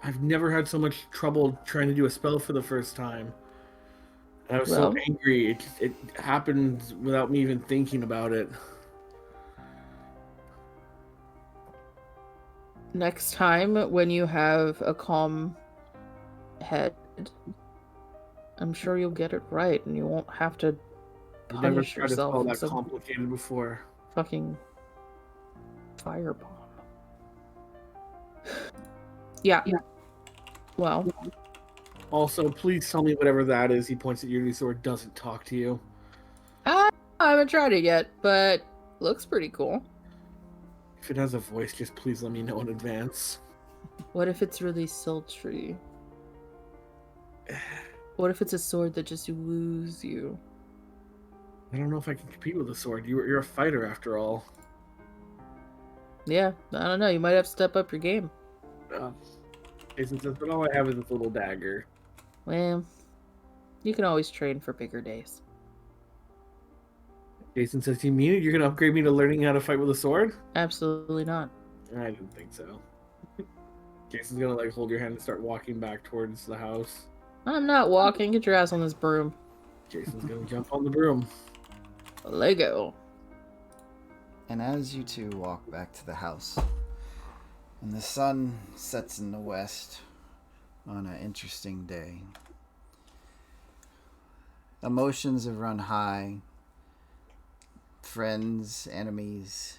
I've never had so much trouble trying to do a spell for the first time. And I was so angry. It happened without me even thinking about it. Next time, when you have a calm head, I'm sure you'll get it right, and you won't have to I've never punish tried to yourself spell with that some complicated before. fucking firebomb. Yeah. Well. Also, please tell me whatever that is. He points at your new sword. Doesn't talk to you. I haven't tried it yet, but looks pretty cool. If it has a voice, just please let me know in advance. What if it's really sultry? What if it's a sword that just woos you? I don't know if I can compete with a sword. You're a fighter after all. Yeah, I don't know. You might have to step up your game. Jacen says, but all I have is this little dagger. Well, you can always train for bigger days. Jacen says, you mean it? You're going to upgrade me to learning how to fight with a sword? Absolutely not. I didn't think so. Jason's going to like hold your hand and start walking back towards the house. I'm not walking. Get your ass on this broom. Jason's going to jump on the broom. Lego. And as you two walk back to the house, and the sun sets in the west on an interesting day, emotions have run high. Friends, enemies,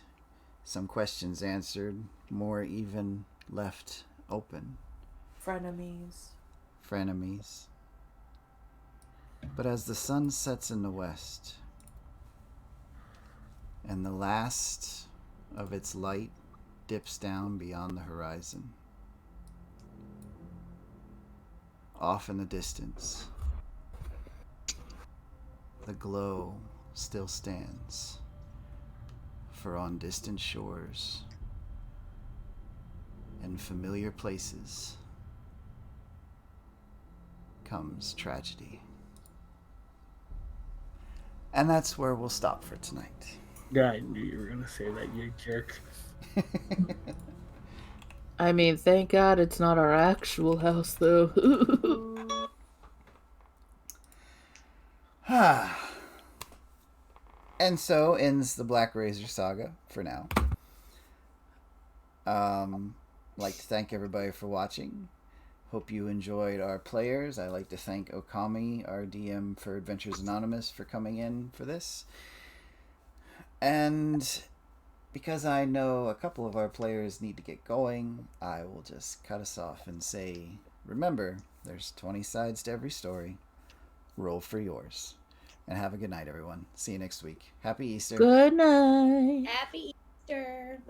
some questions answered, more even left open. Frenemies. But as the sun sets in the west, and the last of its light dips down beyond the horizon, off in the distance, the glow still stands, for on distant shores and familiar places, comes tragedy. And that's where we'll stop for tonight. Yeah, I knew you were gonna say that, you jerk. I mean, thank God it's not our actual house, though. And so ends the Blackrazor saga for now. I'd like to thank everybody for watching. Hope you enjoyed our players. I'd like to thank Okami, our DM for Adventures Anonymous, for coming in for this. And because I know a couple of our players need to get going, I will just cut us off and say, remember, there's 20 sides to every story. Roll for yours. And have a good night, everyone. See you next week. Happy Easter. Good night. Happy Easter.